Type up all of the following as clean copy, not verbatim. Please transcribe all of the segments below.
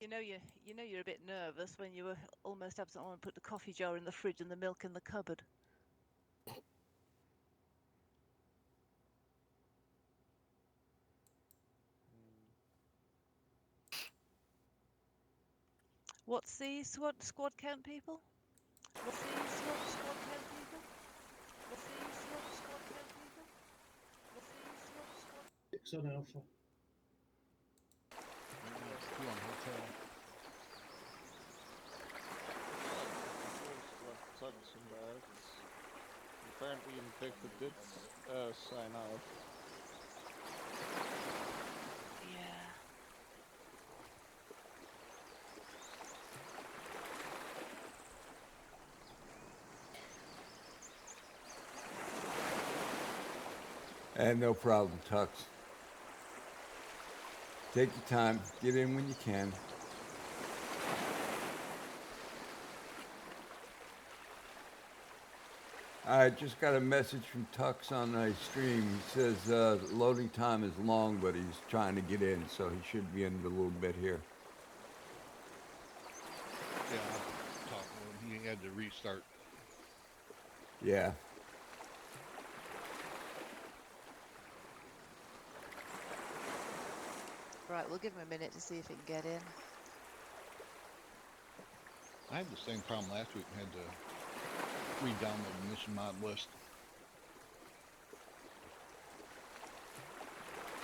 You're a bit nervous when you were almost absent and put the coffee jar in the fridge and the milk in the cupboard. What's the squad count, people? What's the squad count, people? What's the squad count, people? What's the squad? 6 on Alpha. Right now it's 2 on hotel. Some bags. Apparently infected did sign out. Yeah. And no problem, Tux. Take your time. Get in when you can. I just got a message from Tux on the stream. He says loading time is long, but he's trying to get in, so he should be in a little bit here. Yeah, I talked to him. He had to restart. Yeah. Right, we'll give him a minute to see if he can get in. I had the same problem last week and had to re-download the mission mod list.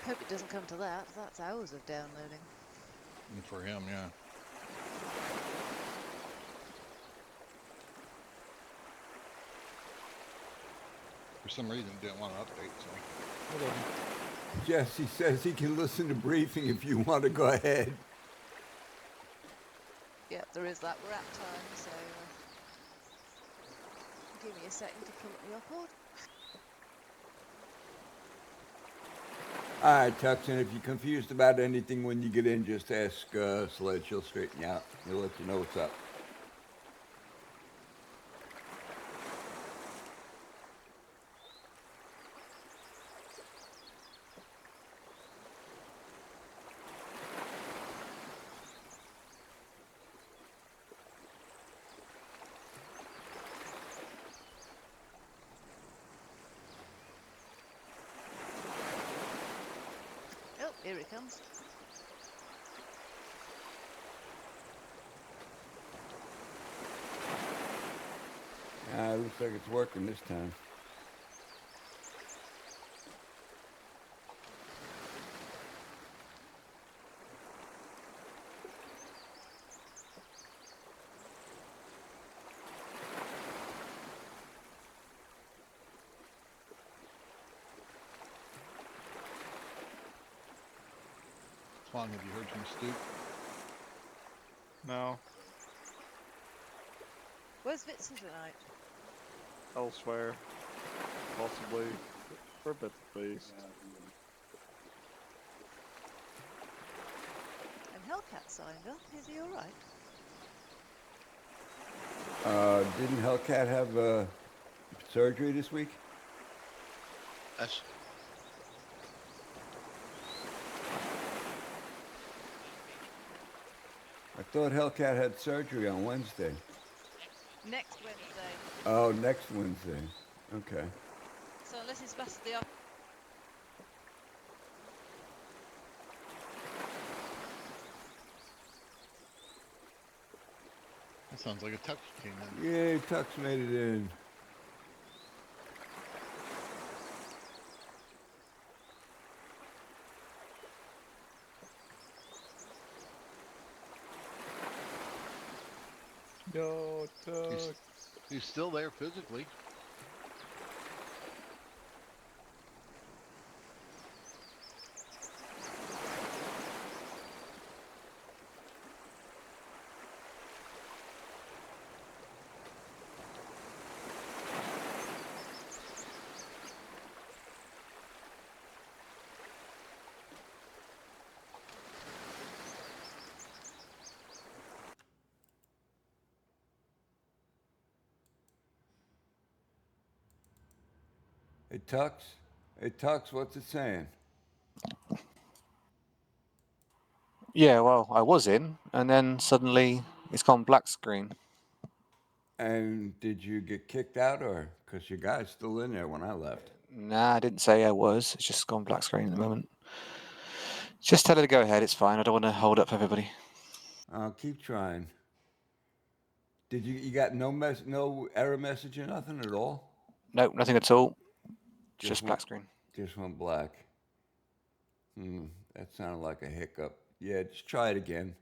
Hope it doesn't come to that. That's hours of downloading. And for him, yeah. For some reason, it didn't want to update, so whatever. Jesse says he can listen to briefing if you want to go ahead. Yeah, there is that. We're at time, so give me a second to pull up the report. All right, Tux, and if you're confused about anything when you get in, just ask Sledge. She'll straighten you out. He'll let you know what's up. Oh, here it comes. Looks like it's working this time. Swan, have you heard from Stu? No, Where's Vincent tonight? elsewhere. Possibly for a bit at least. And Hellcat signed up. Is he alright? Didn't Hellcat have surgery this week? That's I thought Hellcat had surgery on Wednesday. Next Wednesday. Oh, next Wednesday. Okay. So unless he's busted the up. that sounds like a touch came in. Yay, Tux made it in. Yo, Tux. He's still there physically. Hey, Tux. Hey, Tux, what's it saying? Yeah, well, I was in, and then suddenly it's gone black screen. And did you get kicked out, or because your guy's still in there when I left? Nah, I didn't say I was. It's just gone black screen at the moment. Just tell her to go ahead. It's fine. I don't want to hold up everybody. I'll keep trying. Did you got no error message or nothing at all? Nope, nothing at all. Just went, black screen. Just went black. That sounded like a hiccup. Yeah, just try it again.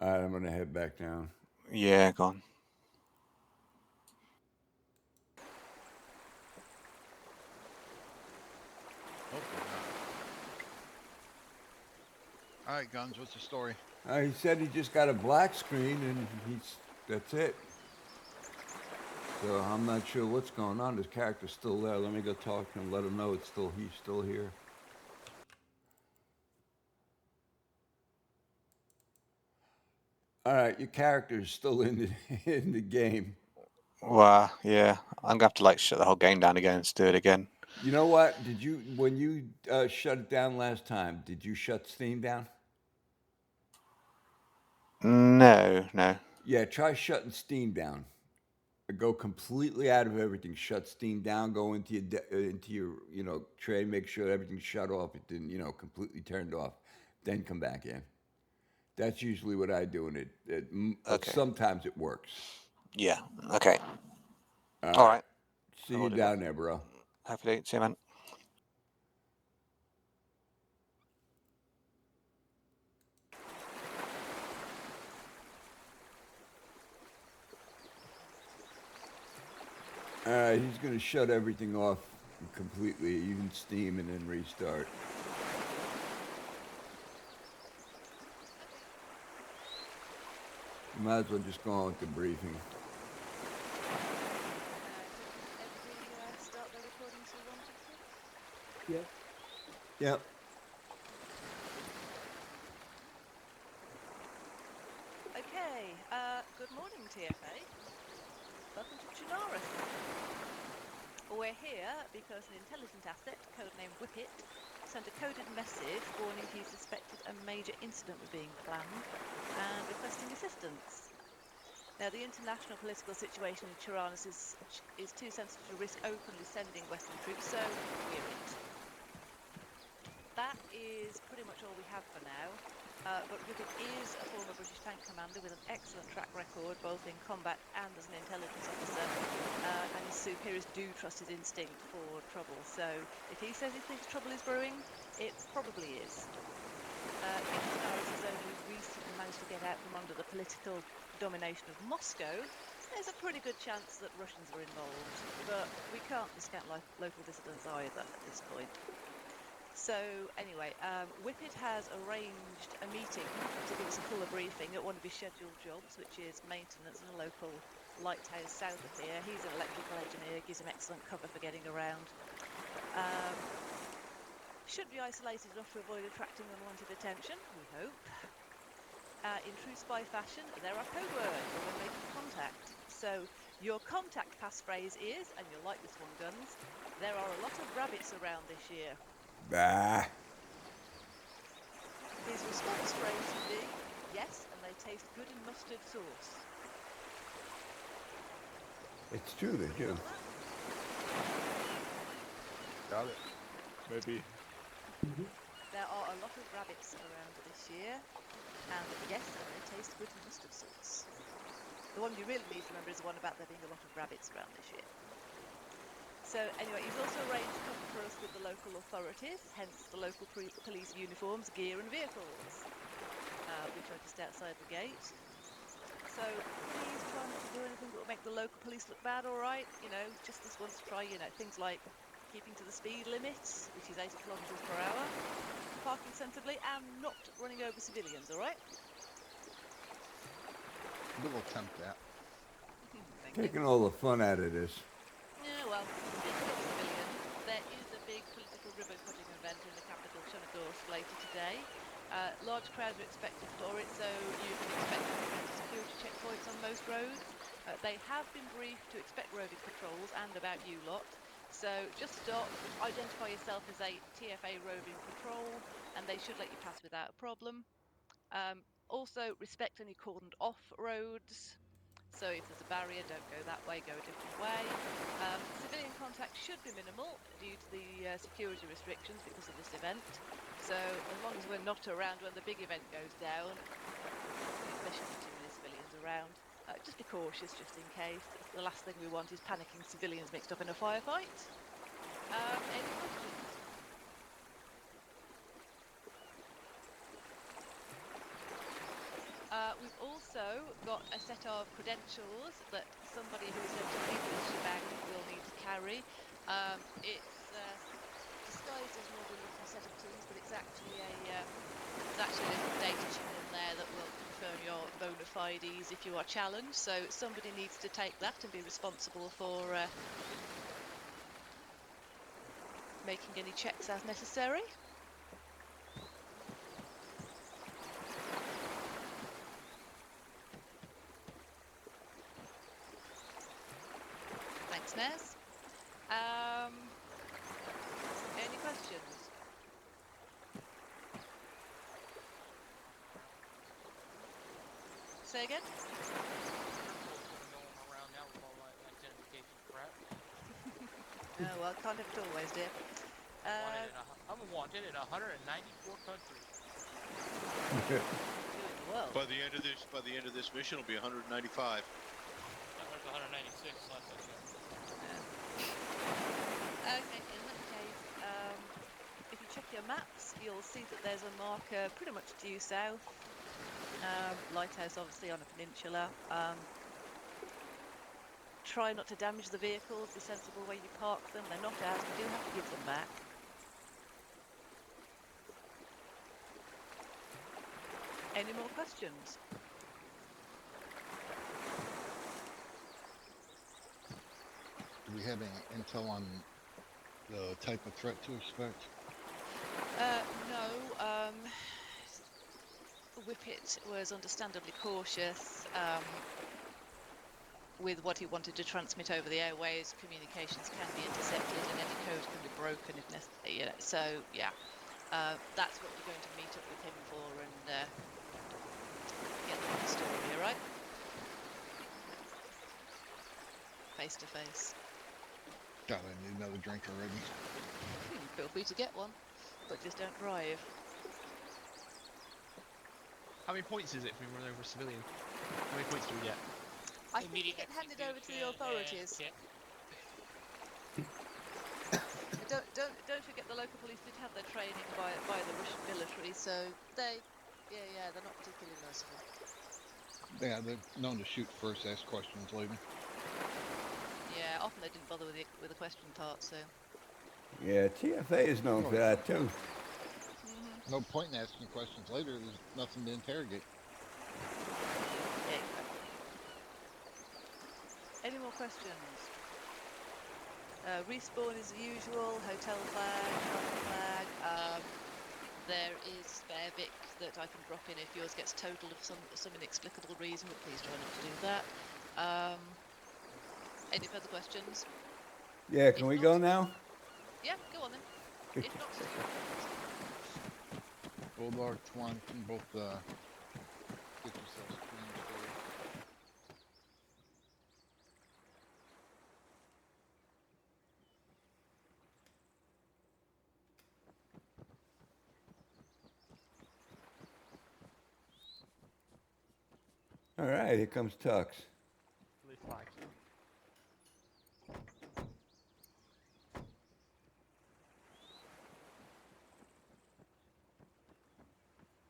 All right, I'm gonna head back down. Yeah, gone. Hopefully not. All right, Guns, what's the story? He said he just got a black screen and that's it. So I'm not sure what's going on. His character's still there. Let me go talk to him, let him know he's still here. All right, your character's still in the game. Well, yeah. I'm gonna have to shut the whole game down again and do it again. You know what? When you shut it down last time, did you shut Steam down? No. Yeah, try shutting Steam down. Go completely out of everything. Shut Steam down. Go into your tray. Make sure everything's shut off. It didn't completely turned off. Then come back in. That's usually what I do, and Okay. sometimes it works. Yeah. Okay. All right. See you down there, bro. Hopefully, see you, man. He's going to shut everything off completely, even Steam, and then restart. You might as well just go on with the briefing. Start the recording so you wanted to? Yep. Okay, good morning, TFA. Welcome to Chernarus. We're here because an intelligent asset, codenamed Whippet, sent a coded message warning he suspected a major incident was being planned and requesting assistance. Now, the international political situation in Chernarus is too sensitive to risk openly sending Western troops, so we're it. That is pretty much all we have for now. But Whippet is a former British tank commander with an excellent track record, both in combat and as an intelligence officer, and his superiors do trust his instinct for trouble. So if he says he thinks trouble is brewing, it probably is. Chernarus has only recently managed to get out from under the political domination of Moscow. There's a pretty good chance that Russians are involved, but we can't discount local dissidents either at this point. So anyway, Whippet has arranged a meeting to give us a fuller briefing at one of his scheduled jobs, which is maintenance in a local lighthouse south of here. He's an electrical engineer, gives him excellent cover for getting around. Should be isolated enough to avoid attracting unwanted attention, we hope. In true spy fashion, there are code words when making contact. So your contact passphrase is, and you'll like this one, Guns, there are a lot of rabbits around this year. Bah. His response phrase would be, yes, and they taste good in mustard sauce. It's true, they do. Got it. Maybe. There are a lot of rabbits around this year, and yes, and they taste good in mustard sauce. The one you really need to remember is the one about there being a lot of rabbits around this year. So anyway, he's also arranged cover for us with the local authorities, hence the local police uniforms, gear and vehicles, which are just outside the gate. So please try not to do anything that will make the local police look bad, all right? Just this once try, things like keeping to the speed limit, which is 80 kilometers per hour, parking sensibly, and not running over civilians, all right? We'll attempt that. Taking all the fun out of this. Yeah, well, speaking of civilians, there is a big political a ribbon cutting event in the capital, Chernarus, later today. Large crowds are expected for it, so you can expect security checkpoints on most roads. They have been briefed to expect roving patrols and about you lot. So just stop, identify yourself as a TFA roving patrol, and they should let you pass without a problem. Also, respect any cordoned off roads. So if there's a barrier, don't go that way, go a different way. Civilian contact should be minimal due to the security restrictions because of this event. So as long as we're not around when the big event goes down, there shouldn't be too many civilians around. Just be cautious, just in case. The last thing we want is panicking civilians mixed up in a firefight. Any questions? We've also got a set of credentials that somebody who's going to lead this shebang will need to carry. It's disguised as an order-looking set of tools, but it's actually a little data chip in there that will confirm your bona fides if you are challenged. So somebody needs to take that and be responsible for making any checks as necessary. Thanks, Nez. Any questions? Say again? Oh, well, can't have it always, dear. I'm wanted in 194 countries. Who in the world? By the end of this mission, it'll be 195. There's 196 last I checked. Okay, in that case, if you check your maps, you'll see that there's a marker pretty much due south. Lighthouse, obviously, on a peninsula. Try not to damage the vehicles. Be sensible where you park them. They're not ours. We do have to give them back. Any more questions? Do we have any intel on the type of threat to expect? No. Whippet was understandably cautious with what he wanted to transmit over the airways. Communications can be intercepted and any code can be broken if necessary. You know, so, yeah, that's what you're going to meet up with him for and get the whole story, all right? Face to face. God, I need another drink already. Feel free to get one, but just don't drive. How many points is it if we run over a civilian? How many points do we get? I think you get handed over to the authorities. Don't forget the local police did have their training by the Russian military, so they're not particularly merciful. Yeah, they're known to shoot first, ask questions later. Yeah, often they didn't bother with the question part, so. Yeah, TFA is known for that too. No point in asking questions later. There's nothing to interrogate. Yeah, exactly. Any more questions? Respawn is the usual. Hotel flag, shelter flag. There is spare Vic that I can drop in if yours gets totaled for some inexplicable reason, but please try not to do that. Any further questions? Yeah, can we go now? Yeah, go on then. If not, Bulldog 1 can both get yourselves clean story. All right, here comes Tux. Really flags.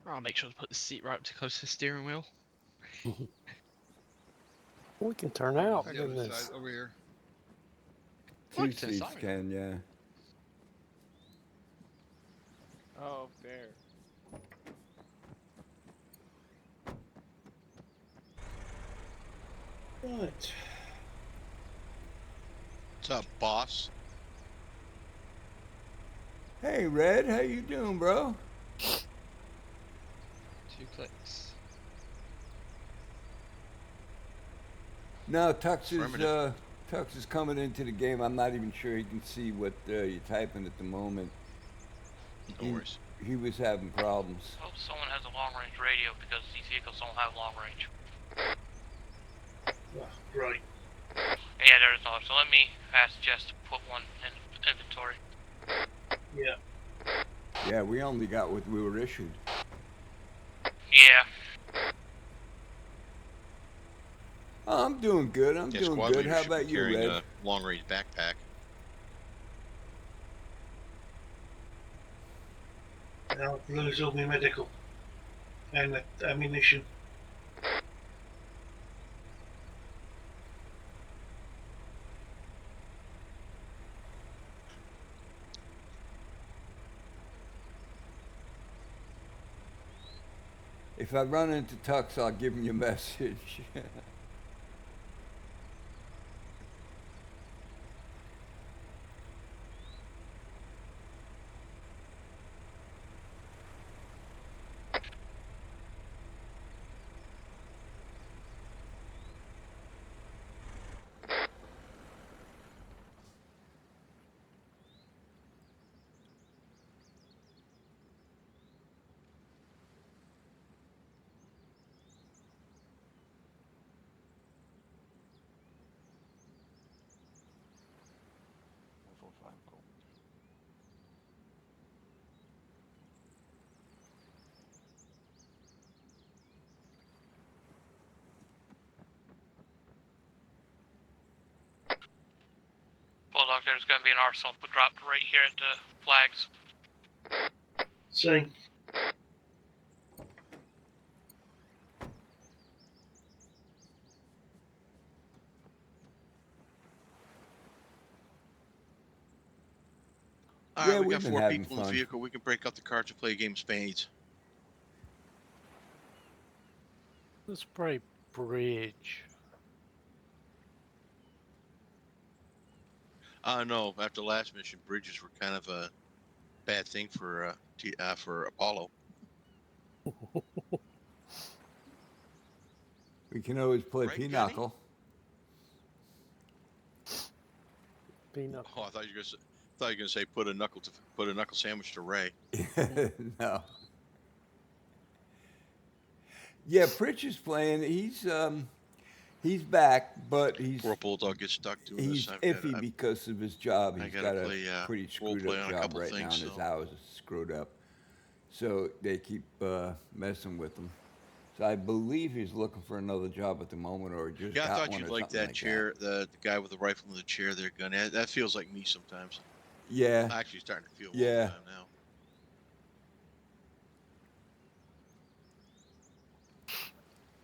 I'll make sure to put the seat right up to close to the steering wheel. We can turn out. On the other Goodness. side, over here. Two Look, to the seats side. can, yeah. Oh, there. Right. What's up, boss? Hey, Red, how you doing, bro? 2 clicks. No, Affirmative. Tux is coming into the game. I'm not even sure he can see what you're typing at the moment. No worries. He was having problems. Hope someone has a long range radio because these vehicles don't have long range. Oh, right. Yeah, there's no. So let me ask Jess to put one in inventory. Yeah. Yeah, we only got what we were issued. Yeah. Oh, I'm doing good. I'm Yeah, doing squad good. leader How should be about you, carrying Red? a long-range backpack. I'll lose all my medical and ammunition. If I run into Tux, I'll give him your message. Bulldog, there's gonna be an arsenal dropped right here at the flags. See? All Yeah, right, we we've got been 4 having people in the fun. vehicle. We can break up the cards and play a game of spades. Let's play bridge. No, after last mission, bridges were kind of a bad thing for Apollo. We can always play Right, pinochle. Peanut. Oh, I thought you were gonna say put a knuckle sandwich to Ray. No. Yeah, Pritchard's playing. He's back, but Poor Bulldog gets stuck doing he's this. iffy because of his job. I He's gotta got a play pretty role screwed play up on a job couple right things. now, and his So hours are screwed up. So they keep messing with him. So I believe he's looking for another job at the moment, or just yeah, I got thought one you'd or like something that like chair. The guy with the rifle in the chair, their gun. That feels like me sometimes. that. Yeah, I'm actually starting to feel all yeah, the time now.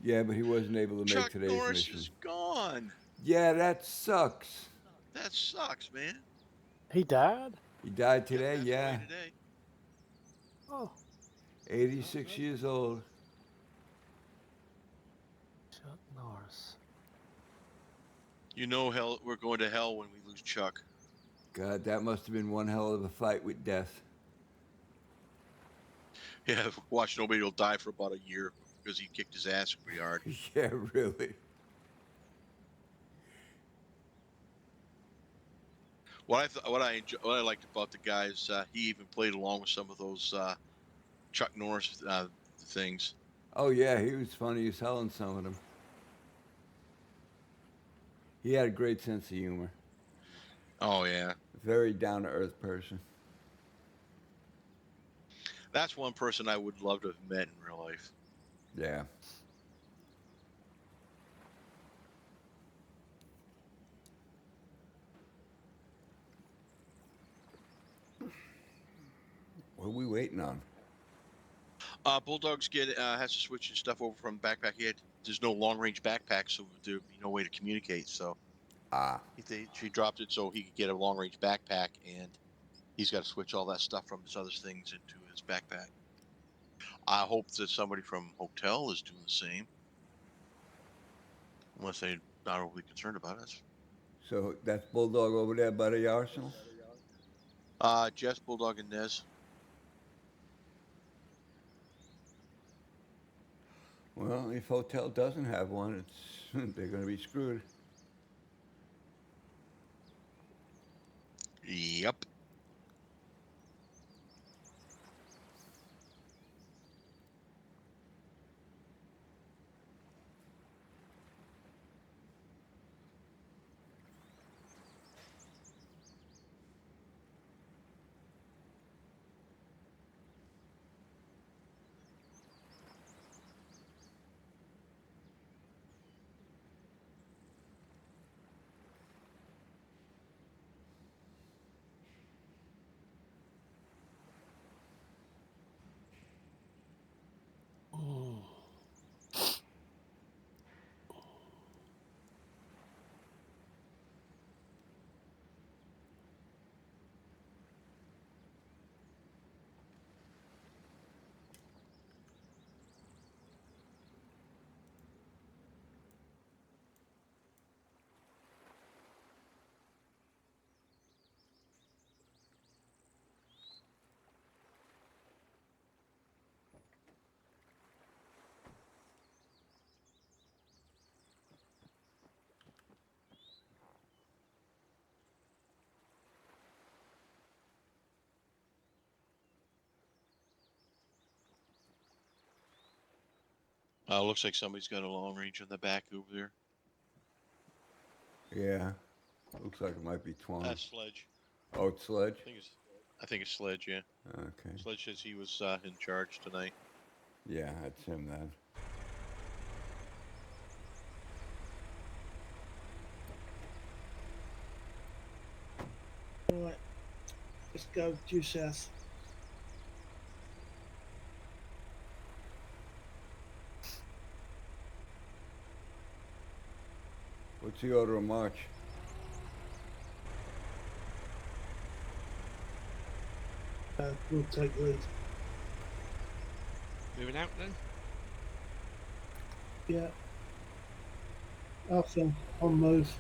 yeah. But he wasn't able to make Chuck today's Norris mission. is gone. Yeah, that sucks. That sucks, man. He died? He died Yep, today. passed Yeah, away today. Oh. 86 years old. Chernarus. You know, hell, we're going to hell when we lose Chuck. God, that must have been one hell of a fight with death. Yeah, watch nobody will die for about a year because he kicked his ass pretty hard. Yeah, really. What I liked about the guy is he even played along with some of those Chuck Norris things. Oh yeah, he was funny as hell in some of them. He had a great sense of humor. Oh yeah, Very down to earth person. that's one person I would love to have met in real life. Yeah. What are we waiting on? Bulldogs has to switch his stuff over from backpack. There's no long range backpack, so there'd be no way to communicate. So Ah, she dropped it so he could get a long range backpack, and he's got to switch all that stuff from his other things into his backpack. I hope that somebody from hotel is doing the same, unless they're not overly concerned about it. so that's Bulldog over there by the arsenal? Jess, Bulldog, and Nez. Well, if hotel doesn't have one, it's they're going to be screwed. Yep. Looks like somebody's got a long range on the back over there. Yeah, looks like it might be Twan. Sledge. Oh, it's Sledge? I think it's Sledge, yeah. Okay. Sledge says he was in charge tonight. Yeah, that's him then. Right, let's go due south. What's the order of march? We'll take lead. Moving out then? Yeah. Alpha on move.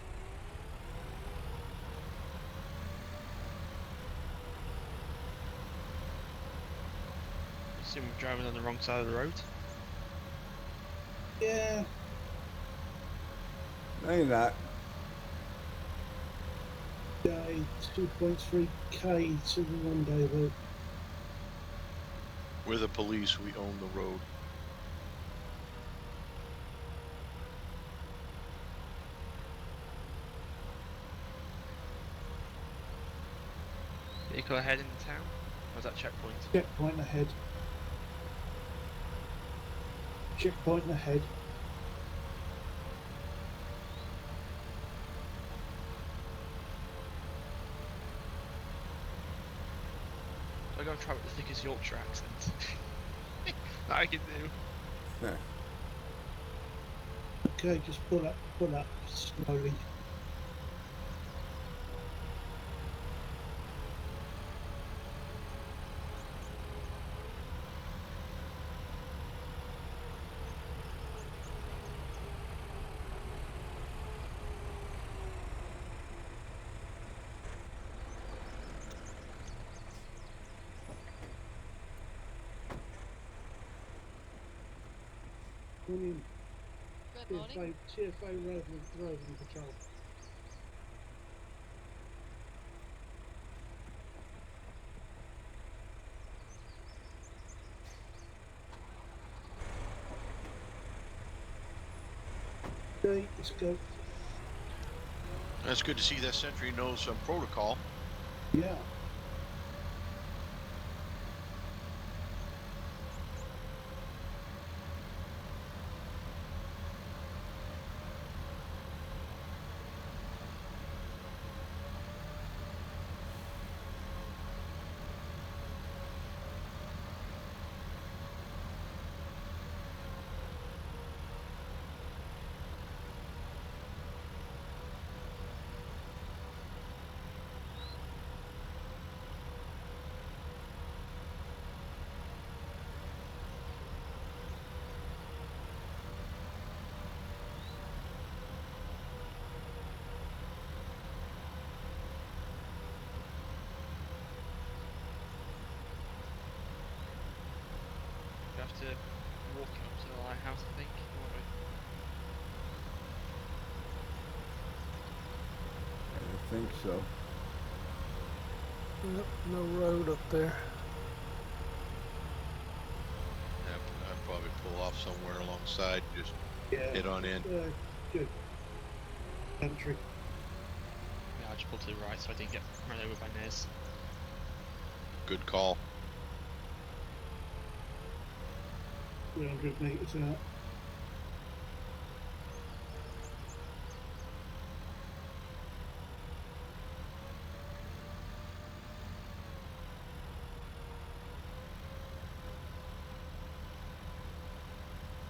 Assume we're driving on the wrong side of the road. Yeah. No, you're not. Okay, 2.3k to the one-day route. We're the police. We own the road. Vehicle ahead into town? Where's that checkpoint? Checkpoint ahead. Checkpoint ahead. So I go and try with the thickest Yorkshire accent. That I can do. Okay, just pull up slowly. Morning. Good morning. TFA roving patrol. Okay, let's go. That's good to see that sentry knows some protocol. Yeah. have to walk up to the lighthouse, I think. I think so. Yep, no road up there. I'd probably pull off somewhere alongside, just Yeah. head on in. Good. Country. Yeah, I just pulled to the right so I didn't get run over by Nez. Good call. 300 metres out.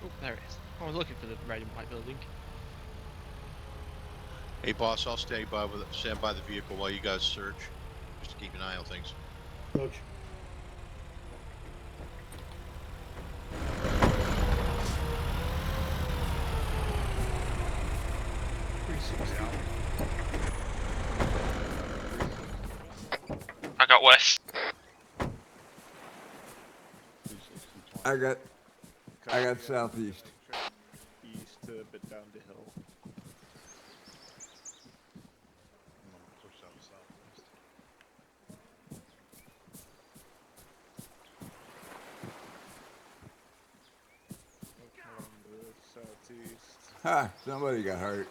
Oh, there it is. I was looking for the red and white building. Hey, boss, I'll stand by the vehicle while you guys search, just to keep an eye on things. Dodge. I got west. I got southeast. East to a bit down the hill. I'm gonna push out southwest. Okay, on the southeast. Ha! Somebody got hurt.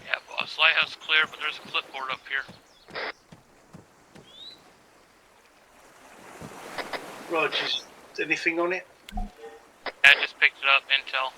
Yeah, boss. Lighthouse clear, but there's a clipboard up here. Rogers, anything on it? I just picked it up. Intel.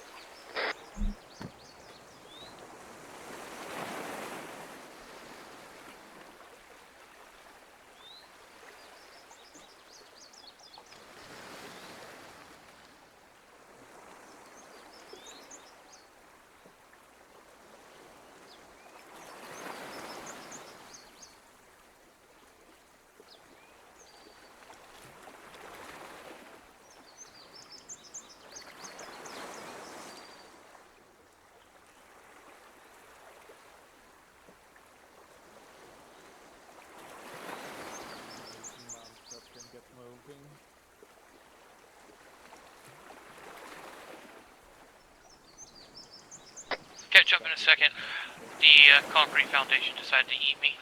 That can get moving. Catch up in a second. The concrete foundation decided to eat me.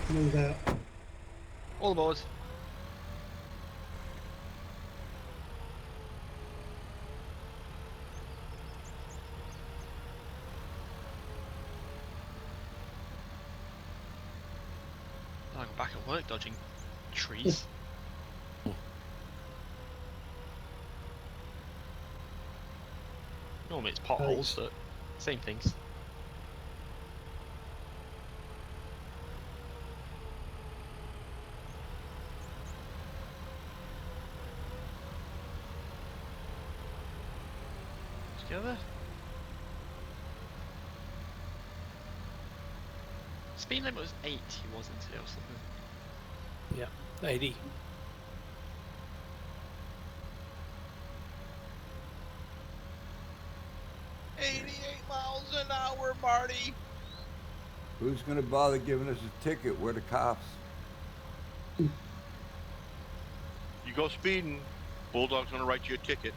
Move out. All aboard. I'm back at work dodging trees. Normally it's potholes, but same things. Together. Speed limit was 80, wasn't it, or something? Yeah, 80. 88 miles an hour, Marty. Who's gonna bother giving us a ticket? We're the cops. You go speeding, Bulldog's gonna write you a ticket.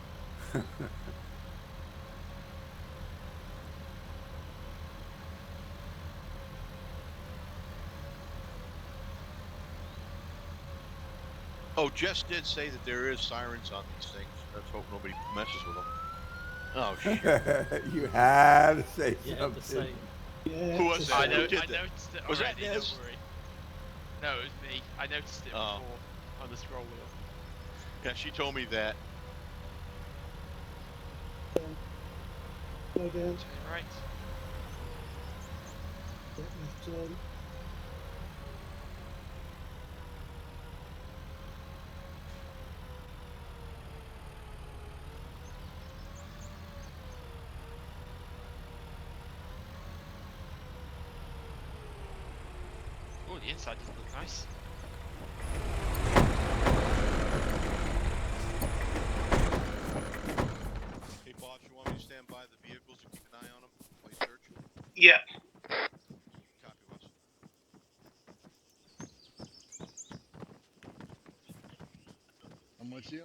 Oh, Jess did say that there is sirens on these things. Let's hope nobody messes with them. Oh, shit. You had to say You had something. to say. Yeah, Who was just that? I Who know. did I that? noticed it Was that already. Nez? Don't worry. No, it was me. I noticed it Oh. before on the scroll wheel. Yeah, she told me that. go down. Turn right. Left turn. Oh, the inside doesn't look nice. Hey, boss, you want me to stand by the vehicles and keep an eye on them while you search? Yeah. Copy, boss. I'm with you.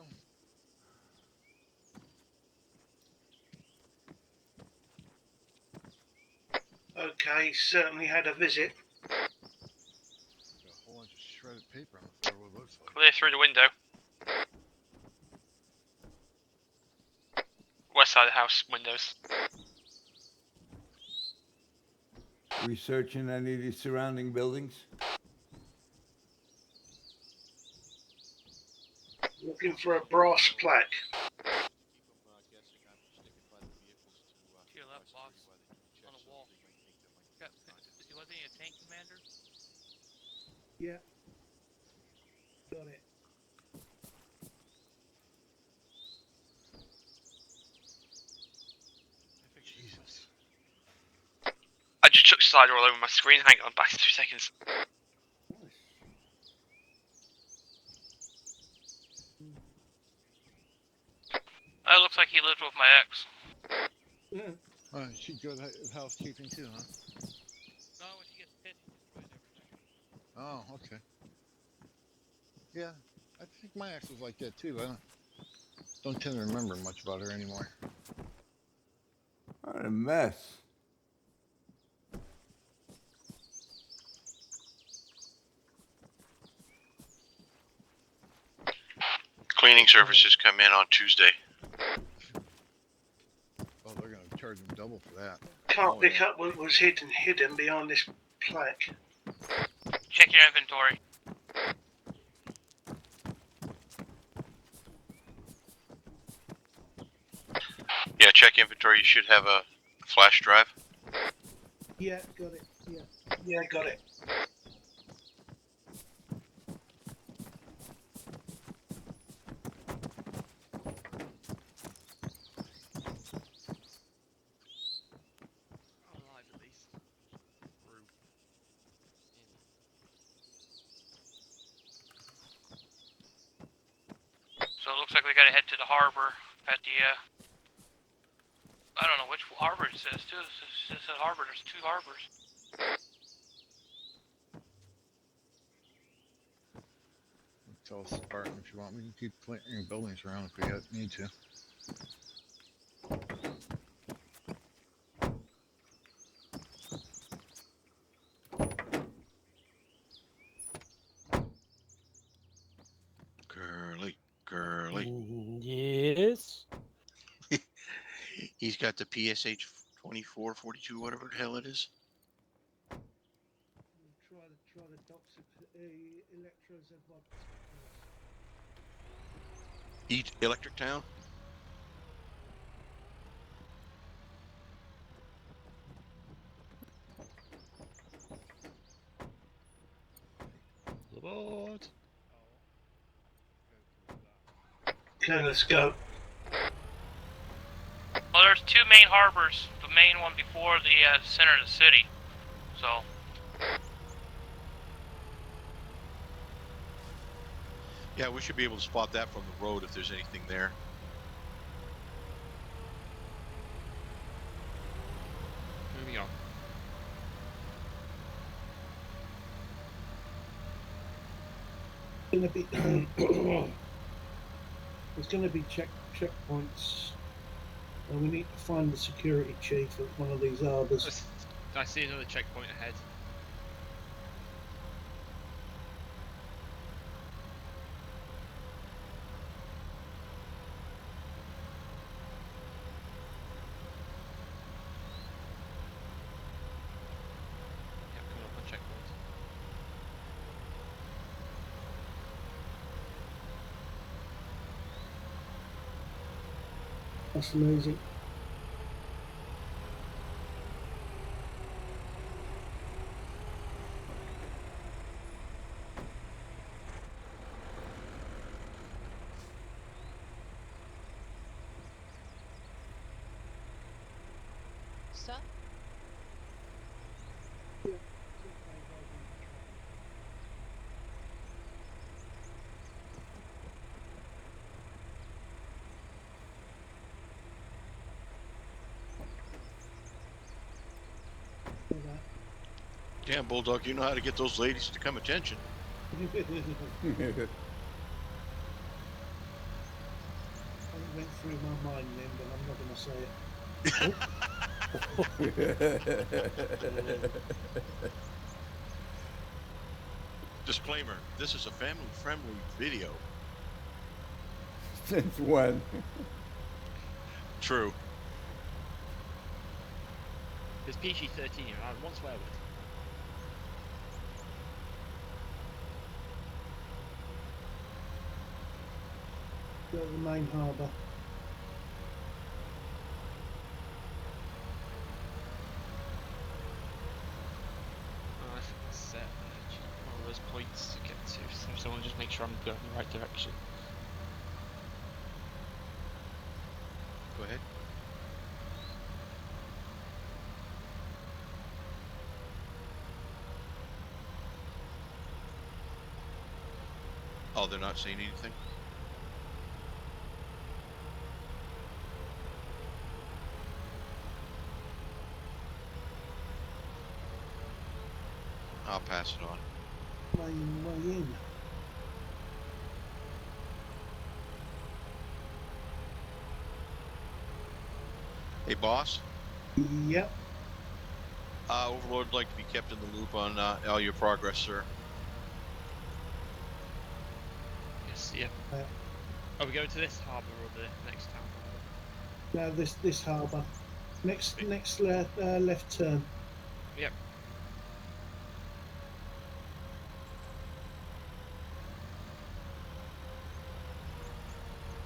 Okay, certainly had a visit. Got a whole bunch of shredded paper on the floor. What it looks like. Clear through the window. West side of the house windows. Researching any of the surrounding buildings? Looking for a brass plaque. Keep them guessing. I'm sticking by the vehicles to To your left, try boss. security while they do the check, On the so wall. they might think there might be Got, contact. wasn't he a tank commander? Yeah. Got it. Jesus. I just took slider all over my screen. Hang on, back in 2 seconds. Nice. Oh, looks like he lived with my ex. Yeah. She good at housekeeping too, huh? No, when she gets pissed, she destroys everything. Oh, okay. Yeah, I think my ex was like that too. I don't tend to remember much about her anymore. What a mess. Cleaning services come in on Tuesday. Oh, they're gonna charge them double for that. Can't Oh, pick yeah. up what was hidden behind this plaque. Check your inventory. Yeah, check inventory. You should have a flash drive. Yeah, got it. Yeah, got it. I'm alive at least. Through. In. So it looks like we gotta head to the harbor at the, I don't know which harbor it says too. It says harbor. There's 2 harbors. Tell Spartan if you want. We can keep clearing buildings around if we need to. Curly. Yes. He's got the PSH 2442, whatever the hell it is. Try the docks electros of what? Electric Town. Lord. Okay, let's go. Well, there's 2 main harbors. The main one before the center of the city. So Yeah, we should be able to spot that from the road if there's anything there. Moving on. Gonna be there's going to be checkpoints, and we need to find the security chief at one of these harbours. I see another checkpoint ahead. Yep, coming up on checkpoint. That's amazing. Sir? Damn, Bulldog, you know how to get those ladies to come attention. It went through my mind then, but I'm not going to say it. Disclaimer, this is a family-friendly video. Since when? True. There's PG-13, right? One swear word. Go to the main harbour. Oh, I think it's set one of those points to get to, so someone just make sure I'm going in the right direction. Go ahead. Oh, they're not saying anything? I'll pass it on. Way in. Hey, boss. Yep. Overlord would like to be kept in the loop on all your progress, sir. Yes, yeah. Are we going to this harbour or the next town harbour? No, this harbour. Next left turn. Yep.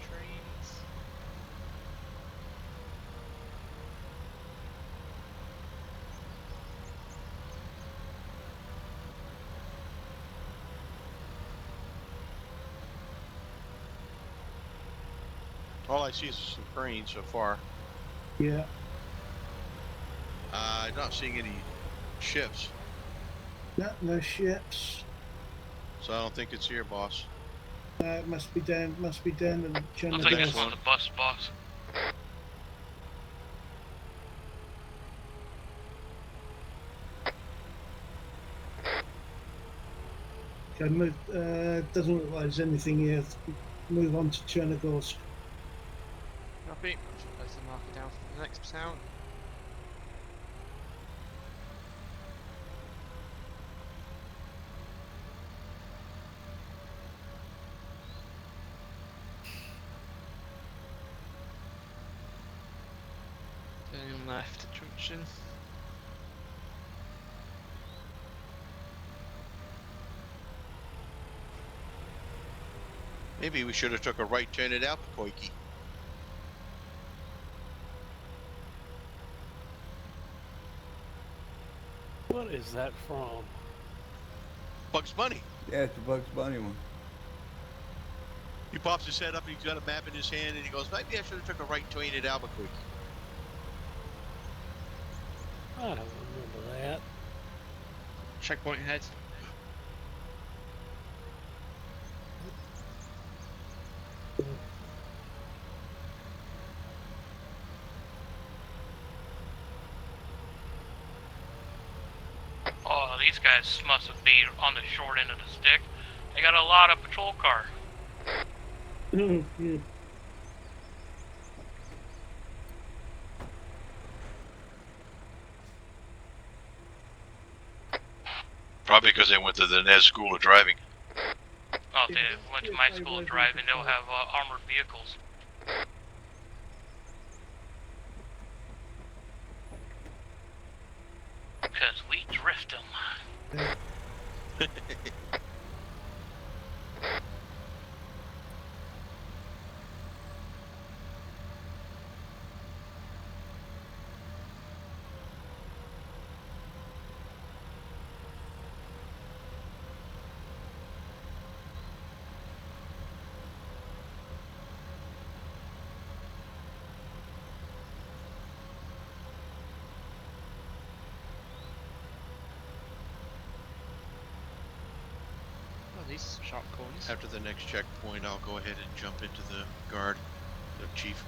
Trains. All I see is some cranes so far. Yeah. I'm not seeing any ships, No ships. so I don't think it's here, boss. It must be down. Must be down in Looks Chernarus. like next it's on one. the bus, boss. Okay, move. Doesn't look like there's anything here. Move on to Chernarus. Copy. I should place the marker down for the next town. Turning left at junction. Maybe we should have took a right turn at Albuquerque. What is that from? Bugs Bunny. Yeah, it's a Bugs Bunny one. He pops his head up and he's got a map in his hand and he goes, maybe I should have took a right turn at Albuquerque. I don't remember that. Checkpoint ahead. these guys must be on the short end of the stick. They got a lot of patrol car. Oh, yeah. Probably because they went to the NES School of Driving. Oh, they went to my school of driving. They'll have armored vehicles. Because we drift them. Oh, these sharp corners. After the next checkpoint, I'll go ahead and jump into the guard, the chief.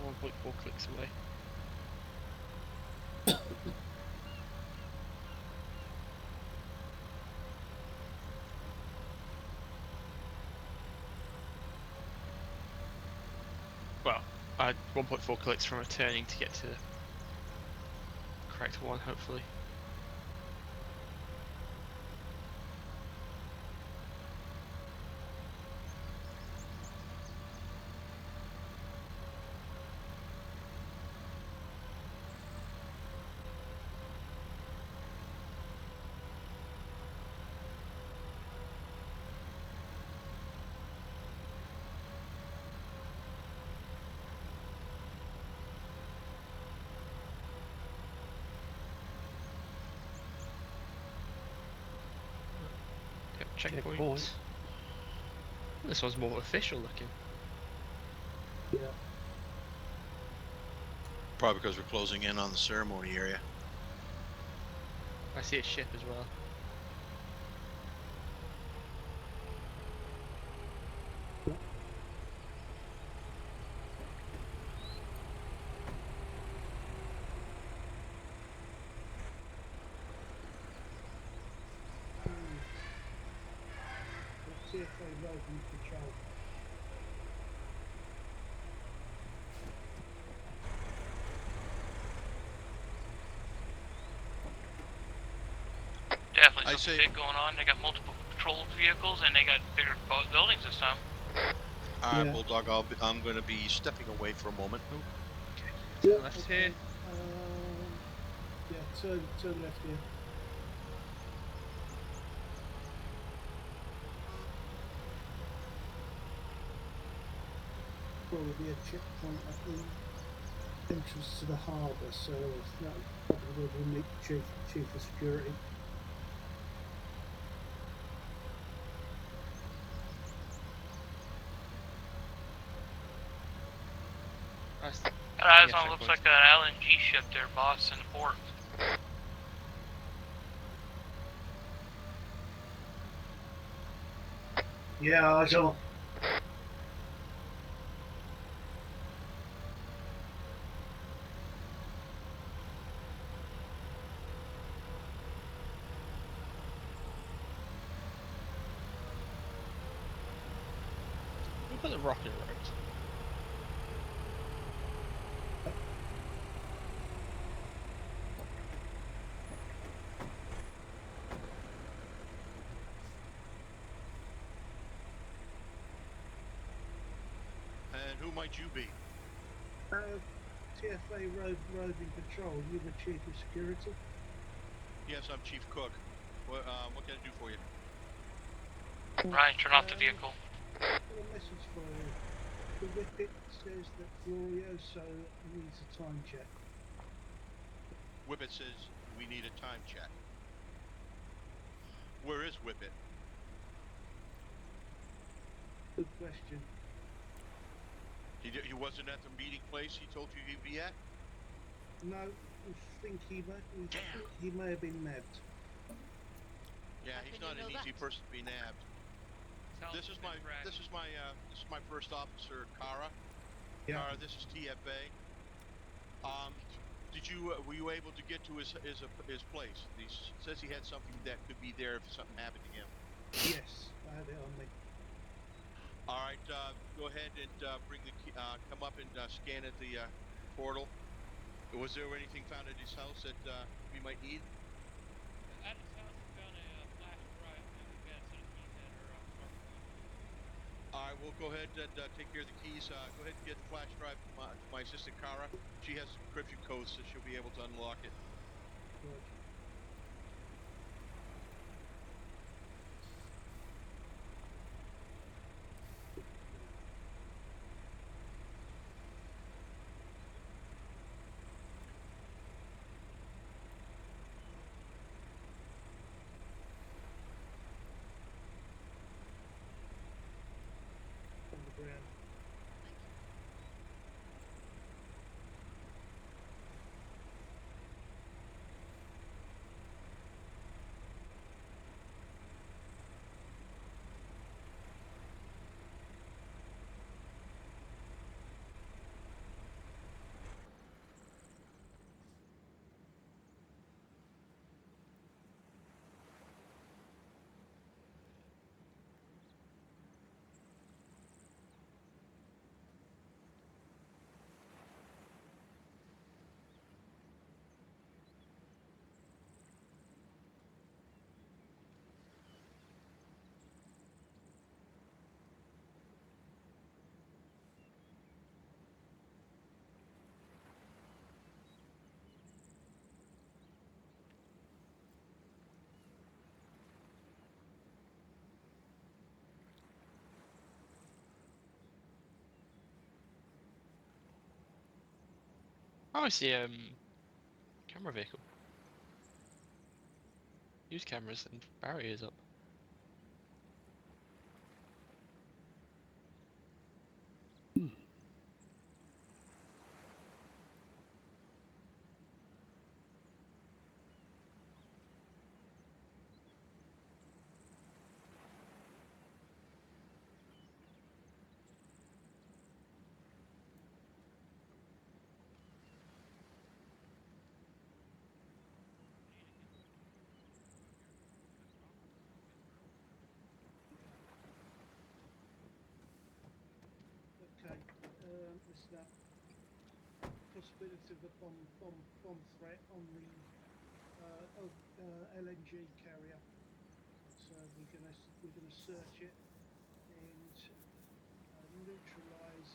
Oh, 1.4 clicks away. Well, 1.4 clicks from returning to get to the correct one, hopefully. Yep, checkpoint. Checkpoint. This one's more official looking. Yeah. Probably because we're closing in on the ceremony area. I see a ship as well. CFA roving patrol. Definitely I something say- big going on. They got multiple patrol vehicles and they got bigger buildings this time. All right, Yeah. Bulldog. I'm going to be stepping away for a moment. Yeah, Left okay. here. Yeah, turn left here. Probably a checkpoint at the entrance to the harbour, so that probably will meet the chief of security. That Yeah, looks checkpoint. like an LNG ship there, boss, in the port. Yeah, eyes on. We'll put the rocket road. And who might you be? TFA roving patrol. You the chief of security? Yes, I'm Chief Cook. What can I do for you? Ryan, turn off the vehicle. Got a message for you. The whippet says that Glorioso needs a time check. Whippet says we need a time check. Where is Whippet? Good question. He wasn't at the meeting place he told you he'd be at? No, we think he may have been nabbed. Yeah, he's not an easy person to be nabbed. This is my first officer, Kara. Yeah. Kara, this is TFA. Were you able to get to his place? He says he had something that could be there if something happened to him. Yes, I had it on me. All right, go ahead and bring the key, come up and scan at the portal. Was there anything found at his house that we might need? At his house, we found a flash drive, and we've got a set of keys that are smartphone. All right, we'll go ahead and take care of the keys. Go ahead and get the flash drive to my assistant, Kara. She has some encryption codes, so she'll be able to unlock it. Good. On the ground. Oh, I see. Camera vehicle. Use cameras and barriers up. Okay, listen up. Possibility of a bomb threat on the LNG carrier. So we're gonna search it and neutralise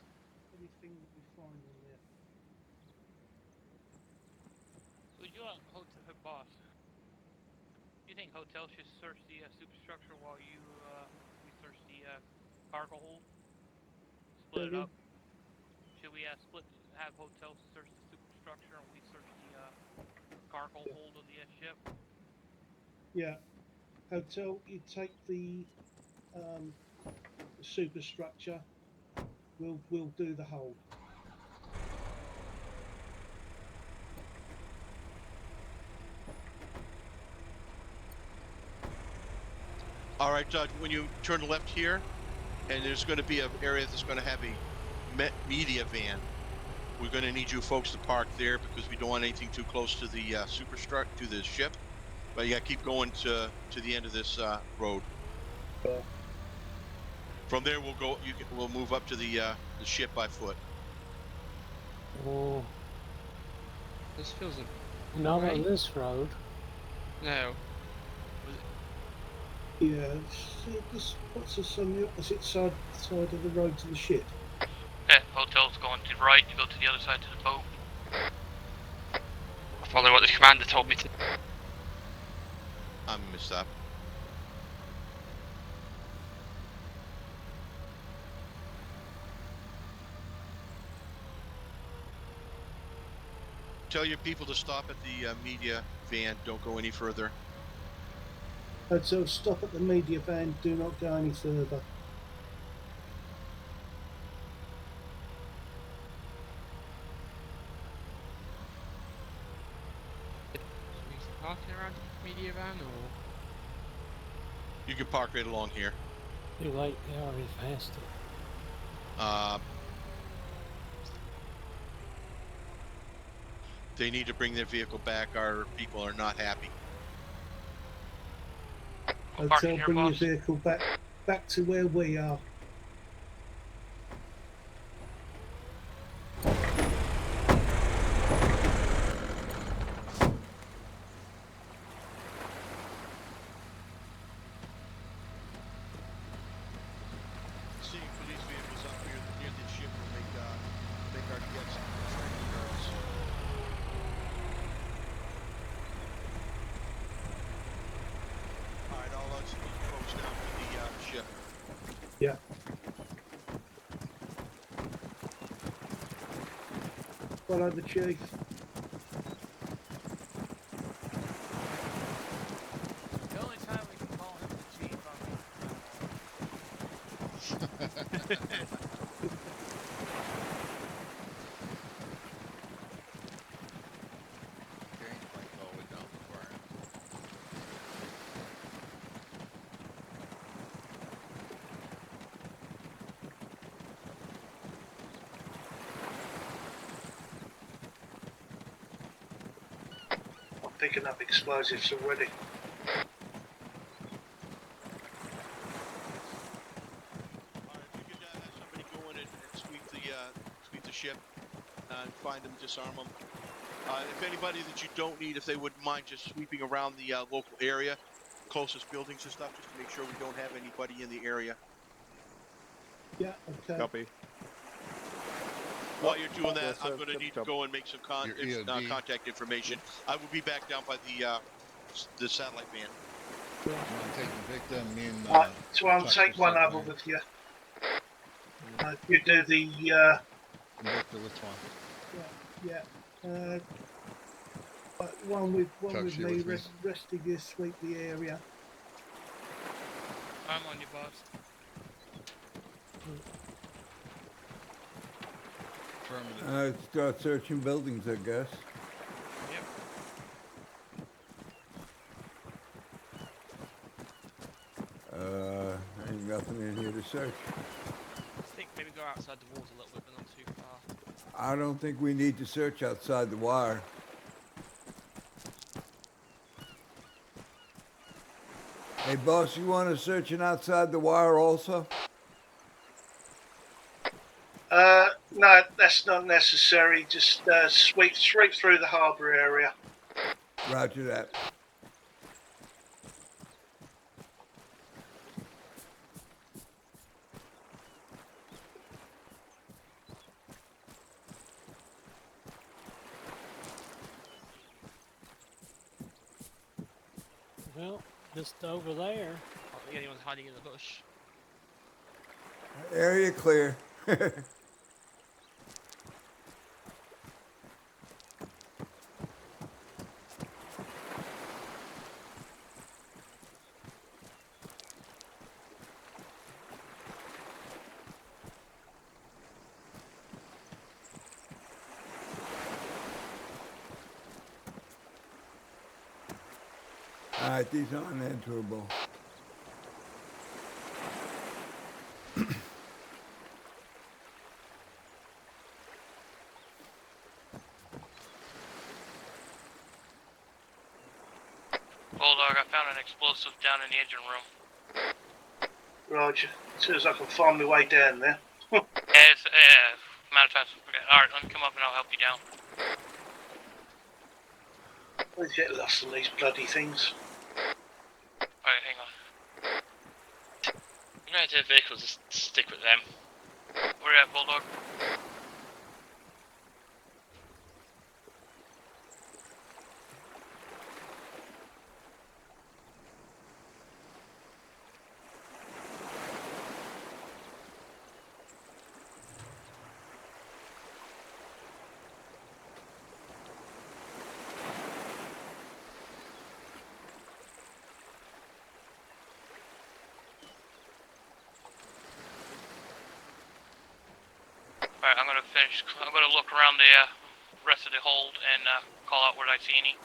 anything that we find on there. So you want hotel boss? You think hotel should search the superstructure while we search the cargo hold? Split it up. Should we have hotel search the superstructure and we search the cargo hold of the ship? Yeah, hotel. You take the superstructure. We'll do the hold. All right, when you turn left here, and there's going to be an area that's going to have a media van. We're going to need you folks to park there because we don't want anything too close to the to the ship. But you got to keep going to the end of this road. From there, we'll move up to the ship by foot. Oh, This feels a... not right? on this road. No. Yeah, this puts us on the opposite side of the road to the ship. Hotel's going to the right to go to the other side to the boat. Following what the commander told me to. I'm gonna stop. Tell your people to stop at the media van. Don't go any further. So stop at the media van. Do not go any further. Parking around the media van, or You can park right along here. Too late, they already passed it. They need to bring their vehicle back. Our people are not happy. I'll park in Hotel, here, bring your boss. vehicle back to where we are. Seeing police vehicles up here near the ship will make our guests friendly girls. All right, I'll send you folks down to the ship. Yeah. Follow the chief. The only time we can call him the chief I'm picking up explosives already. All right, if you could have somebody go in and sweep the ship and find them, disarm them. If anybody that you don't need, if they wouldn't mind just sweeping around the local area, closest buildings and stuff, just to make sure we don't have anybody in the area. Yeah, okay. Copy. While you're doing that, Yes, I'm going to need to go and make some Your EOD. contact information. I will be back down by the satellite van. You want to take the victim? Me and So I'll Chuck take will one set other mine. with you. You do the Victor, which one? yeah. One with Chuck's here me. with me. Rest of you sweep the area. I'm on you, boss. Affirmative. Start searching buildings, I guess. Yep. Ain't nothing in here to search. I think maybe go outside the walls a little bit, but not too far. I don't think we need to search outside the wire. Hey, boss, you want us searching outside the wire also? No, that's not necessary. Just sweep through the harbour area. Roger that. Well, just over there. I don't think anyone's hiding in the bush. Area clear. All right, these are unenterable. Bulldog, I found an explosive down in the engine room. Roger. As soon as I can find my way down there. It's amount of times. Alright, let me come up and I'll help you down. We get lost in these bloody things. Alright, hang on. I'm gonna take vehicles, just stick with them. Where you at, Bulldog? Alright, I'm gonna finish. I'm gonna look around the rest of the hold and call out where I see any.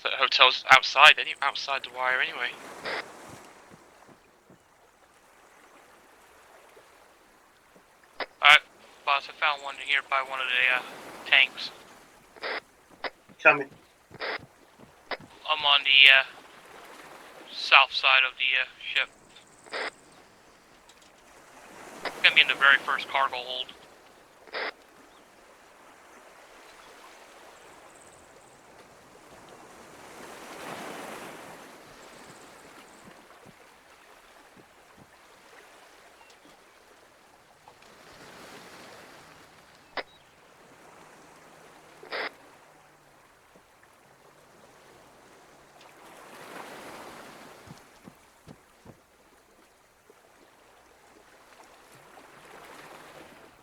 So the hotel's outside, outside the wire anyway. Alright, boss, I found one here by one of the tanks. Coming. I'm on the south side of the ship. Gonna be in the very first cargo hold.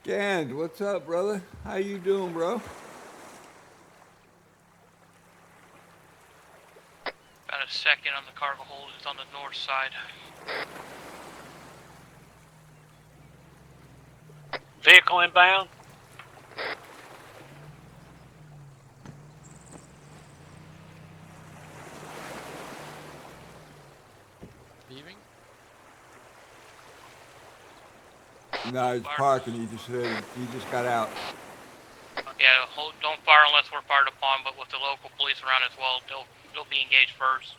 Gand, what's up, brother? How you doing, bro? Got a second on the cargo hold. It's on the north side. Vehicle inbound. Leaving? No, he's parking. He just got out. Yeah, don't fire unless we're fired upon, but with the local police around as well, they'll be engaged first.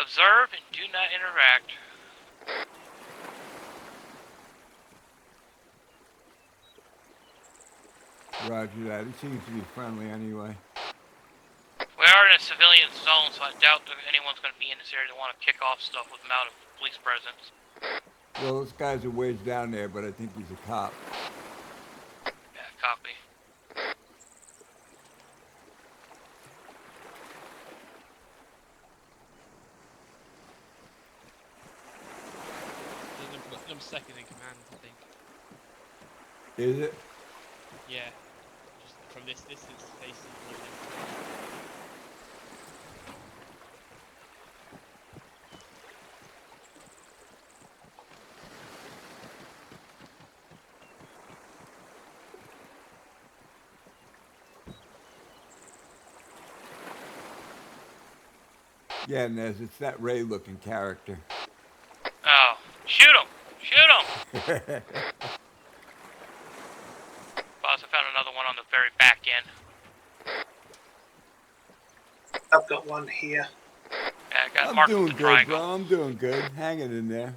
Observe and do not interact. Roger that. He seems to be friendly anyway. We are in a civilian zone, so I doubt that anyone's going to be in this area to want to kick off stuff without a police presence. Well, those guys are ways down there, but I think he's a cop. Yeah, copy. I'm second in command, I think. Is it? Yeah. Just from this distance, facing the building. Yeah, Nez, it's that Ray-looking character. Oh, shoot him! Shoot him! Boss, I found another one on the very back end. I've got one here. Yeah, I got I'm marked doing with the good, triangle. bro. I'm doing good. Hanging in there.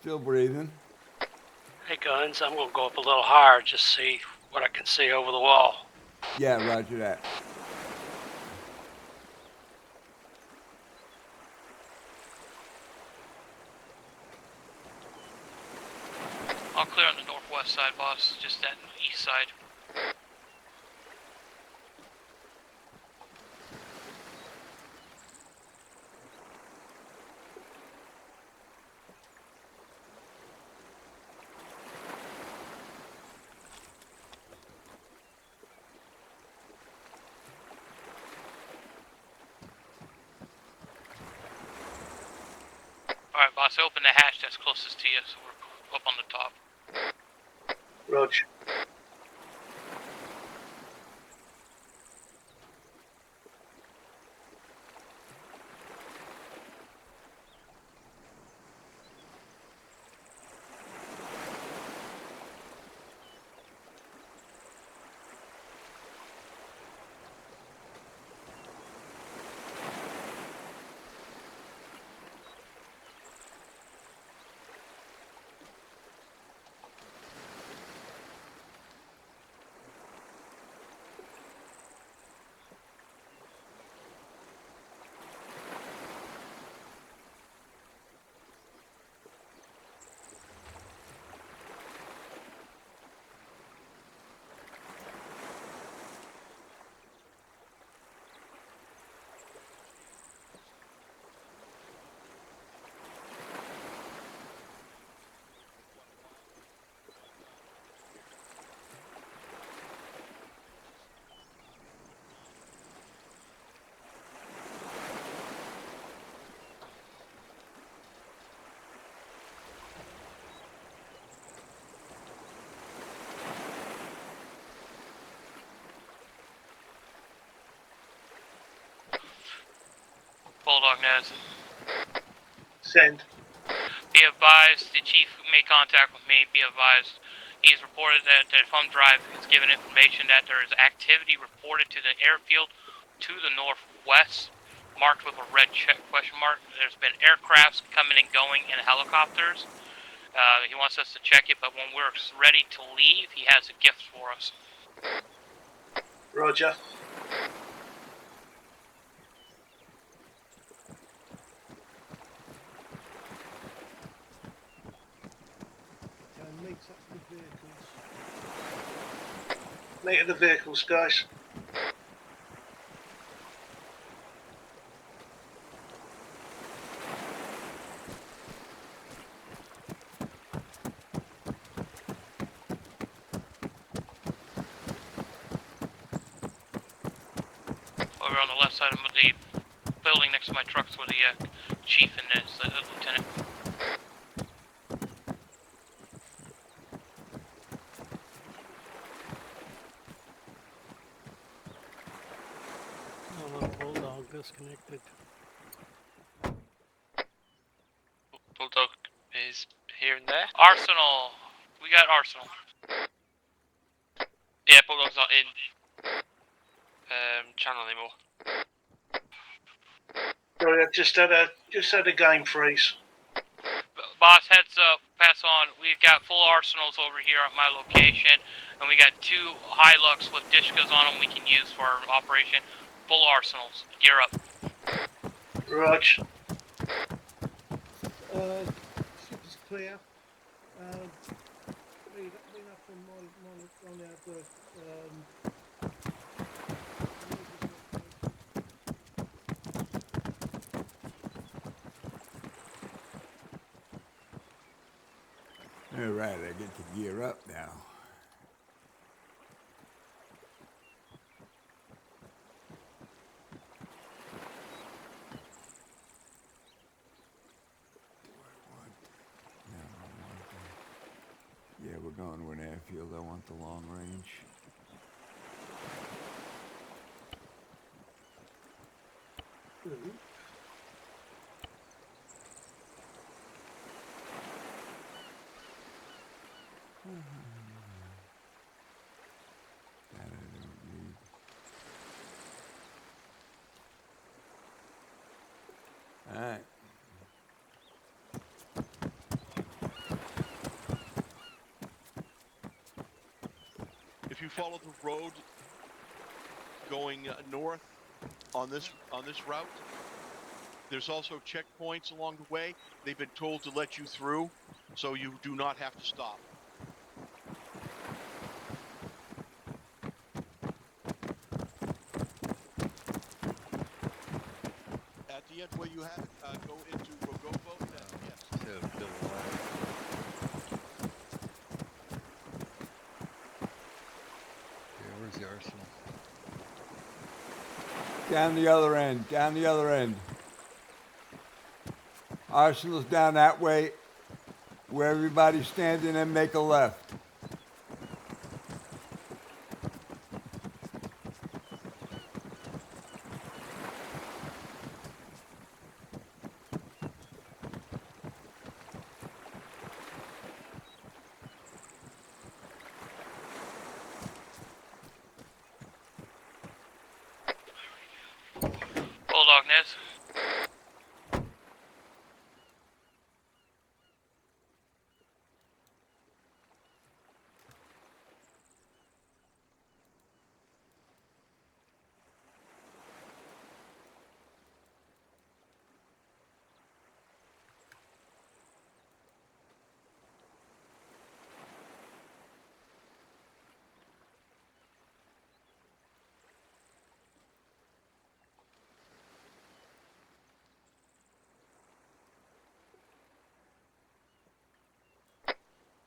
Still breathing. Hey, Guns, I'm going to go up a little higher, just see what I can see over the wall. Yeah, roger that. All clear on the northwest side, boss. Just that east side. Alright, boss, open the hatch that's closest to you, so we're up on the top. Roger. Bulldog knows. Send. Be advised, the chief made contact with me. Be advised, he's reported that the home drive has given information that there is activity reported to the airfield to the northwest, marked with a red check question mark. There's been aircrafts coming and going and helicopters. He wants us to check it, but when we're ready to leave, he has a gift for us. Roger. Meet up the vehicles. Meet at the vehicles, guys. Over on the left side of the building next to my trucks where the chief and his lieutenant. Bulldog disconnected. Bulldog is here and there. Arsenal. We got Arsenal. Yeah, Bulldog's not in channel anymore. Sorry, I just had a game freeze. Boss, heads up, pass on. We've got full arsenals over here at my location, and we got 2 Hilux with Dishkas on them we can use for our operation. Full arsenals. Gear up. Rog. Ship is clear. Read up on the All right, I get to gear up now. Yeah, we're going to an airfield. I want the long range. That I don't need. All right. If you follow the road going north on this route, there's also checkpoints along the way. They've been told to let you through, so you do not have to stop. At the end where you have it, go into Rogovo. Yes. Where's the arsenal? Down the other end. Down the other end. Arsenal's down that way, where everybody's standing, and make a left. Bulldog Nez.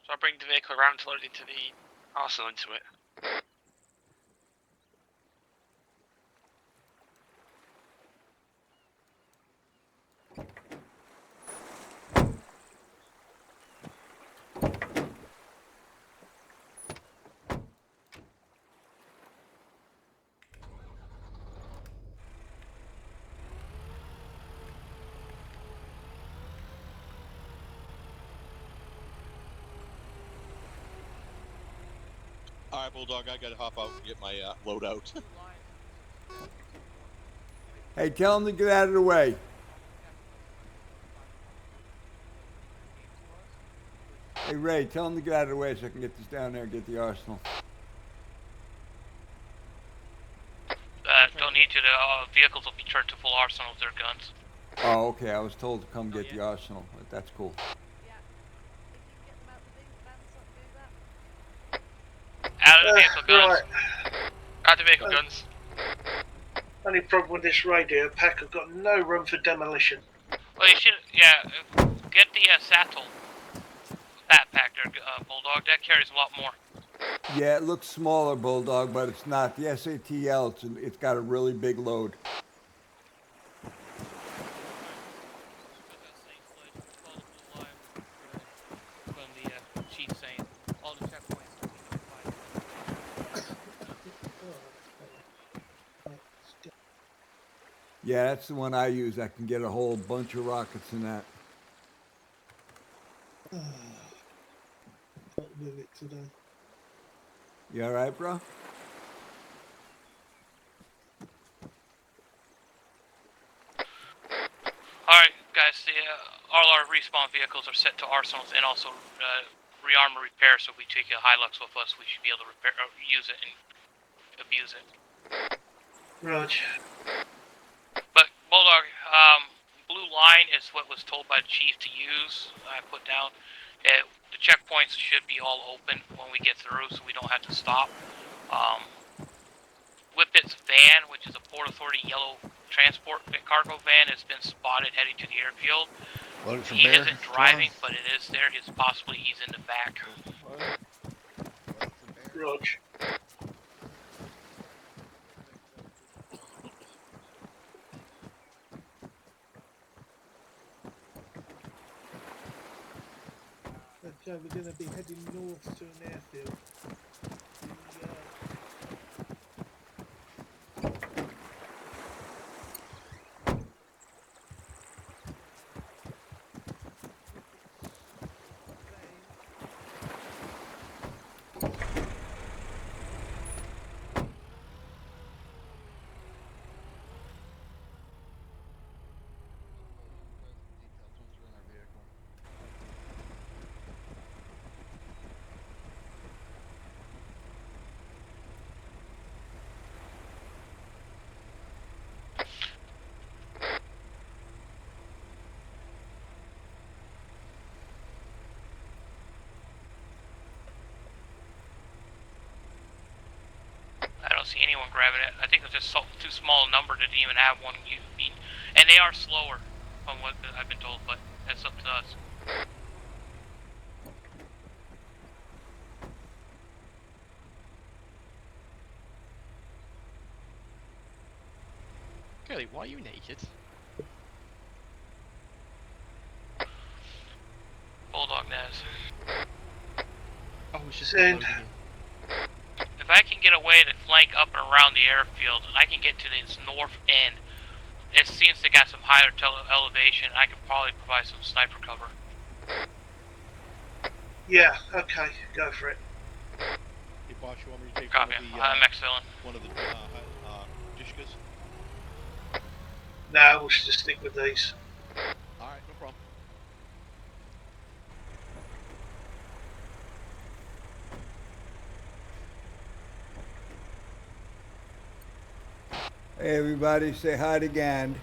So I bring the vehicle around to load into the arsenal into it. All right, Bulldog, I gotta hop out and get my load out. Blue line is set to the north. Hey, tell them to get out of the way. Hey, Ray, tell them to get out of the way so I can get this down there and get the arsenal. Don't need you to. Vehicles will be turned to full arsenal with their guns. Oh, okay. I was told to come get the arsenal. But that's cool. Yeah. If you can get them out the van so I can do that. Out of the vehicle guns. Right. Out the vehicle guns. Only problem with this radio pack, I've got no room for demolition. Well, you should. Yeah. Get the satchel backpack there, Bulldog. That carries a lot more. Yeah, it looks smaller, Bulldog, but it's not. The SATL, it's got a really big load. From the chief saying all the checkpoints will be notified. Yeah, that's the one I use. I can get a whole bunch of rockets in that. Can't do it today. You all right, bro? Alright, guys, all our respawn vehicles are set to arsenals and also rearmor repair, so if we take a Hilux with us, we should be able to repair, use it and abuse it. Raj. But, Bulldog, blue line is what was told by the chief to use, I put down. The checkpoints should be all open when we get through, so we don't have to stop. Whippet's van, which is a Port Authority yellow transport cargo van, has been spotted heading to the airfield. He isn't driving, but it is there. Possibly he's in the back. Raj. Okay, we're going to be heading north to an airfield. I don't see anyone grabbing it. I think it's just too small a number to even have one. And they are slower, from what I've been told, but that's up to us. Kelly, why are you naked? Bulldog Nez. Oh, it's just Send. If I can get a way to flank up and around the airfield, and I can get to this north end, it seems to got some higher elevation. I could probably provide some sniper cover. Yeah, okay, go for it. Hey, boss, you want me to take Copy. I'm ex-villain. one of the Dishkas? No, we'll just stick with these. Alright, no problem. Hey, everybody, say hi to Gand.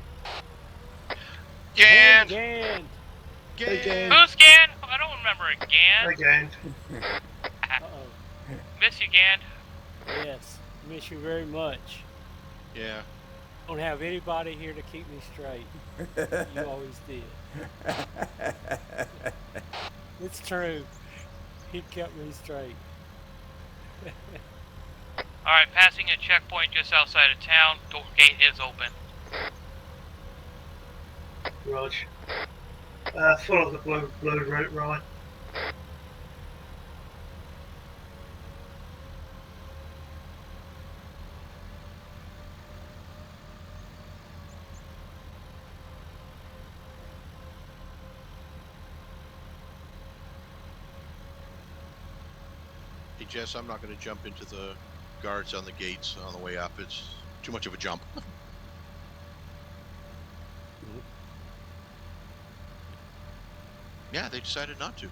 Gand! Gand! Gand! Who's Gand? I don't remember a Gand. Gand. Uh-oh. Miss you, Gand. Yes, miss you very much. Yeah. Don't have anybody here to keep me straight. You always did. It's true. He kept me straight. Alright, passing a checkpoint just outside of town. Door gate is open. Raj. Follow the blue route, Ryan. Hey, you, Jess. I'm not going to jump into the guards on the gates on the way up. It's too much of a jump. Yeah, they decided not to. Yeah,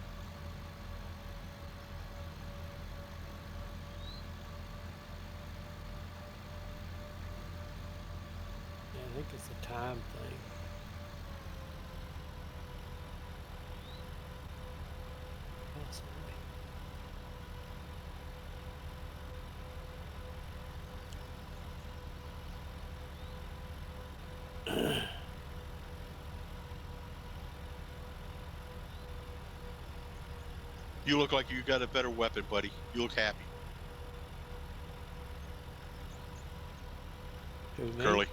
I think it's a time thing. You look like you got a better weapon, buddy. You look happy. Who, me? Curly.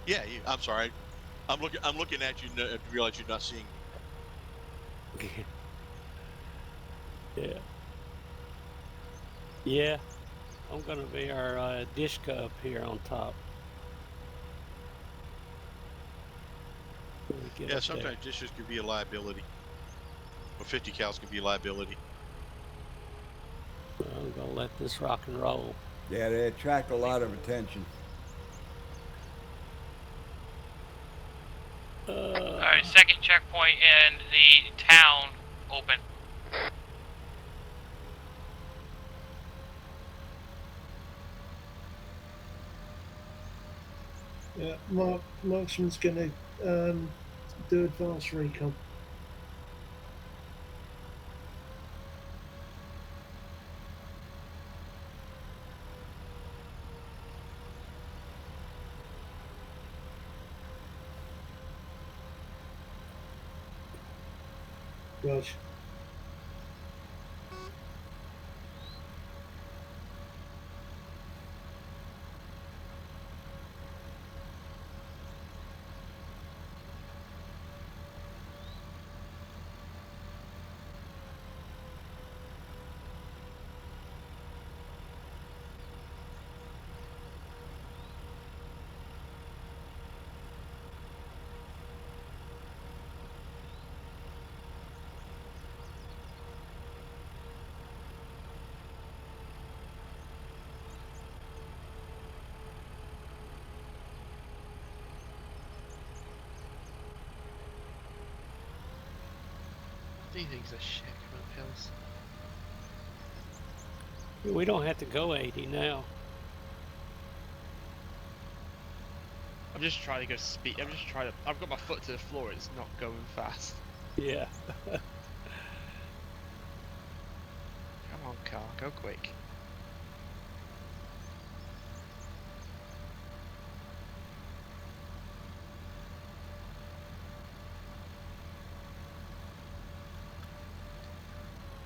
Yeah, I'm sorry. I'm looking at you to realize you're not seeing me. Yeah. Yeah. I'm gonna be our Dishka up here on top. When we get Yeah, up there. sometimes dishes can be a liability. Or 50 cals can be a liability. Well, I'm gonna let this rock and roll. Yeah, they attract a lot of attention. Alright, second checkpoint in the town open. Yeah, Marksman's going to do advanced recon. Gosh. These things are shit coming up hills. We don't have to go 80 now. I'm just trying to go speed. I've got my foot to the floor. It's not going fast. Yeah. Come on, car, go quick.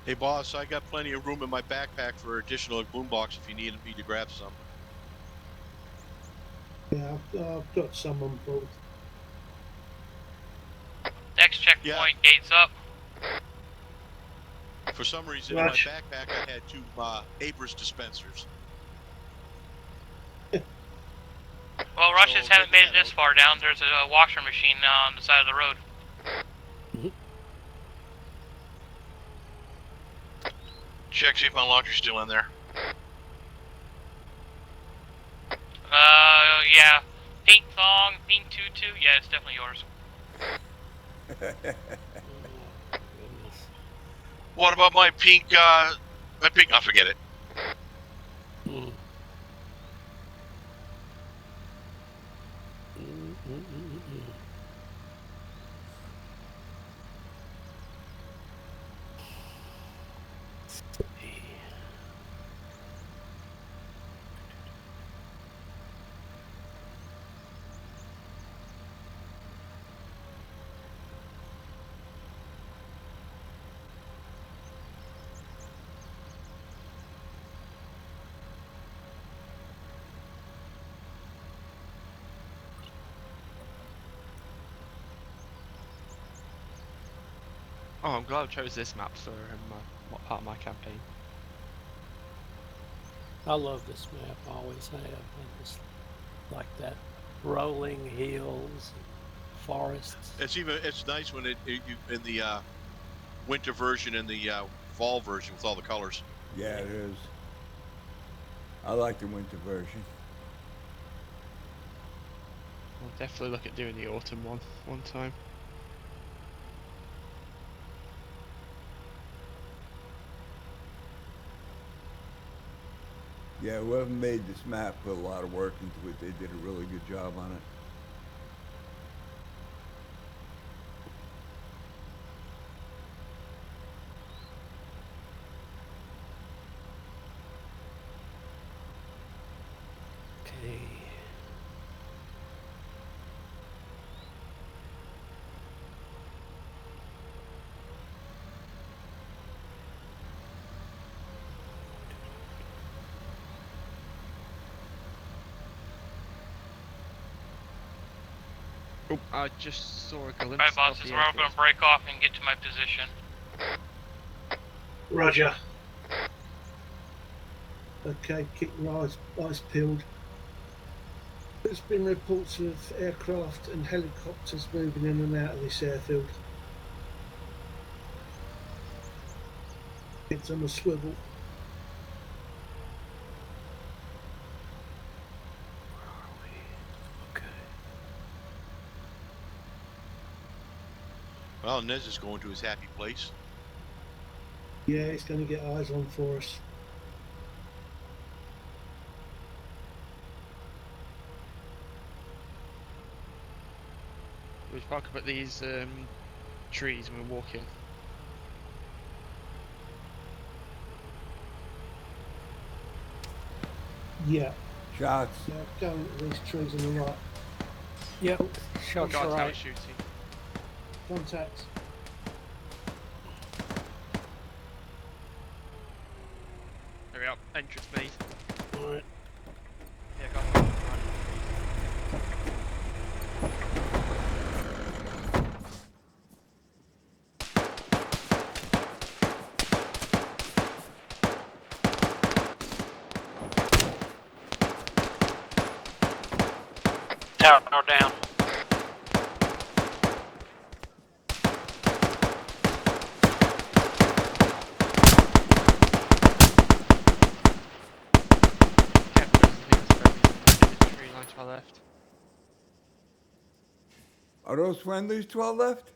Hey, boss, I got plenty of room in my backpack for additional boombox if you need me to grab some. Yeah, I've got some on board. Next checkpoint, gates up. For some reason, Rush. in my backpack, I had 2 Abras dispensers. Well, Russians haven't made it this far down. There's a washer machine on the side of the road. Check, see if my laundry's still in there. Yeah. Pink thong, pink tutu. Yeah, it's definitely yours. What about my pink, oh, forget it. Oh, I'm glad I chose this map for part of my campaign. I love this map. I always have. I just like that rolling hills, forests. It's nice when you in the winter version and the fall version with all the colors. Yeah, it is. I like the winter version. I'll definitely look at doing the autumn one time. Yeah, whoever made this map put a lot of work into it. They did a really good job on it. Okay. Oh, I just saw a glimpse Alright, boss, of this is the where I'm airfield. gonna break off and get to my position. Roger. Okay, keep your eyes peeled. There's been reports of aircraft and helicopters moving in and out of this airfield. It's on a swivel. Well, Nez is going to his happy place. Yeah, he's going to get eyes on for us. We park up at these trees when we're walking. Yeah. Shots. Yeah, going to these trees on the right. Yep. Shots Guards out right. shooting. Contact. There we are. Entrance made. Alright. Yeah, got one. Tower down. Tree line to our left. Are those friendlies to our left?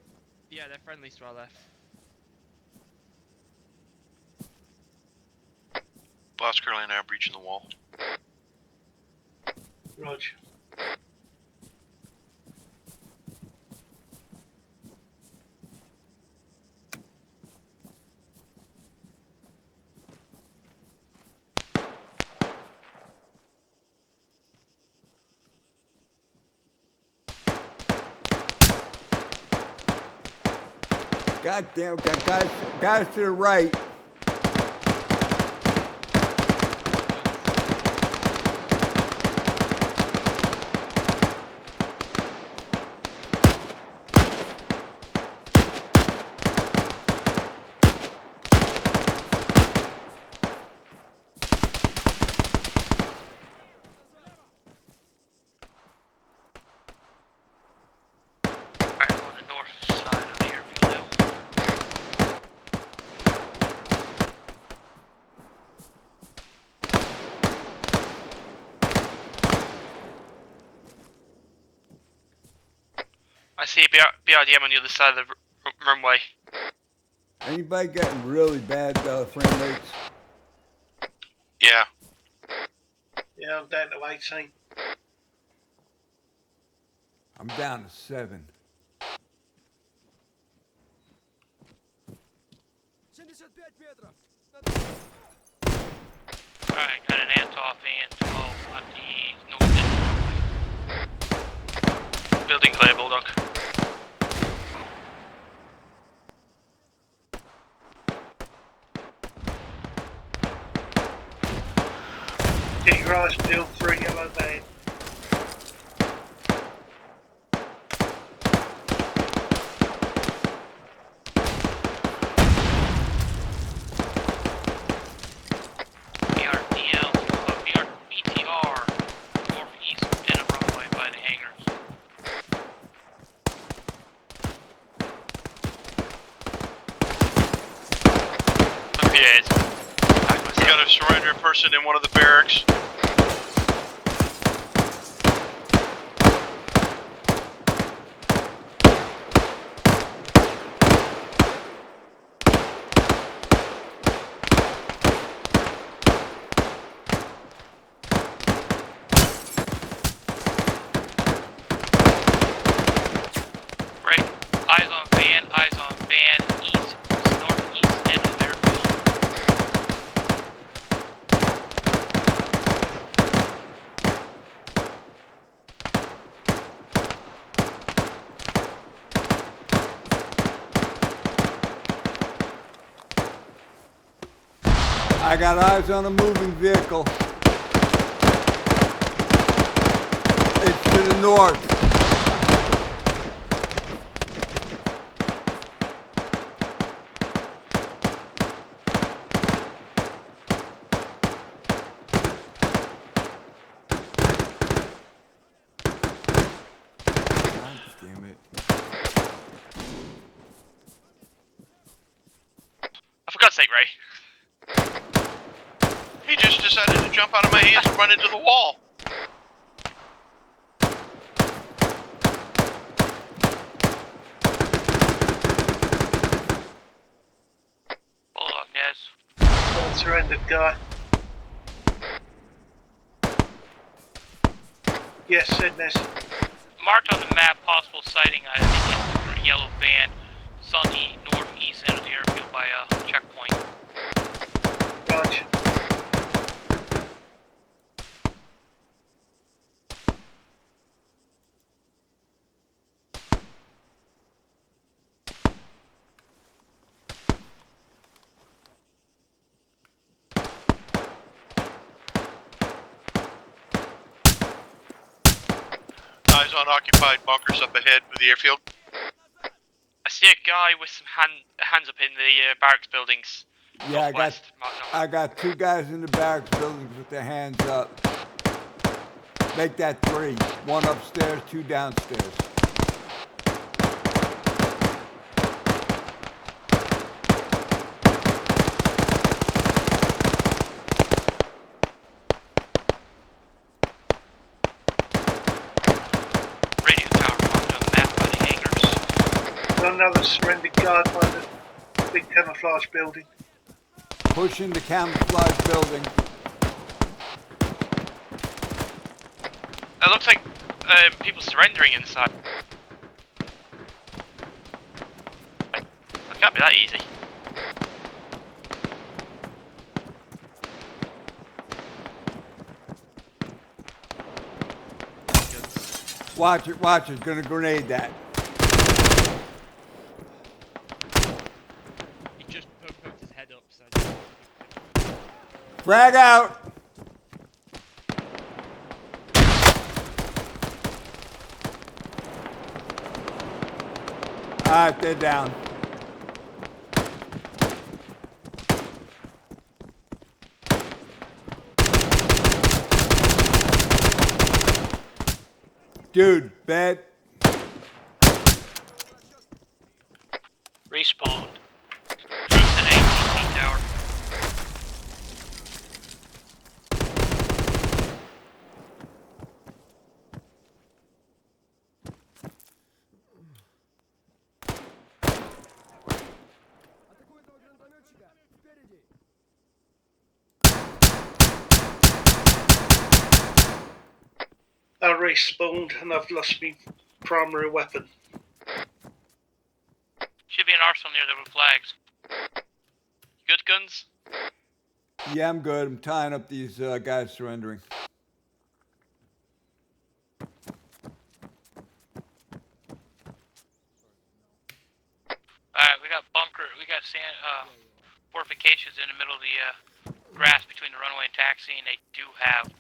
Yeah, they're friendlies to our left. Boss currently now breaching the wall. Roger. God damn, got guys to the right. Alright, on the north side of the airfield now. I see a BRDM on the other side of the runway. Anybody getting really bad frame rates? Yeah. Yeah, I'm down to 18. I'm down to 7. Alright, got an Antoff and 12 at the north. Building clear, Bulldog. Get your eyes peeled for a yellow van. BTR, northeast in a runway by the hangars. Okay, it's back surrender person in one of the barracks. Right. Eyes on van, east, northeast end of their I got eyes on a moving vehicle. It's to the north. God damn it. For God's sake, Ray. He just decided to jump out of my hands and run into the wall. Hold on, Nez. Don't surrender, guy. Yes, said Ness. Marked on the map possible sighting, I think it's a yellow van. It's on the northeast end of the airfield by a checkpoint. Roger. Eyes on occupied bunkers up ahead of the airfield. I see a guy with some hands up in the barracks buildings. Yeah, Northwest. I got two guys in the barracks buildings with their hands up. Make that three. One upstairs, two downstairs. Radio tower marked on the map by the hangars. Got another surrendered guard by the big camouflage building. Pushing the camouflage building. It looks like people surrendering inside. That can't be that easy. Watch it, gonna grenade that. He just poked his head up, so... Frag out! Alright, they're down. Dude, bed. Respawned. Troops in ATC tower. I respawned and I've lost my primary weapon. Should be an arsenal near the flags. Good guns? Yeah, I'm good. I'm tying up these guys surrendering. Alright, we got fortifications in the middle of the grass between the runway and taxi, and they do have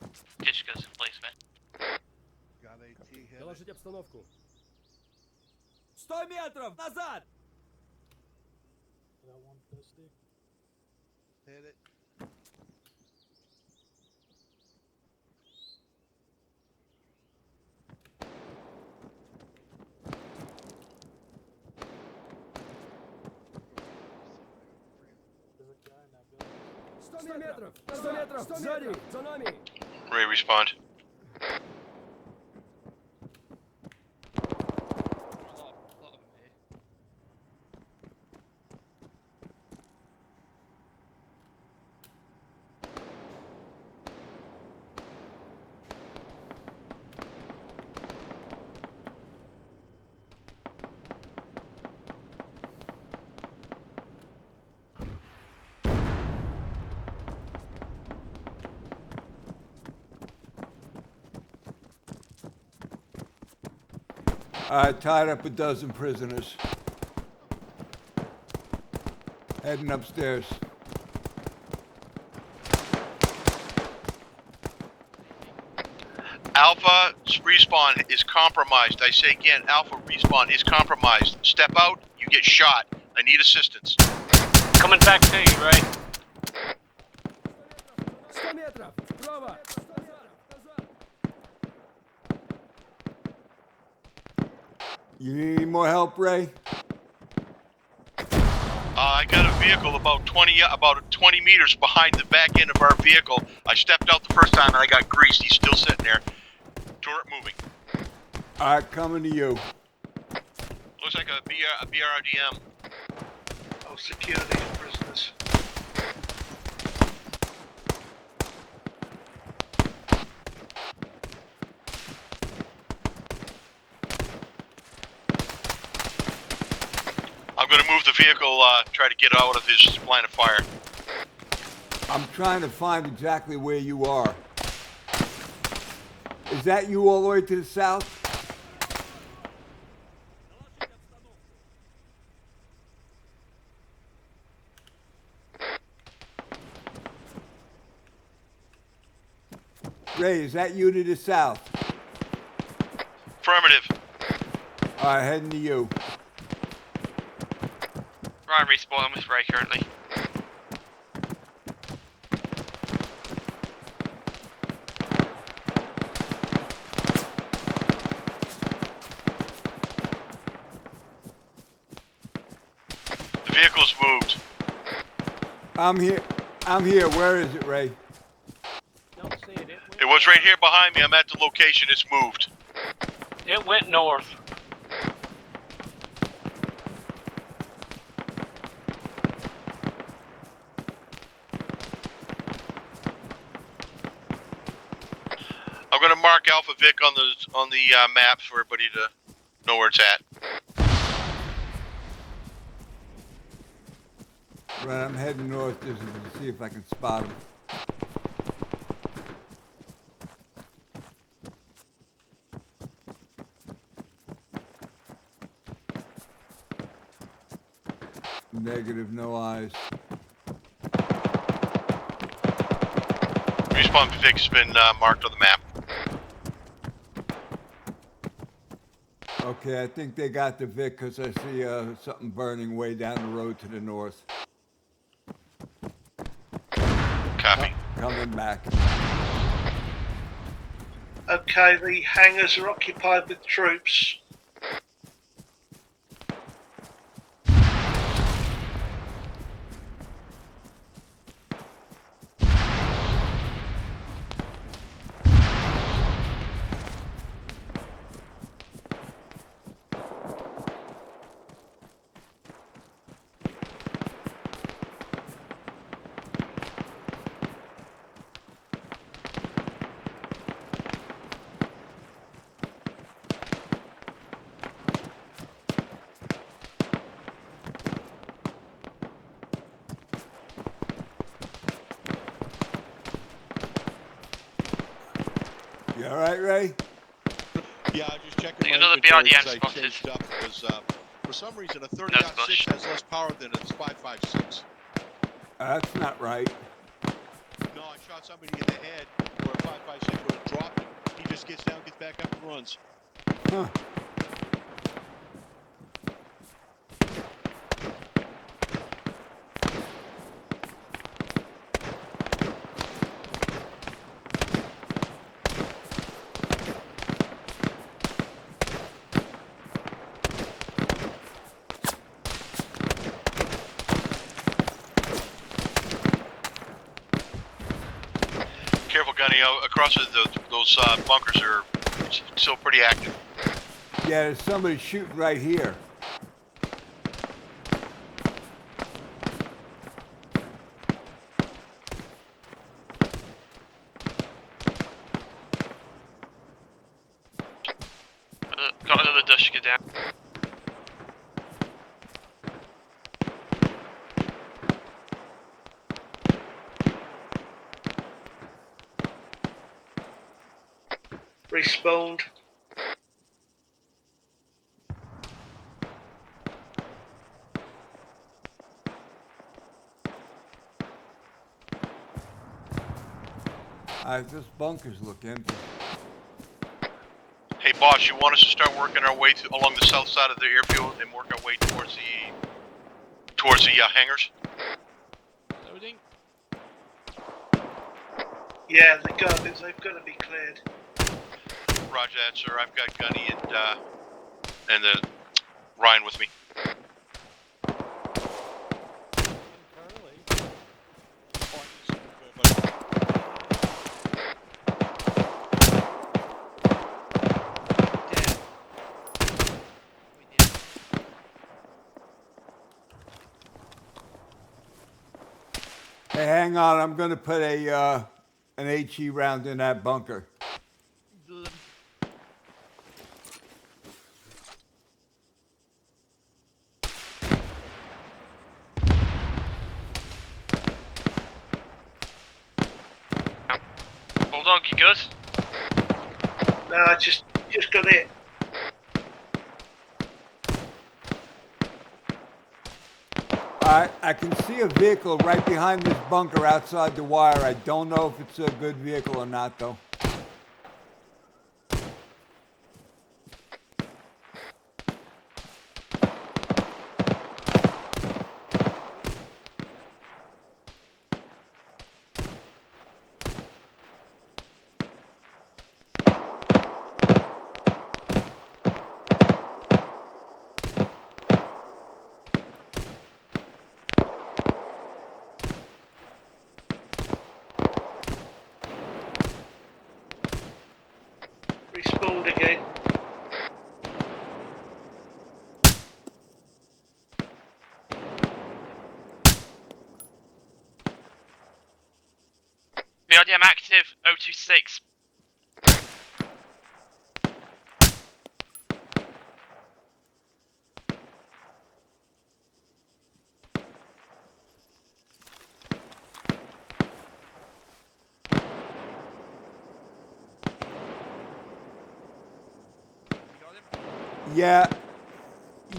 Dishkas in placement. Доложить обстановку. 100 метров! Назад! Hit it. Ray, respond. I tied up a dozen prisoners. Heading upstairs. Alpha respawn is compromised. I say again, Alpha respawn is compromised. Step out, you get shot. I need assistance. Coming back to you, Ray. You need any more help, Ray? I got a vehicle about 20 meters behind the back end of our vehicle. I stepped out the first time and I got greased. He's still sitting there. Turret moving. All right, coming to you. Looks like a BRDM. I'll secure these prisoners. I'm going to move the vehicle, try to get out of his line of fire. I'm trying to find exactly where you are. Is that you all the way to the south? Ray, is that you to the south? Affirmative. All right, heading to you. Right, respawn. I'm with Ray currently. The vehicle's moved. I'm here. I'm here. Where is it, Ray? Don't see it. It was right here behind me. I'm at the location. It's moved. It went north. I'm going to mark Alpha Vic on the map for everybody to know where it's at. Right, I'm heading north just to see if I can spot him. Negative, no eyes. Respawn Vic's been marked on the map. Okay, I think they got the Vic because I see something burning way down the road to the north. Copy. Coming back. Okay, the hangars are occupied with troops. You all right, Ray? Yeah, I just checking my Another inventory BRDM because I spotted. changed up because for some reason a 30.6 has less power than a 5.56. That's not right. No, I shot somebody in the head where a 5.56 would have dropped him. He just gets down, gets back up, and runs. Huh. Gunny, across those bunkers are still pretty active. Yeah, there's somebody shooting right here. Got another Dushka down. Respawned. This bunker's look empty. Hey, boss, you want us to start working our way along the south side of the airfield and work our way towards the hangars? Loading. Yeah, the garbage, they've got to be cleared. Roger that, sir. I've got Gunny and Ryan with me. Hey, hang on. I'm going to put an HE round in that bunker. Bulldog, you good? No, I just got it. I can see a vehicle right behind this bunker outside the wire. I don't know if it's a good vehicle or not, though. Respawned again. BRDM active, 026. Yeah.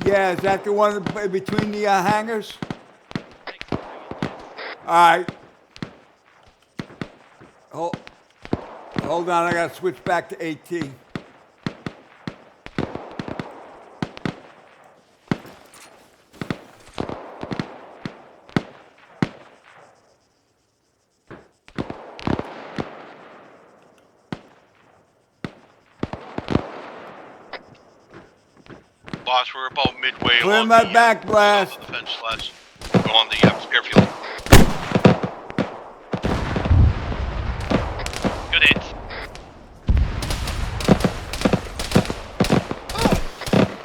Yeah, is that the one between the hangars? Alright. Hold on, I gotta switch back to AT. Boss, we're about midway Clear along my the back blast. south of the fence last along the airfield. Good hit.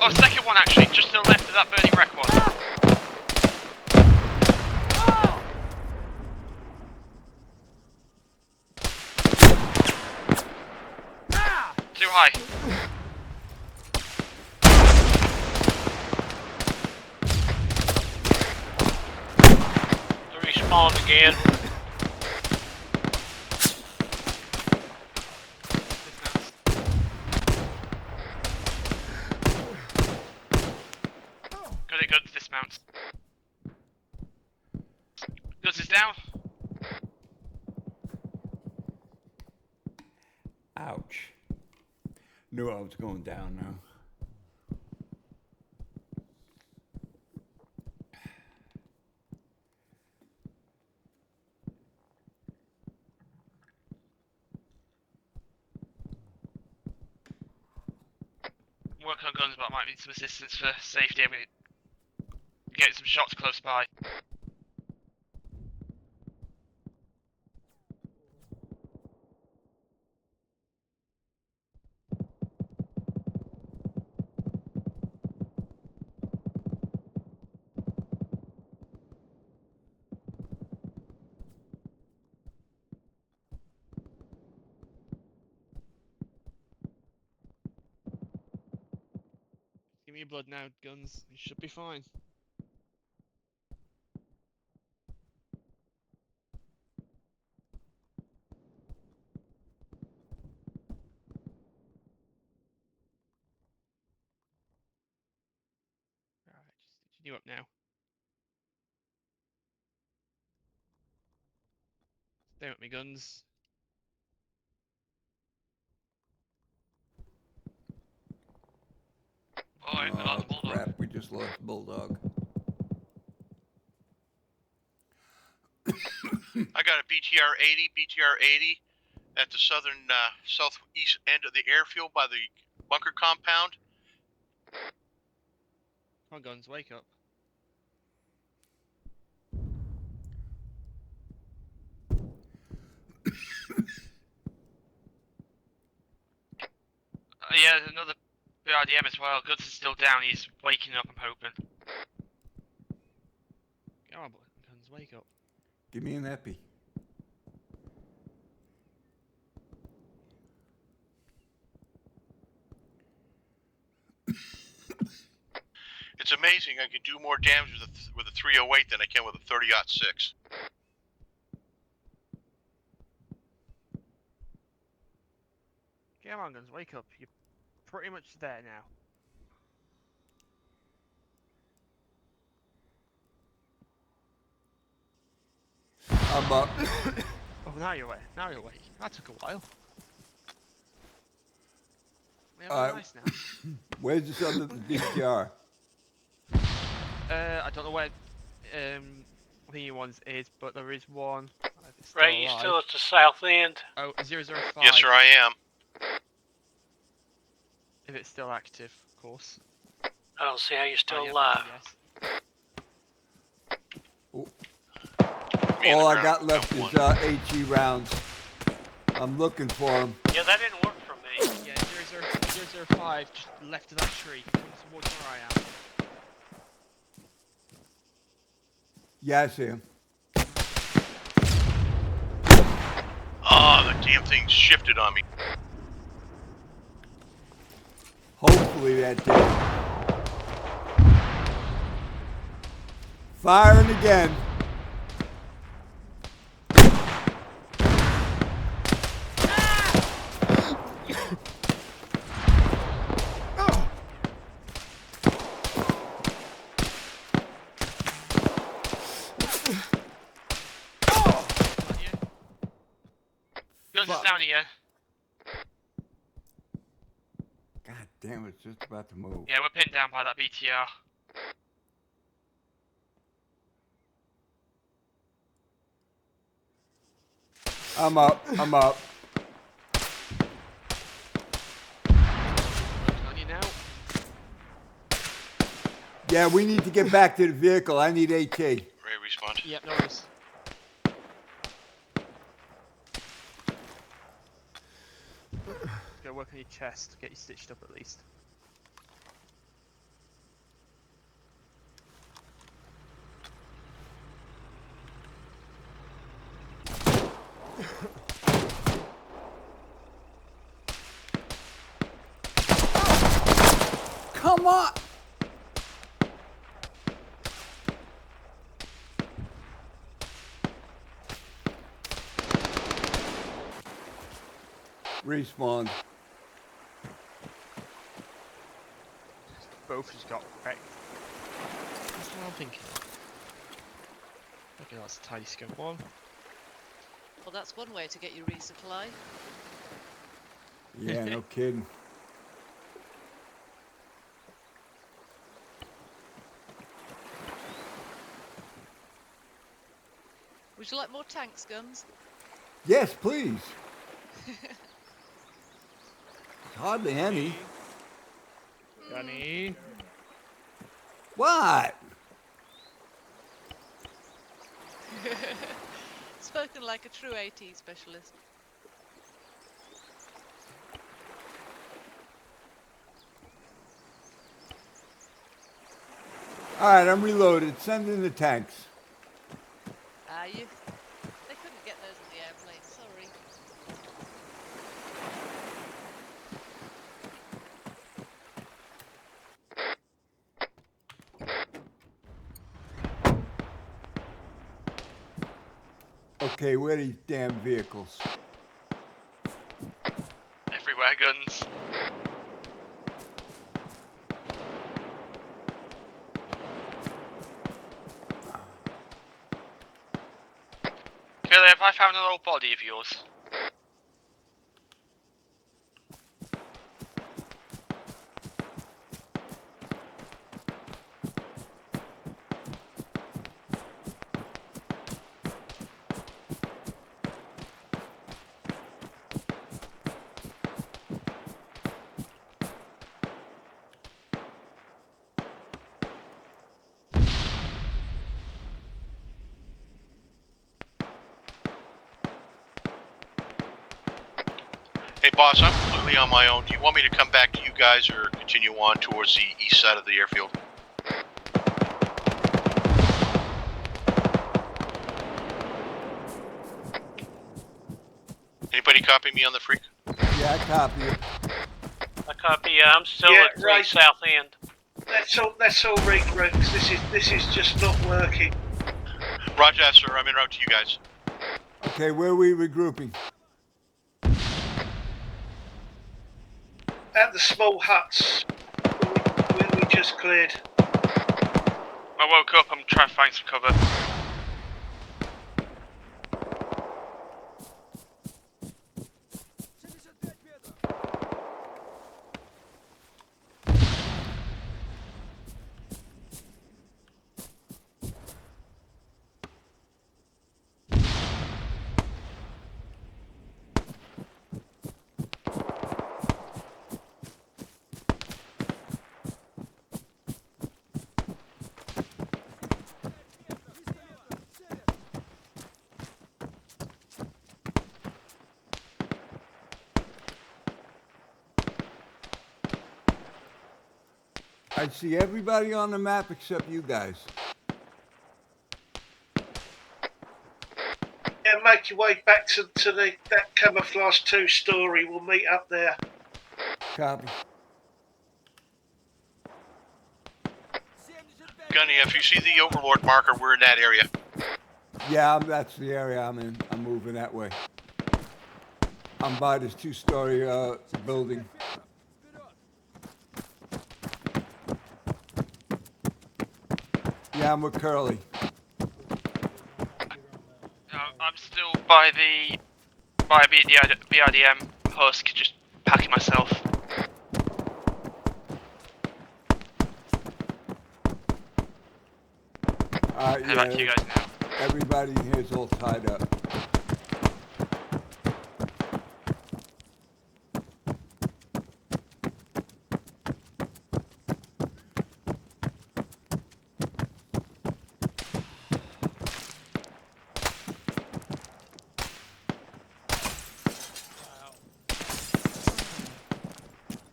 Oh, second one actually, just to the left of that burning wreck one. Too high. Respawned again. Good, dismount. Goods is down. Ouch. Knew I was going down now. Work on guns, but I might need some assistance for safety. I'm getting some shots close by. me your blood now, guns. You should be fine. Alright, just stitching you up now. Stay with me, guns. Alright, we lost the bulldog. Crap, we just lost the bulldog. I got a BTR 80 at the southern southeast end of the airfield by the bunker compound. Come on, guns, wake up. Yeah, there's another BRDM as well. Guns is still down. He's waking up, I'm hoping. Come on, guns, wake up. Give me an epi. It's amazing I can do more damage with a 308 than I can with a 30-06. Come on, guns, wake up. You're pretty much there now. I'm up. Oh, now you're awake. Now you're awake. That took a while. Yeah, nice now. Where's this other DTR? I don't know where the ones is, but there is one. Ray, you still at the south end? Oh, 005. Yes, sir, I am. If it's still active, of course. I don't see how you're still yeah, alive. Yes. All I got left is HE rounds. I'm looking for them. Yeah, that didn't work for me. Yeah, 005, just left of that tree. Come towards where I am. Yeah, I see him. Oh, the damn thing shifted on me. Hopefully that did. Firing again. Guns is down here. God damn, it's just about to move. Yeah, we're pinned down by that BTR. I'm up. I'm up. On you now. Yeah, we need to get back to the vehicle. I need AT. Ray, respond. Yep, no worries. Go work on your chest, get you stitched up at least. Come on! Respawn. Both just got wrecked. That's what I'm thinking. Okay, that's a tidy scope one. Well, that's one way to get your resupply. Yeah, no kidding. Would you like more tanks, Guns? Yes, please. Hardly any. Gunny. What? Spoken like a true AT specialist. Alright, I'm reloaded. Send in the tanks. You? They couldn't get those in the airplane, sorry. Okay, where are these damn vehicles? Everywhere, guns. Curly, have I found an old body of yours? Hey, boss, I'm completely on my own. Do you want me to come back to you guys or continue on towards the east side of the airfield? Anybody copy me on the freak? Yeah, I copy you. I copy. I'm still Yeah, at the right. south end. Let's all regroup, 'cause this is just not working. Roger that, sir. I'm en route to you guys. Okay, where are we regrouping? At the small huts we just cleared. I woke up, I'm trying to find some cover. I see everybody on the map except you guys. Yeah, make your way back to that camouflage 2-story. We'll meet up there. Copy. Gunny, if you see the Overlord marker, we're in that area. Yeah, that's the area I'm in. I'm moving that way. I'm by this 2-story building. Yeah, I'm with Curly. I'm still by the BRDM husk, just packing myself. Head back to you Yeah, guys now. everybody in here is all tied up.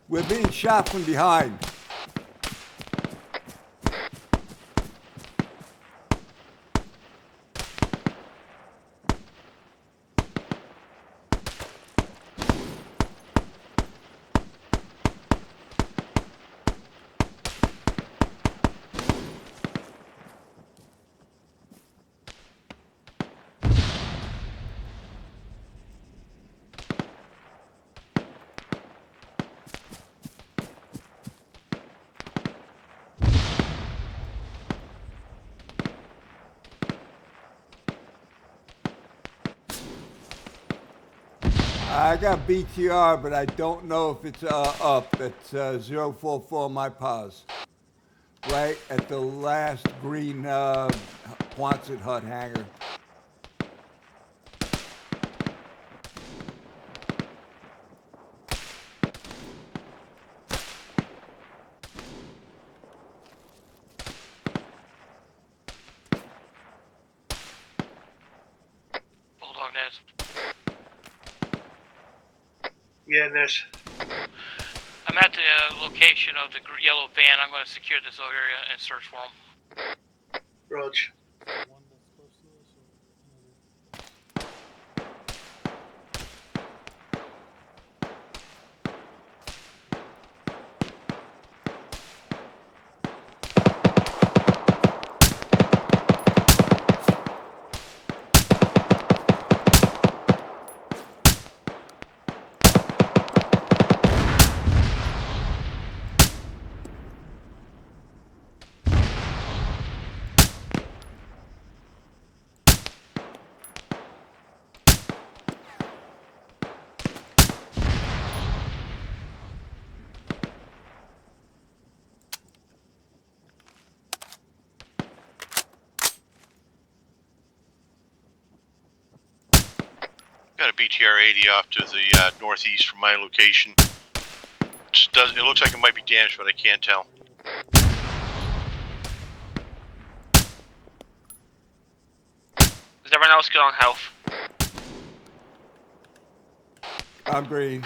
We're being shot from behind. I got BTR, but I don't know if it's up. It's 044 my pause. Right at the last green Quonset hut hangar. Bulldog knows. Yeah, there's. I'm at the location of the yellow van. I'm going to secure this area and search for them. Rog. Got a BTR 80 off to the northeast from my location. It looks like it might be damaged, but I can't tell. Is everyone else good on health? I'm green.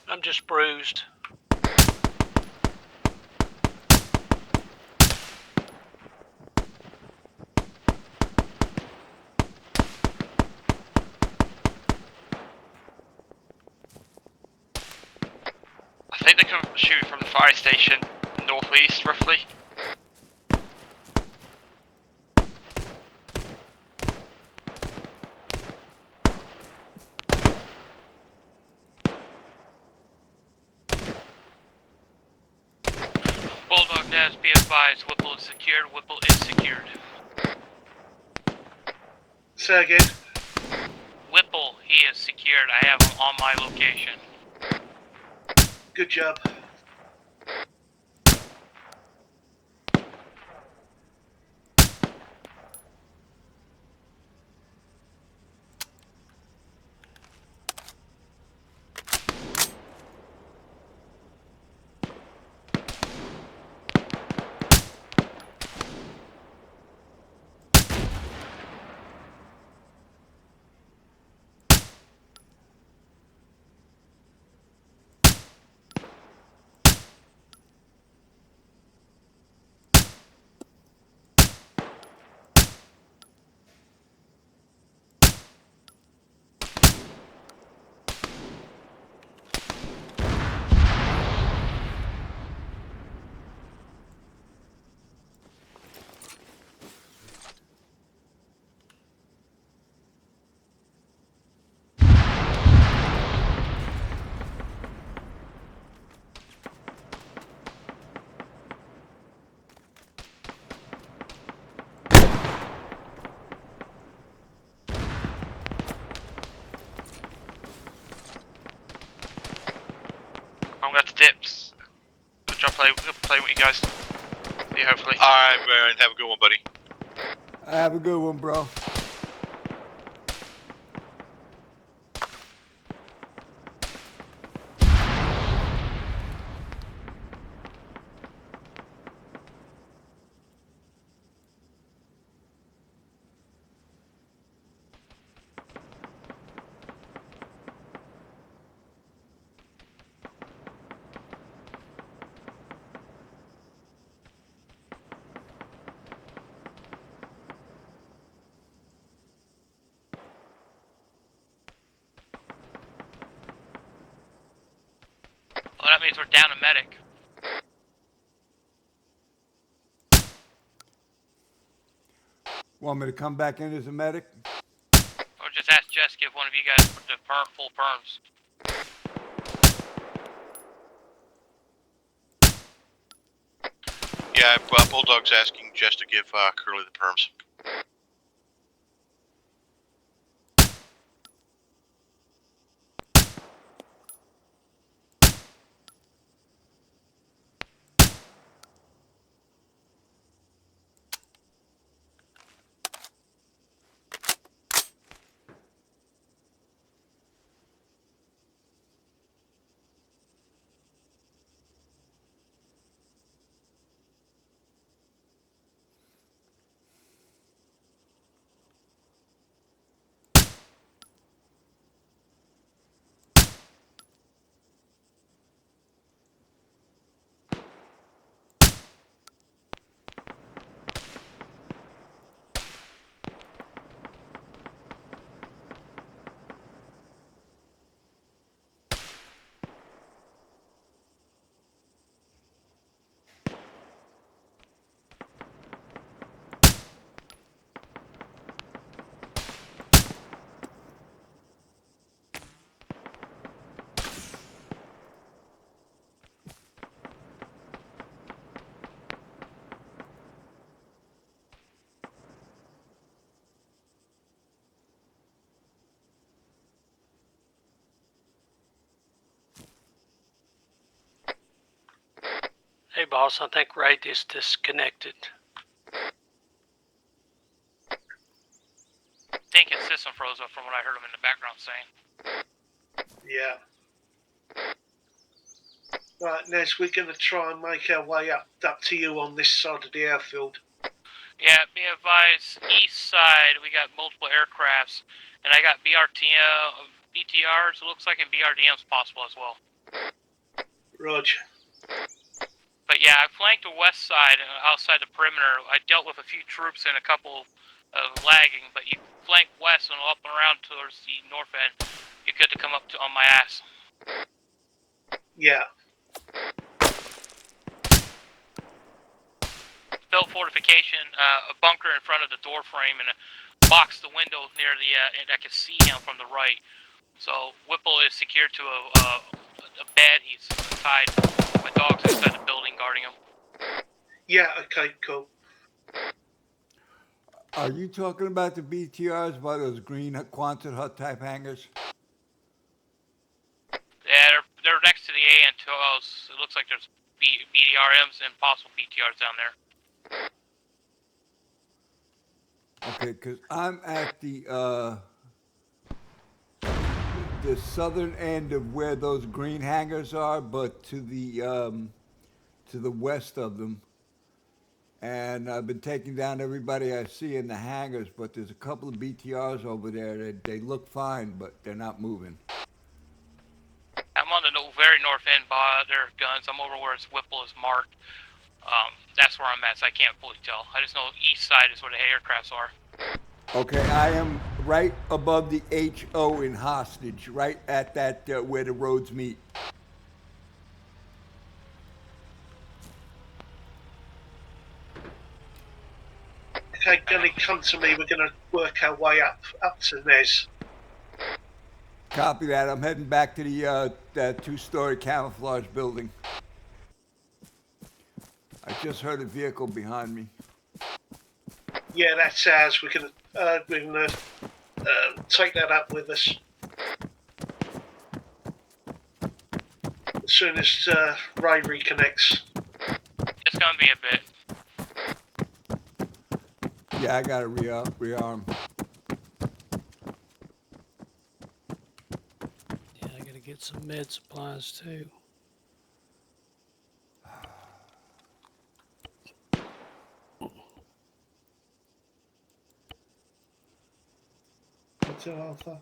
I'm just bruised. I think they can shoot from the fire station northeast, roughly. Bulldog Nez, be advised, Whipple is secured. Whipple is secured. Say again. Whipple, he is secured. I have him on my location. Good job. I'm going to dips. Good job playing with you guys. See you hopefully. Alright, Baron. Have a good one, buddy. Have a good one, bro. Well, that means we're down a medic. Want me to come back in as a medic? Or just ask Jess, give one of you guys the full perms. Yeah, Bulldog's asking Jess to give Curly the perms. Hey, boss, I think Wraith is disconnected. froze up from what I heard him in the background saying. Yeah. Right, Nez, we're going to try and make our way up to you on this side of the airfield. Yeah, be advised, east side, we got multiple aircrafts, and I got BTRs, it looks like, and BRDMs possible as well. Roger. But yeah, I flanked the west side, outside the perimeter. I dealt with a few troops and a couple lagging, but you flank west and up and around towards the north end, you're good to come up on my ass. Yeah. Built fortification, a bunker in front of the door frame, and a box the window near the, and I can see him from the right. So Whipple is secured to a bed. He's tied. My dog's inside the building guarding him. Yeah, okay, cool. Are you talking about the BTRs, by those green Quonset hut type hangars? Yeah, they're next to the AN-2Os. It looks like there's BDRMs and possible BTRs down there. Okay, because I'm at the southern end of where those green hangars are, but to the west of them. And I've been taking down everybody I see in the hangars, but there's a couple of BTRs over there. They look fine, but they're not moving. I'm on the very north end by their guns. I'm over where Whipple is marked. That's where I'm at, so I can't fully tell. I just know east side is where the aircrafts are. Okay, I am right above the HO in hostage, right at that where the roads meet. Okay, Gunny, come to me. We're going to work our way up to Nez. Copy that. I'm heading back to the that two-story camouflage building. I just heard a vehicle behind me. Yeah, that's ours. We're going to take that up with us. As soon as Ray reconnects. It's gonna be a bit. Yeah, I gotta rearm. Yeah, I gotta get some med supplies too. Hotel Alpha.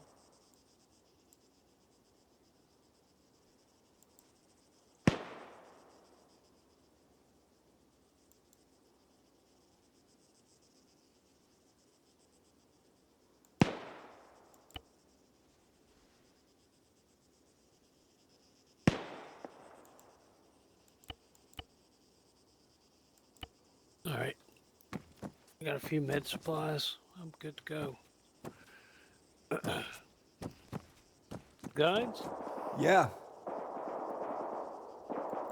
All right. I got a few med supplies. I'm good to go. Guns? Yeah.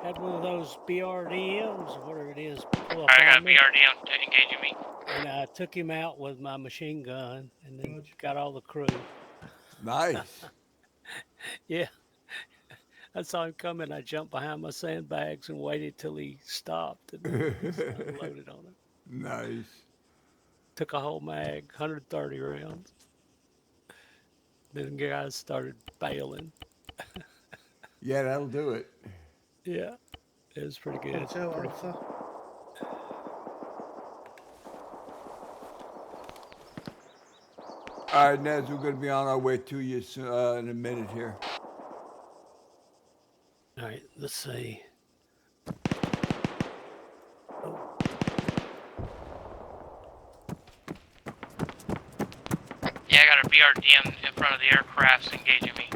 Had one of those BRDMs, or whatever it is, pull up I got on a me, BRDM engaging me. and I took him out with my machine gun, and then got all the crew. Nice. Yeah. I saw him coming. I jumped behind my sandbags and waited till he stopped and just unloaded on him. Nice. Took a whole mag, 130 rounds. Then the guys started bailing. Yeah, that'll do it. Yeah, it was pretty good. Hotel Pretty Alpha. All right, Nez, we're going to be on our way to you in a minute here. All right, let's see. Yeah, I got a BRDM in front of the aircrafts engaging me.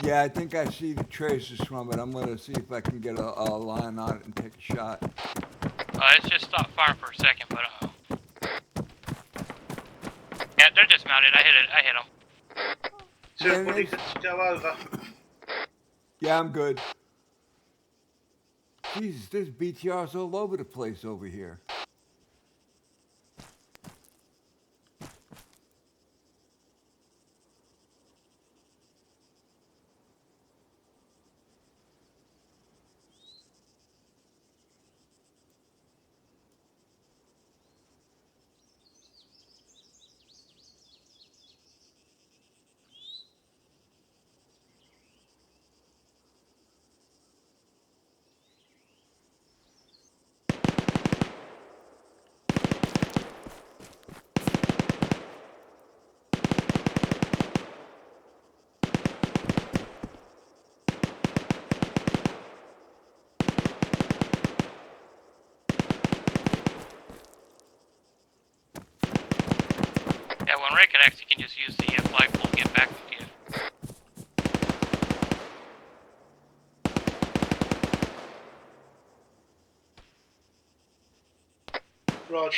Yeah, I think I see the traces from it. I'm going to see if I can get a line on it and take a shot. It's just stopped firing for a second, but yeah, they're dismounted. I hit them. So everybody good to go over? Yeah, I'm good. Jesus, there's BTRs all over the place over here. train connects, you can just use the flagpole to get back to you. Rog.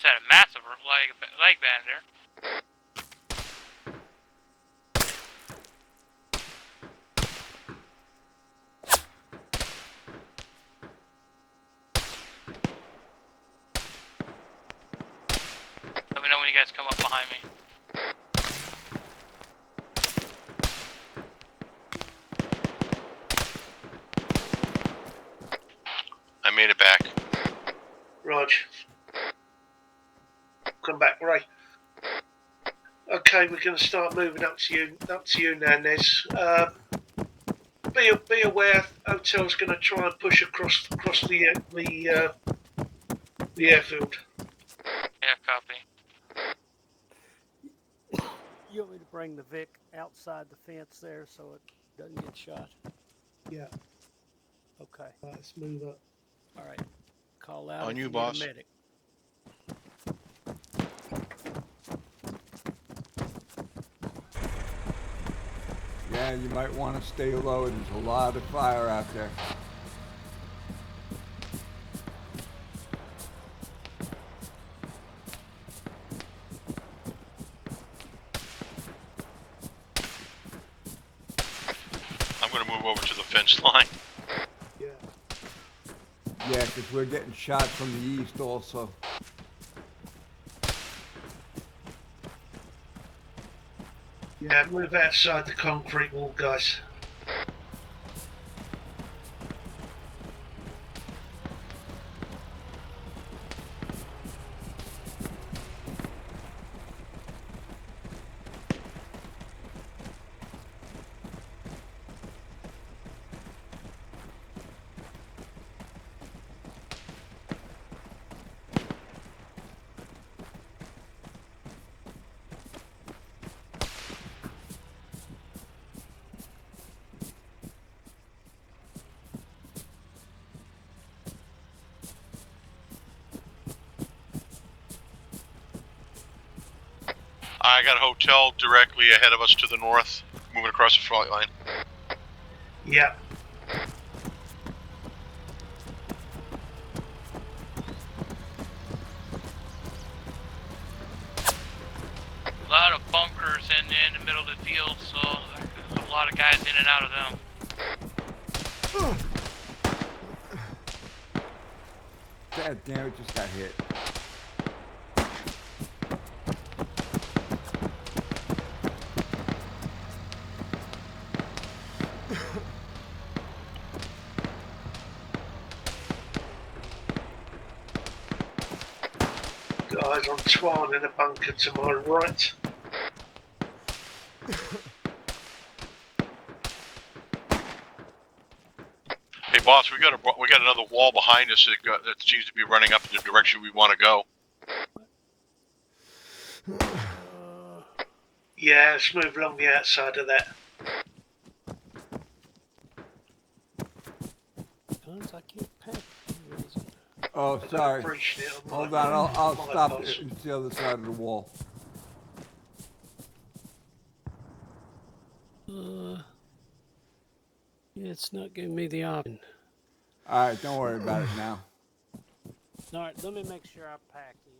It's had a massive leg band there. Let me know when you guys come up behind me. I made it back. Rog. Come back, Ray. Okay, we're going to start moving up to you now, Nez. Be aware, Hotel's going to try and push across the airfield. Yeah, copy. You want me to bring the Vic outside the fence there so it doesn't get shot? Yeah. Okay. Let's move up. All right. Call out On if you, you need boss. a medic. Yeah, you might want to stay low. There's a lot of fire out there. I'm going to move over to the fence line. Yeah. Yeah, because we're getting shot from the east also. Yeah, move outside the concrete wall, guys. I got a hotel directly ahead of us to the north, moving across the flight line. Yeah. A lot of bunkers in the middle of the field, so there's a lot of guys in and out of them. God damn it, just got hit. Guys, on Swan in a bunker to my right. Hey, boss, we got another wall behind us that seems to be running up in the direction we want to go. Yeah, let's move along the outside of that. Guns, I can't pack. Oh, sorry. Hold on, I'll stop it. It's the other side of the wall. Yeah, it's not giving me the option. All right, don't worry about it now. All right, let me make sure I pack in.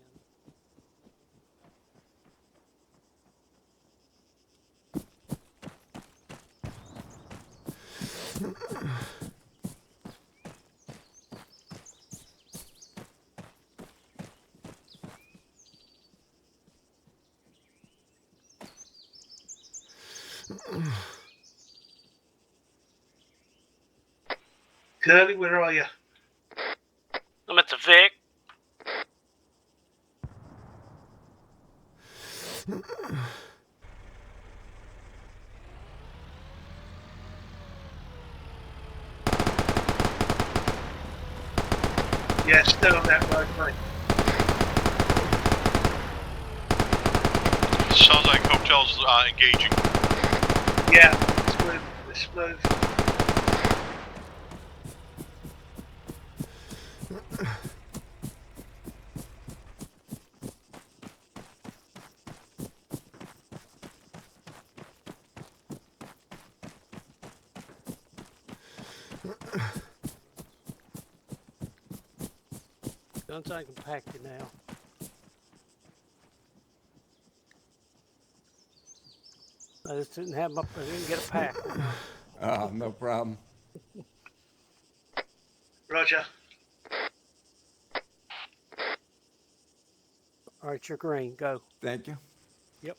Curly, where are you? I'm at the Vic. Yeah, still on that road, mate. Sounds like hotel's engaging. Yeah, it's moving. It's moving. Guns I can pack you now. I just didn't have my. I didn't get a pack. No problem. Roger. All right, you're green. Go. Thank you. Yep.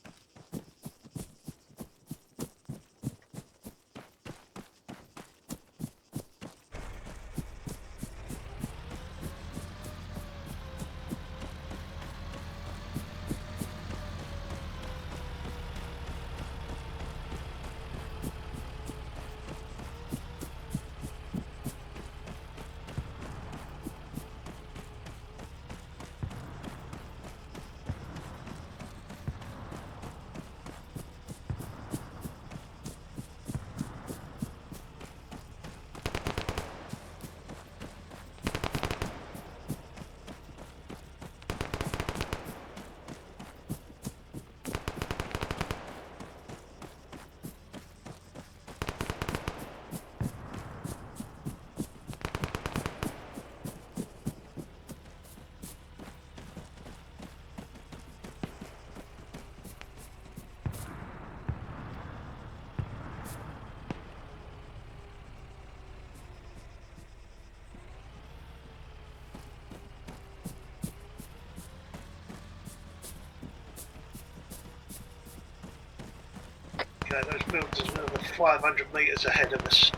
Okay, those buildings are another 500 metres ahead of us.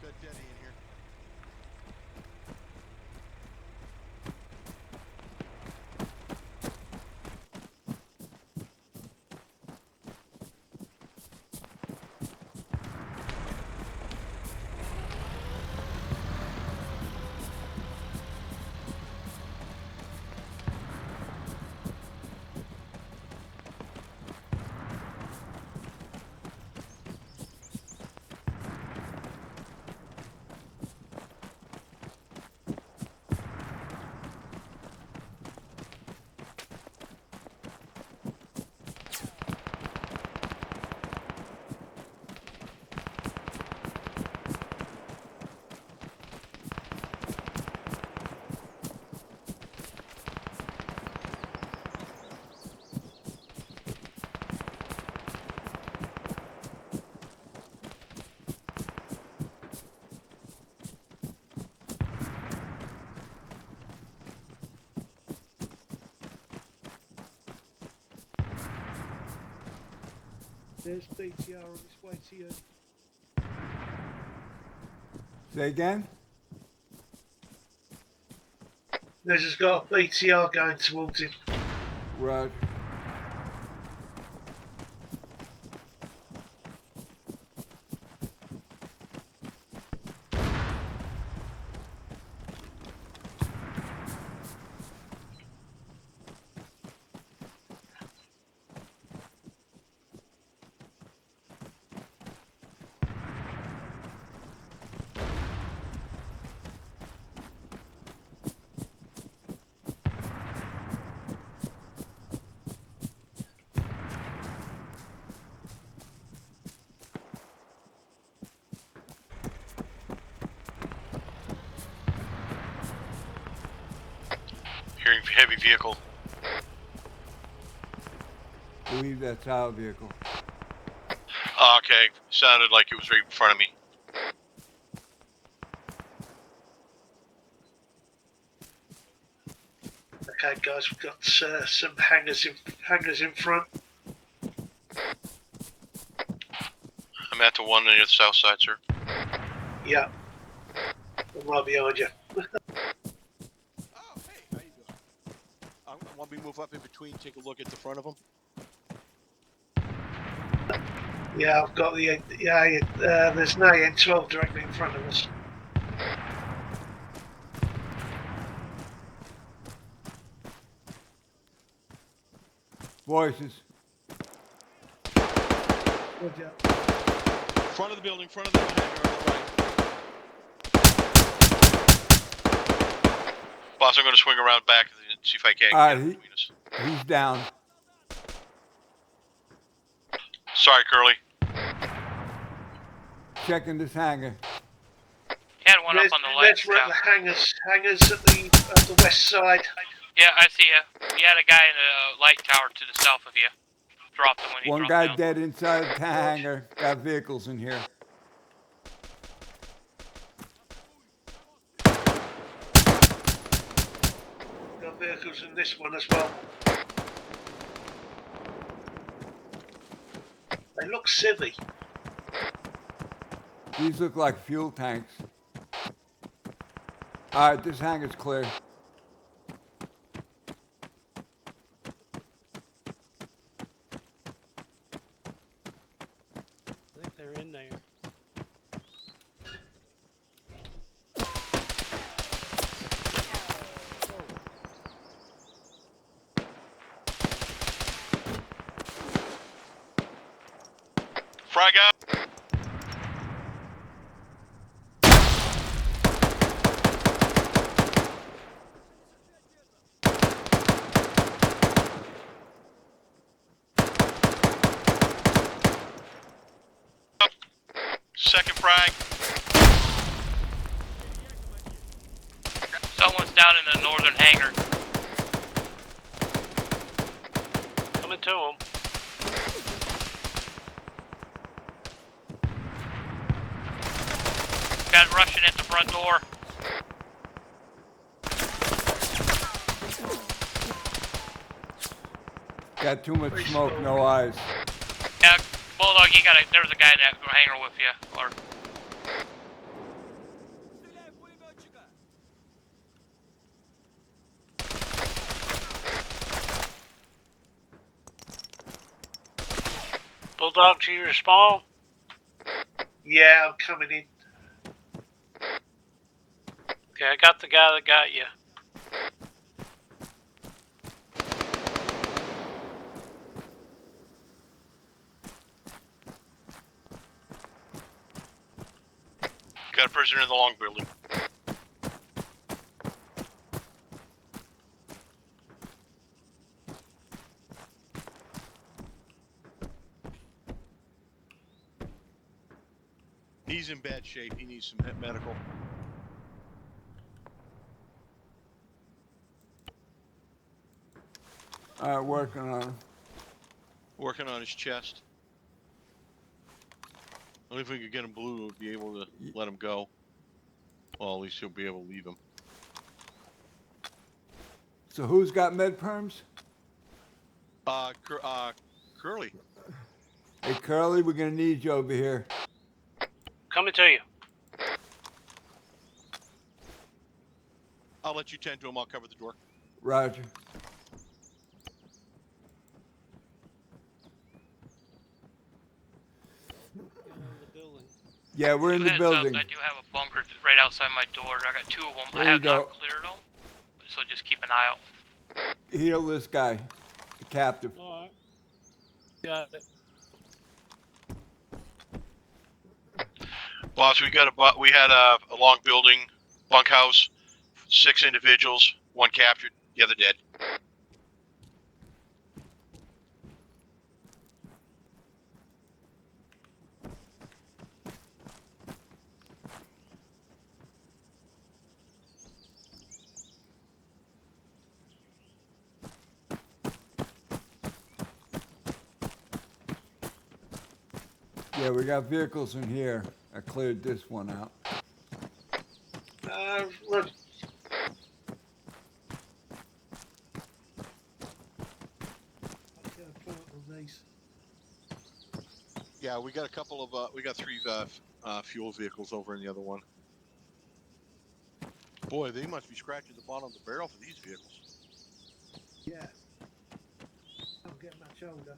Got Denny in here. There's BTR on its way to you. Say again? There's just got a BTR going towards him. Roger. Hearing heavy vehicle. Believe that's our vehicle. Okay, sounded like it was right in front of me. Okay, guys, we've got some hangars in front. I'm at the one on the south side, sir. Yeah, I'm right behind you. Oh, hey, how you doing? Want me to move up in between, take a look at the front of them? Yeah, I've got the there's no N12 directly in front of us. Voices. Roger. Front of the building, front of the building, on the right. Boss, I'm going to swing around back and see if I can get in between us. He's down. Sorry, Curly. Checking this hangar. Had one up on the light Let's run scout. the hangars at the west side. Yeah, I see you. You had a guy in a light tower to the south of you. Dropped him when he One dropped guy down. dead inside the hangar. Got vehicles in here. Got vehicles in this one as well. They look civvy. These look like fuel tanks. All right, this hangar's clear. I think they're in there. Frag out. Second frag. Someone's down in the northern hangar. Coming to him. Got Russian at the front door. Got too much smoke, no eyes. Yeah, Bulldog, there's a guy in that hangar with you. Or Bulldog, do you respawn? Yeah, I'm coming in. Okay, I got the guy that got you. Got a prisoner in the long building. He's in bad shape. He needs some medical. All right, working on him. Working on his chest. Only if we could get him blue, we'll be able to let him go. Well, at least he'll be able to leave him. So who's got med perms? Curly. Hey, Curly, we're gonna need you over here. Coming to you. I'll let you tend to him. I'll cover the door. Roger. Yeah, we're in the heads up, building. I do have a bunker right outside my door. I got 2 of them. There I you have go. not cleared them, so just keep an eye out. Heal this guy, the captive. All right. Got it. Boss, we had a long building, bunkhouse, 6 individuals, 1 captured, the other dead. Yeah, we got vehicles in here. I cleared this one out. Look. Yeah, we got a couple of we got 3 fuel vehicles over in the other one. Boy, they must be scratching the bottom of the barrel for these vehicles. Yeah. Don't get much older.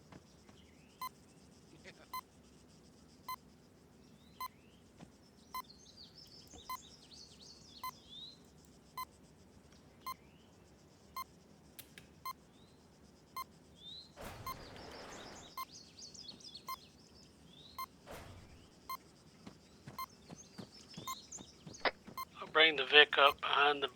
I'll bring the Vic up behind the.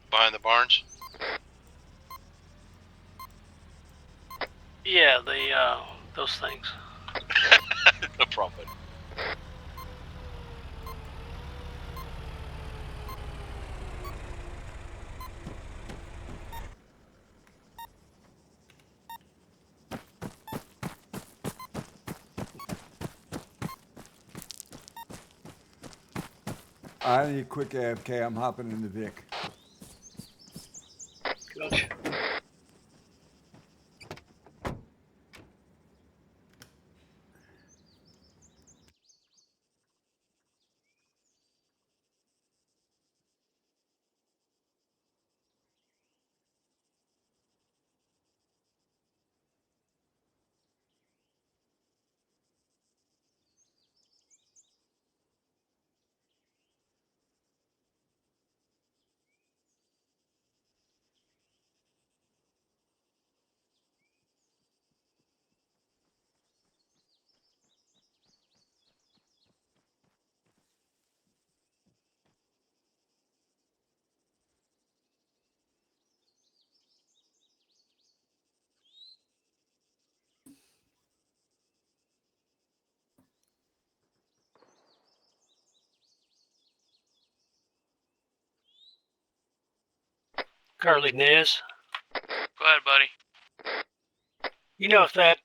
Behind the barns. Yeah, those things. No problem. I need a quick AFK. I'm hopping in the Vic. Gotcha. Curly Niz. Go ahead, buddy. You know if that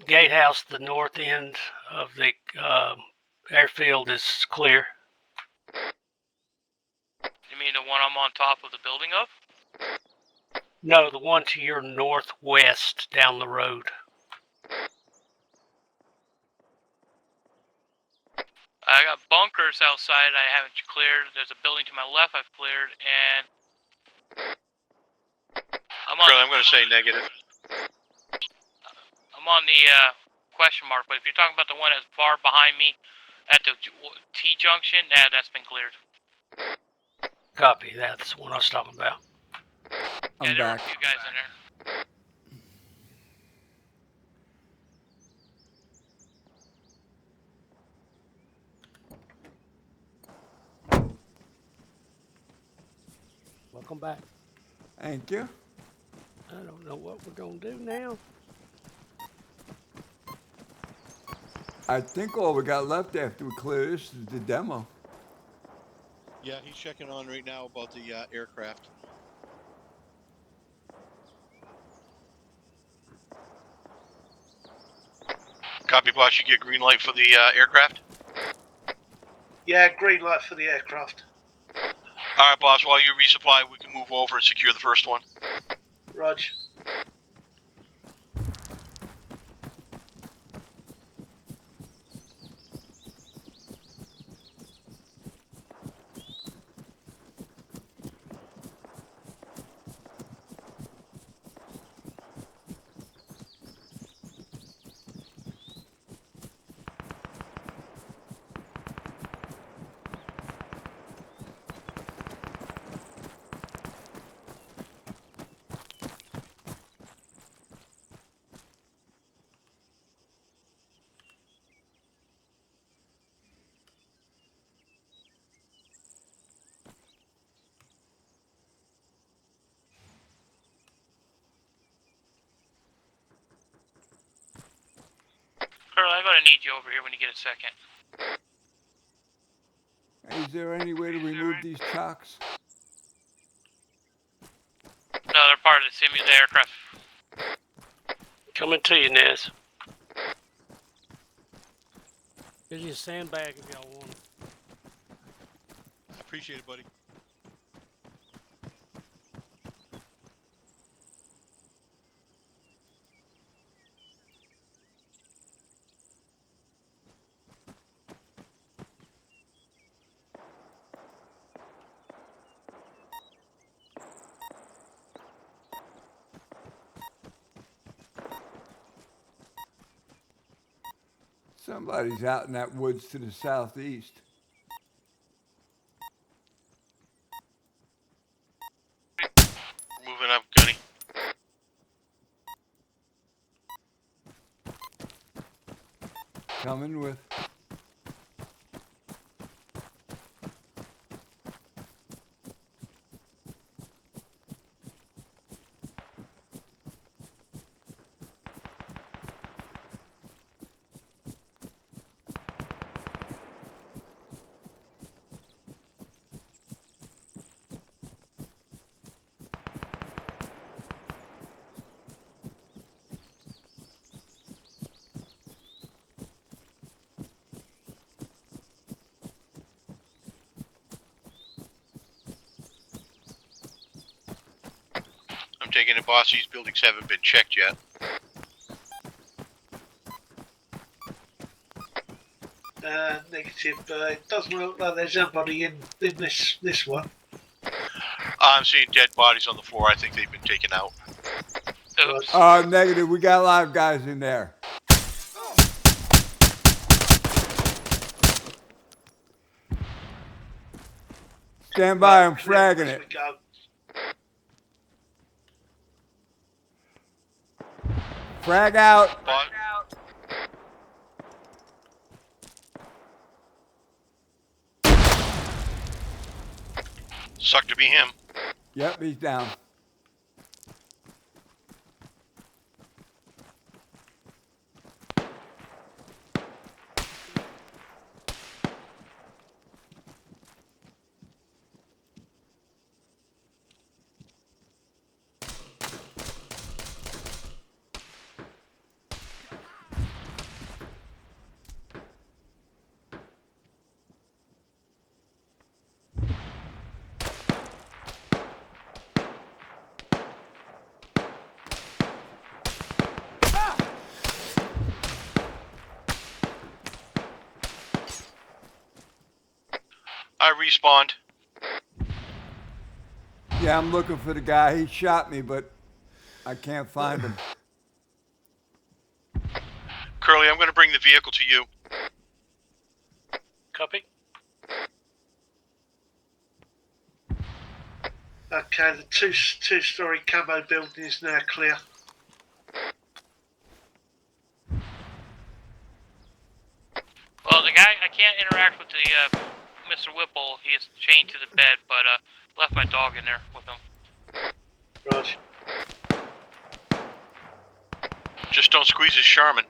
gatehouse, the north end of the airfield, is clear? You mean the one I'm on top of the building of? No, the one to your northwest down the road. I got bunkers outside I haven't cleared. There's a building to my left I've cleared, and I'm going to say negative. I'm on the question mark, but if you're talking about the one that's far behind me at the T-junction, that's been cleared. Copy. That's the one I was talking about. I'm there back. were a few guys in there. Welcome back. Thank you. I don't know what we're going to do now. I think all we got left after we clear this is the demo. Yeah, he's checking on right now about the aircraft. Copy, boss. You get green light for the aircraft? Yeah, green light for the aircraft. All right, boss. While you resupply, we can move over and secure the first one. Rog. Carl, I'm going to need you over here when you get a second. Is there any way to remove these chocks? No, they're part of the aircraft. Coming to you, Niz. Here's your sandbag if y'all want it. Appreciate it, buddy. Somebody's out in that woods to the southeast. Moving up, Gunny. Coming with. I'm taking it, boss. These buildings haven't been checked yet. Negative. It doesn't look like there's anybody in this one. I'm seeing dead bodies on the floor. I think they've been taken out. Oops. Negative. We got live guys in there. Stand by. I'm fragging it. Frag out. Suck to be him. Yep, he's down. I respawned. Yeah, I'm looking for the guy. He shot me, but I can't find him. Curly, I'm going to bring the vehicle to you. Copy. Okay, the two-story camo building is now clear. Well, the guy, I can't interact with the Mr. Whipple. He is chained to the bed, but left my dog in there with him. Roger. Just don't squeeze his Charmin.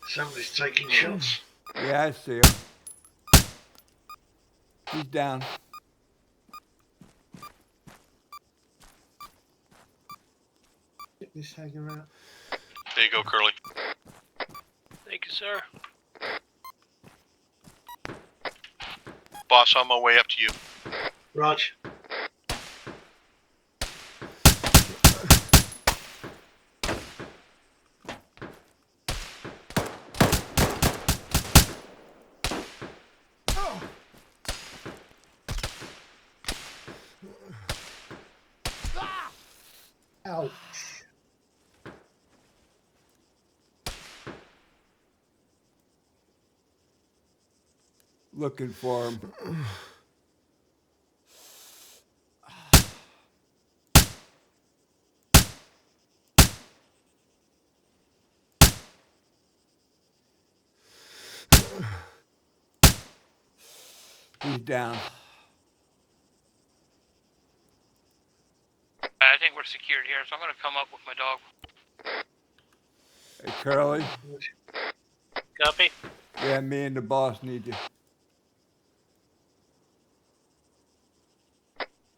Somebody's taking shots. Yeah, I see him. He's down. Get this hanger out. There you go, Curly. Thank you, sir. Boss, on my way up to you. Roger. Ouch. Looking for him. He's down. I think we're secured here, so I'm going to come up with my dog. Hey, Curly. Copy. Yeah, me and the boss need you.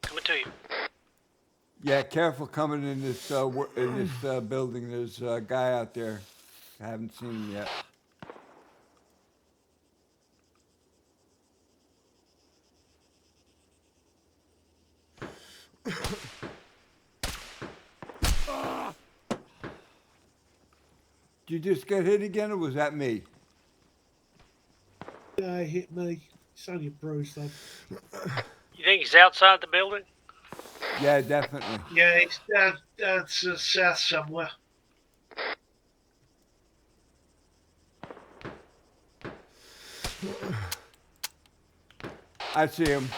Coming to you. Yeah, careful coming in this building. There's a guy out there. I haven't seen him yet. Did you just get hit again, or was that me? Yeah, he hit me. It's only a bruise, though. You think he's outside the building? Yeah, definitely. Yeah, it's down to the south somewhere. I see him.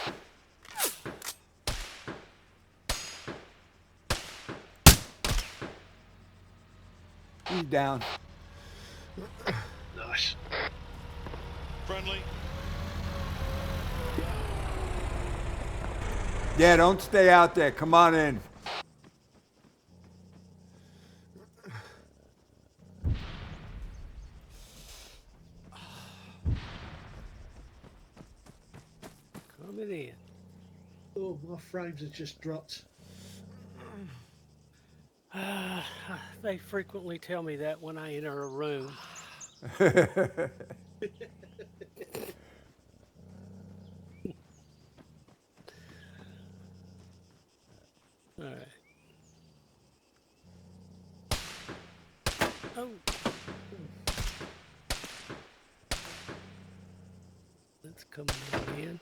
He's down. Nice. Friendly. Yeah, don't stay out there. Come on in. Coming in. Oh, my frames have just dropped. They frequently tell me that when I enter a room. All right. Oh. That's coming in.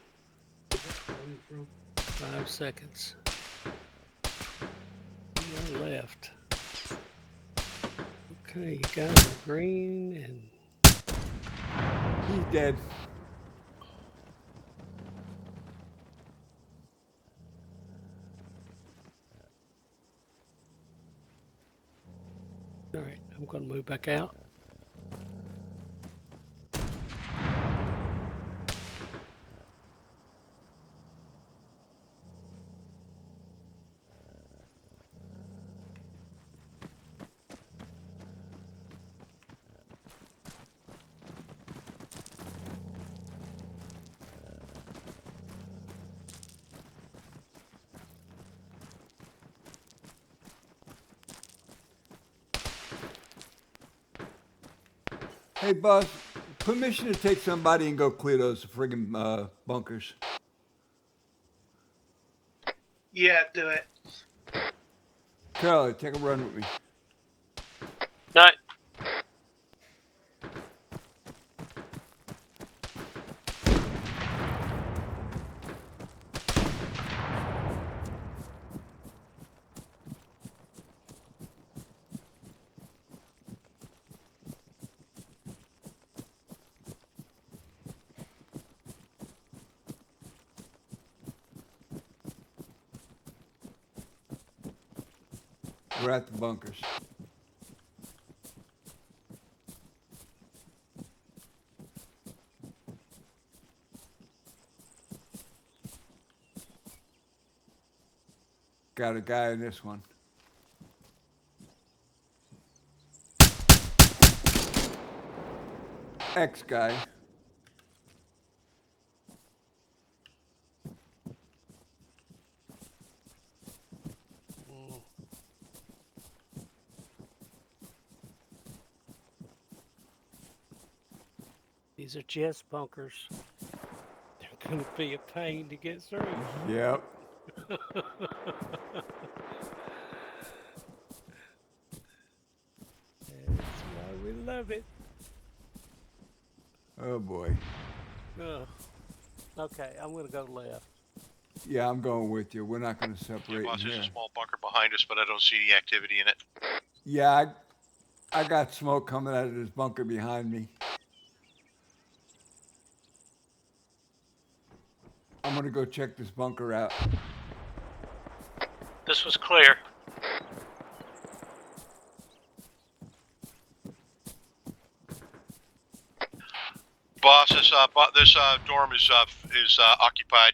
5 seconds. One left. Okay, you got the green and he's dead. all right, I'm going to move back out. Hey, boss, permission to take somebody and go clear those friggin' bunkers. Yeah, do it. Charlie, take a run with me. Night. We're at the bunkers. Got a guy in this one. Ex-guy. These are chest bunkers. They're going to be a pain to get through. Yep. That's why we love it. Oh boy. Okay, I'm going to go left. Yeah, I'm going with you. We're not going to Yeah, separate boss, in there's here. a small bunker behind us, but I don't see any activity in it. Yeah, I got smoke coming out of this bunker behind me. I'm going to go check this bunker out. This was clear. Boss, this dorm is occupied.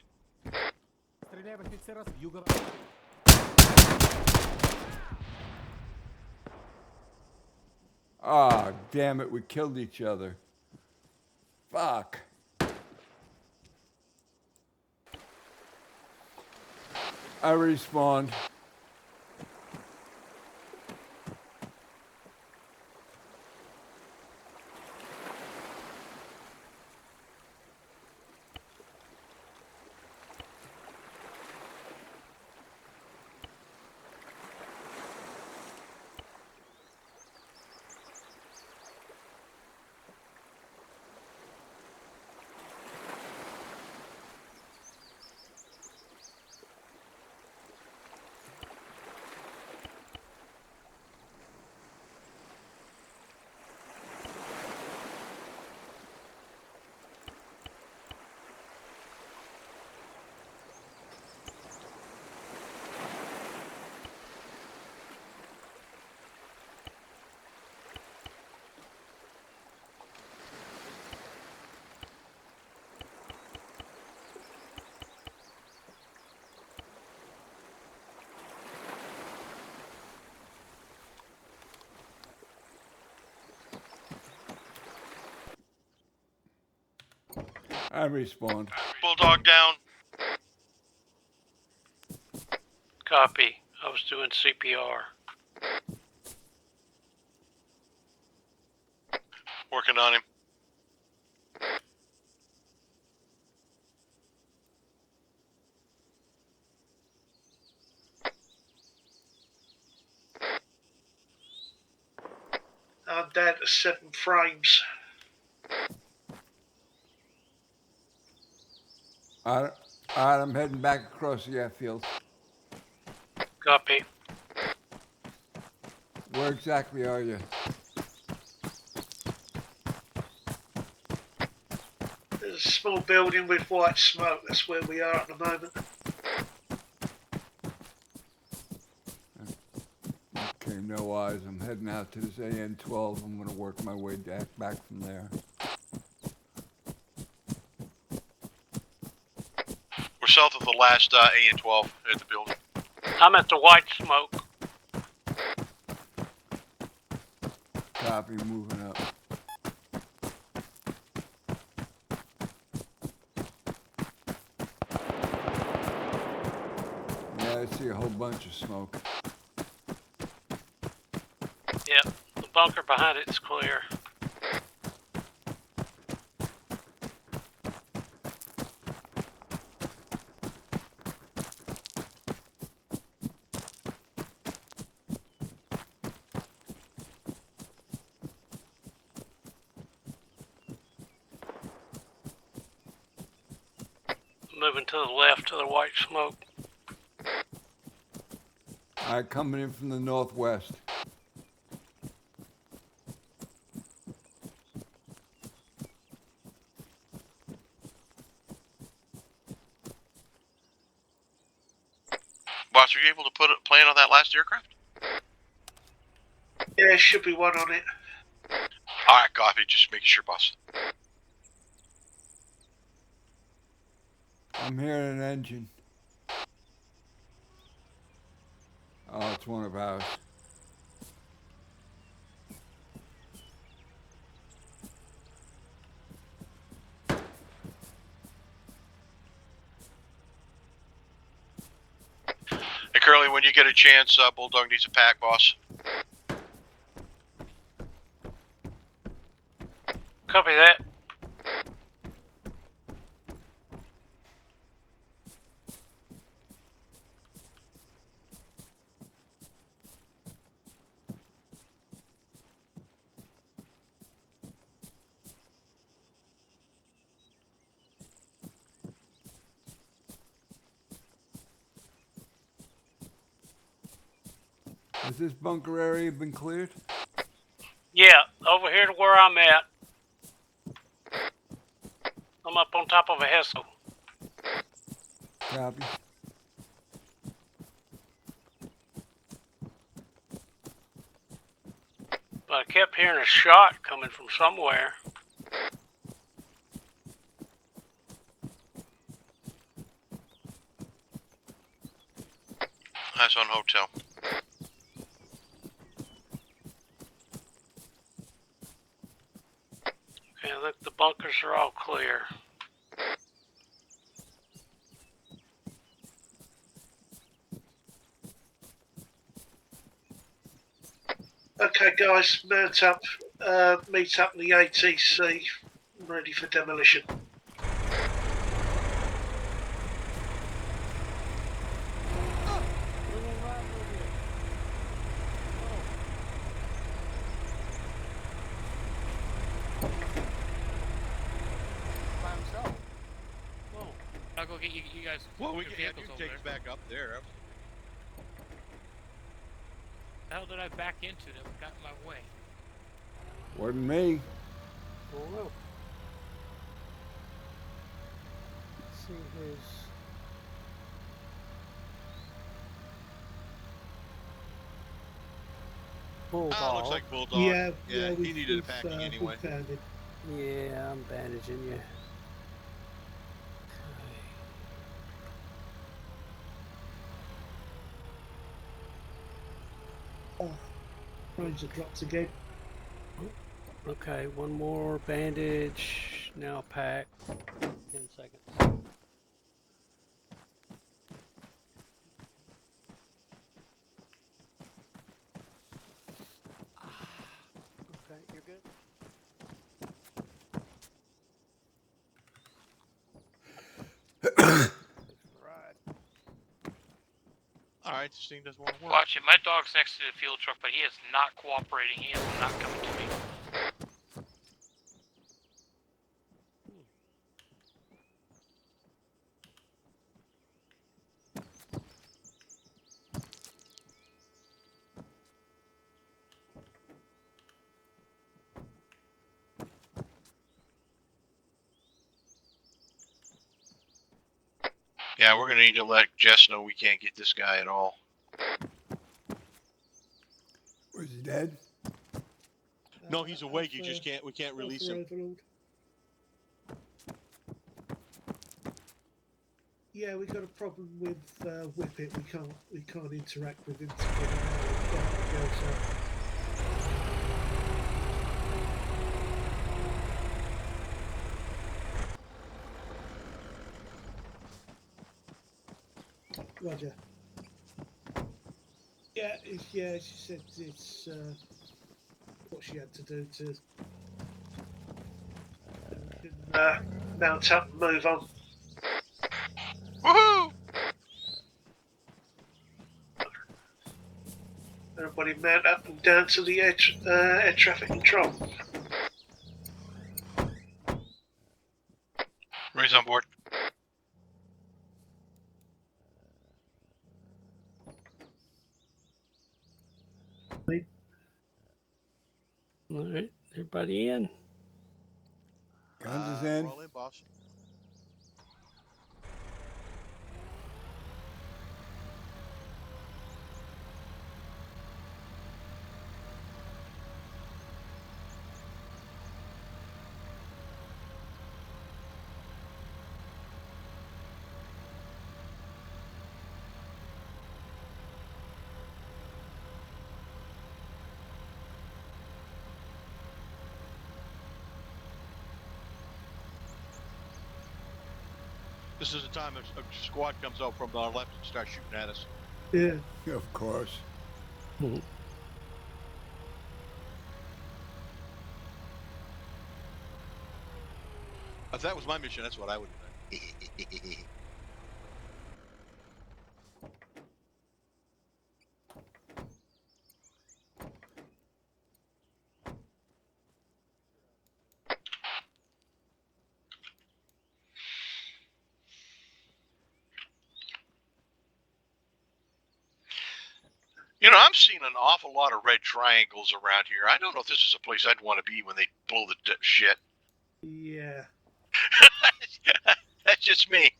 Ah, damn it, we killed each other. Fuck. I respawned. I respawned. Bulldog down. Copy. I was doing CPR. Working on him. I'm down to 7 frames. Alright, I'm heading back across the airfield. Copy. Where exactly are you? There's a small building with white smoke. That's where we are at the moment. Okay, no eyes. I'm heading out to this AN-12. I'm going to work my way back from there. We're south of the last AN-12 at the building. I'm at the white smoke. Copy, moving up. Yeah, I see a whole bunch of smoke. Yep. The bunker behind it's clear. Moving to the left to the white smoke. Alright, coming in from the northwest. Boss, are you able to put a plan on that last aircraft? Yeah, should be one on it. Alright, copy. Just making sure, boss. I'm hearing an engine. Oh, it's one of ours. Hey, Curly, when you get a chance, Bulldog needs a pack, boss. Copy that. Has this bunker area been cleared? Yeah, over here to where I'm at. I'm up on top of a Hessel. Copy. But I kept hearing a shot coming from somewhere. That's on hotel. Okay, I think the bunkers are all clear. Okay, guys, mount up. Meet up in the ATC. Ready for demolition. By himself. Whoa. I'll go get you guys. Well, we your can have vehicles you over take us there. back up there. The hell did I back into that got in my way? Wasn't me. Oh, well. Let's see his. Bulldog. Looks like Bulldog. Yeah, he needed a packing anyway. We found it. Yeah, I'm bandaging you. Oh, Ranger drops again. Okay, one more bandage. Now pack. 10 seconds. Okay, you're good. All right, this thing doesn't want to work. Watch it. My dog's next to the fuel truck, but he is not cooperating. He is not coming to me. Yeah, we're gonna need to let Jess know we can't get this guy at all. Was he dead? No, he's awake. You just can't. We can't release him. Overlord. Yeah, we got a problem with Whippet. We can't interact with him. Roger. Yeah, she said it's what she had to do to mount up and move on. Woohoo! Everybody mount up and down to the air traffic control. Ray's on board. All right, everybody in. Guns is in. We're all in, boss. This is the time a squad comes out from our left and starts shooting at us. Yeah. Of course. If that was my mission, that's what I would do. You know, I'm seeing an awful lot of red triangles around here. I don't know if this is a place I'd want to be when they blow the shit. Yeah. That's just me.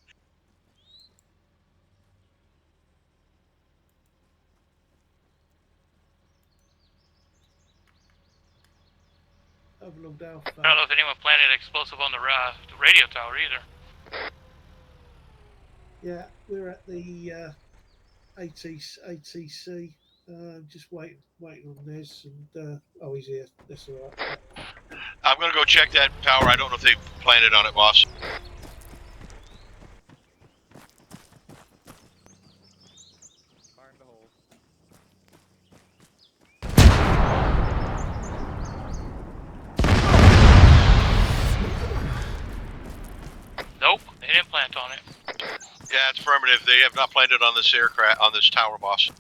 Overlord I Alpha. don't know if anyone planted explosive on the radio tower either. Yeah, we're at the ATC. Just waiting on this, and oh, he's here. That's all right. I'm gonna go check that tower. I don't know if they've planted on it, boss. Fire in the hole. Nope, they didn't plant on it. Yeah, it's affirmative. They have not planted on this aircraft, on this tower, boss.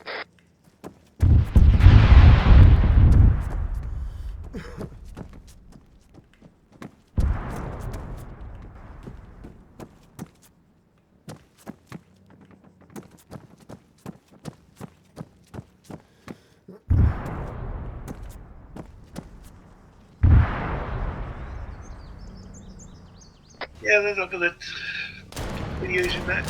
Yeah, they're not going to be using that.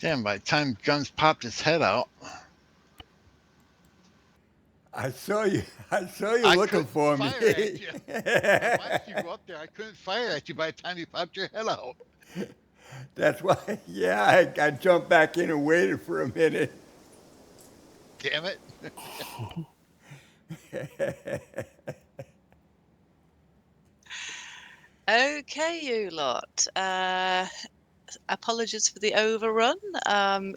Damn, by the time Guns popped his head out. I saw you I looking couldn't for me. fire at you. I watched you go up there. I couldn't fire at you by the time you popped your head out. That's why, yeah, I jumped back in and waited for a minute. Damn it. Okay, you lot. Apologies for the overrun.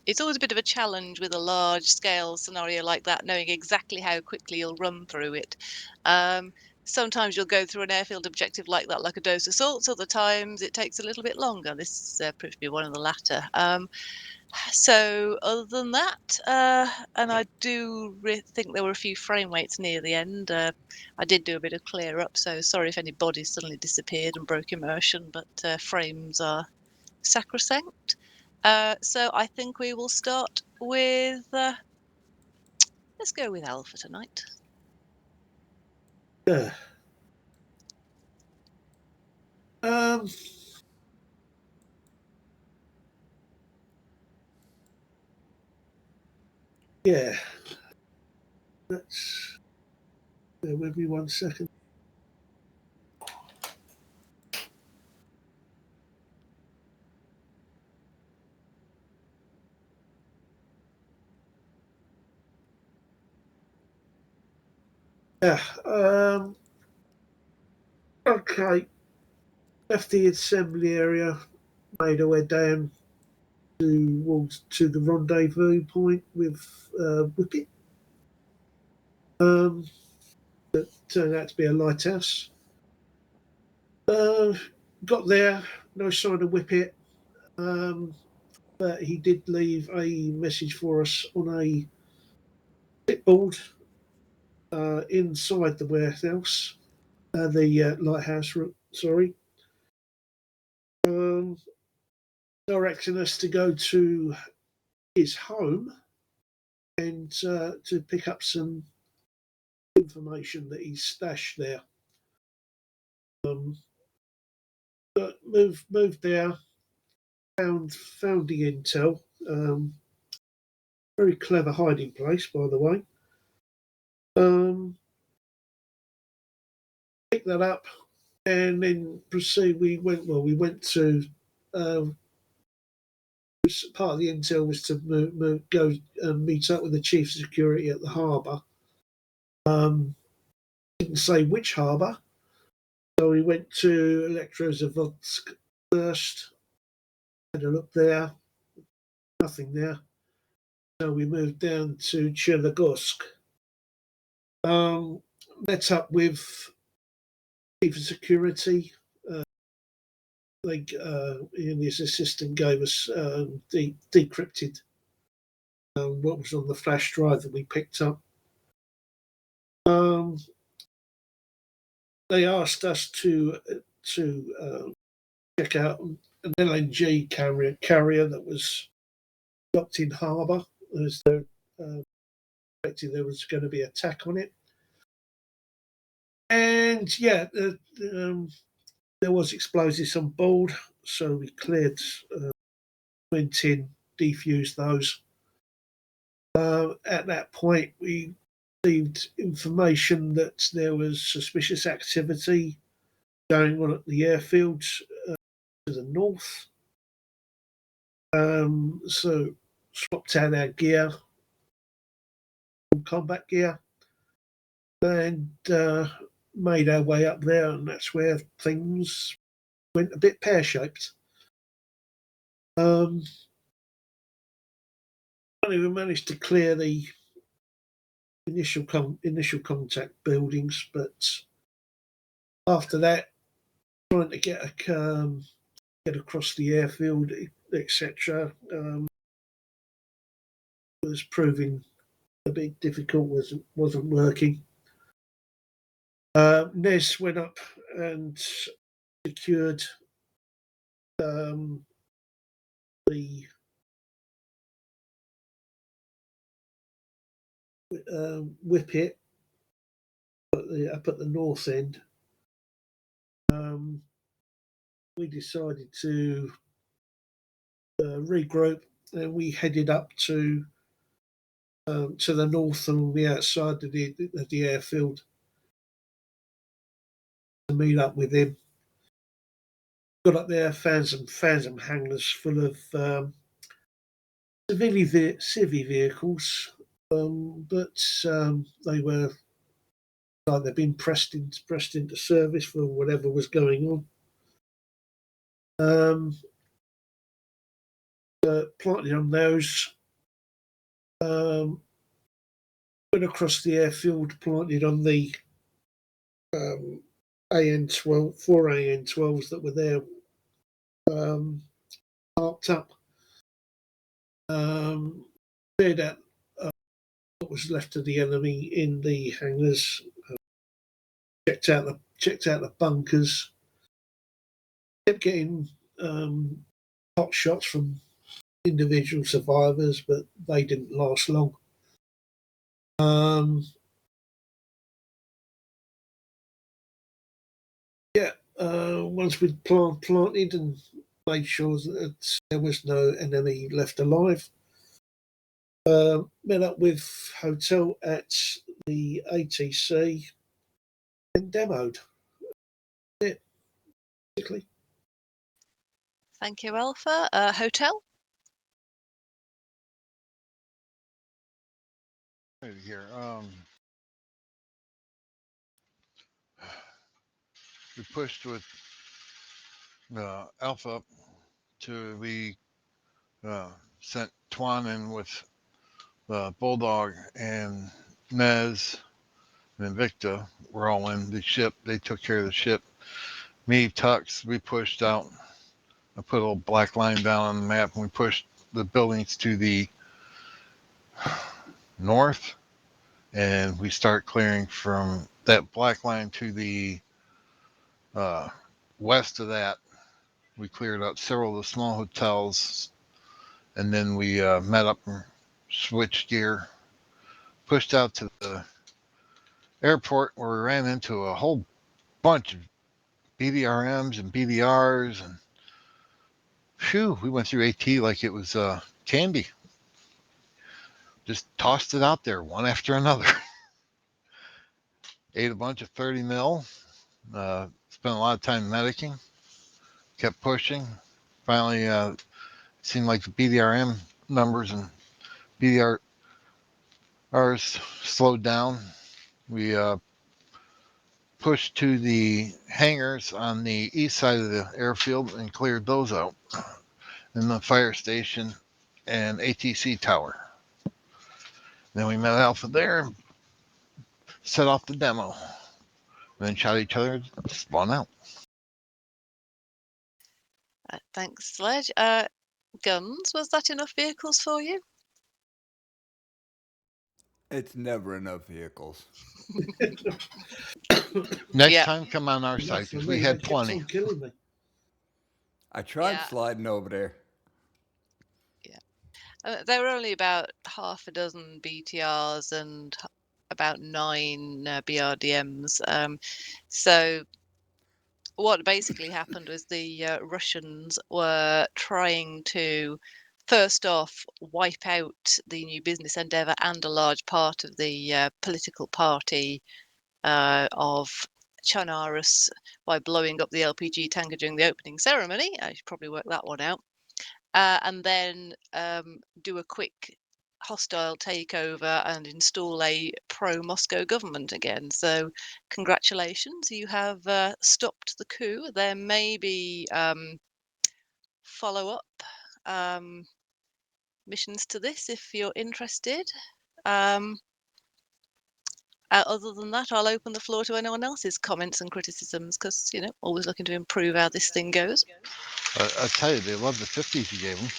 It's always a bit of a challenge with a large scale scenario like that, knowing exactly how quickly you'll run through it. Sometimes you'll go through an airfield objective like that, like a dose of salts. Other times it takes a little bit longer. This proved to be one of the latter. So other than that, and I do think there were a few frame weights near the end. I did do a bit of clear up, so sorry if any bodies suddenly disappeared and broke immersion, but frames are sacrosanct. So I think we will start with, let's go with Alpha tonight. Yeah. Yeah. Let's bear with me 1 second. Yeah. Okay. Left the assembly area, made our way down to the rendezvous point with Whippet. That turned out to be a lighthouse. Got there, no sign of Whippet, but he did leave a message for us on a clipboard inside the warehouse, the lighthouse. Sorry, directing us to go to his home and to pick up some information that he's stashed there. But moved there, found the intel. Very clever hiding place, by the way. Picked that up and then proceed. We went to part of the intel was to go and meet up with the chief of security at the harbour. Didn't say which harbour, so we went to Elektrozavodsk first. Had a look there, nothing there. So we moved down to Chernarus. Met up with chief of security. His assistant gave us decrypted what was on the flash drive that we picked up. They asked us to check out an LNG carrier that was docked in harbour, as though expected there was going to be attack on it. And yeah, there was explosives on board, so we cleared, went in, defused those. At that point, we received information that there was suspicious activity going on at the airfield to the north. So swapped out our gear, combat gear, and made our way up there, and that's where things went a bit pear-shaped. We managed to clear the initial contact buildings, but after that, trying to get across the airfield, etc., was proving a bit difficult. Wasn't working. Nez went up and secured the Whippet up at the north end. We decided to regroup, and we headed up to the north and the outside of the airfield to meet up with him. got up there, found some hangars full of civvy vehicles, but they were like they'd been pressed into service for whatever was going on. Planted on those. Went across the airfield, planted on the AN-12, 4 AN-12s that were there, parked up. Cleared out what was left of the enemy in the hangars. Checked out the bunkers. Kept getting hot shots from individual survivors, but they didn't last long. Once we'd planted and made sure that there was no enemy left alive, met up with Hotel at the ATC and demoed it, basically. Thank you, Alpha. Hotel? Right here. We pushed with Alpha to we sent Twan in with Bulldog and Mez and Invicta. We're all in the ship. They took care of the ship. Me, Tux, we pushed out. I put a little black line down on the map and we pushed the buildings to the north, and we start clearing from that black line to the west of that. We cleared up several of the small hotels, and then we met up and switched gear, pushed out to the airport where we ran into a whole bunch of BDRMs and BDRs, and phew, we went through AT like it was candy. Just tossed it out there one after another. Ate a bunch of 30 mil. Spent a lot of time medicing. Kept pushing. Finally, it seemed like the BDRM numbers and BDRs slowed down. We pushed to the hangars on the east side of the airfield and cleared those out. And the fire station and ATC tower. Then we met Alpha there and set off the demo. And then shot each other and spun out. Thanks, Sledge. Guns, was that enough vehicles for you? It's never enough vehicles. Next time, come on our side For because me, we they had kept plenty. on killing me. I tried Yeah. sliding over there. There were only about half a dozen BTRs and about 9 BRDMs. So what basically happened was the Russians were trying to, first off, wipe out the new business endeavour and a large part of the political party of Chernarus by blowing up the LPG tanker during the opening ceremony. I should probably work that one out. And then do a quick hostile takeover and install a pro-Moscow government again. So congratulations, you have stopped the coup. There may be follow-up missions to this if you're interested. Other than that, I'll open the floor to anyone else's comments and criticisms because, always looking to improve how this thing goes. I tell you, they love the 50s you gave them.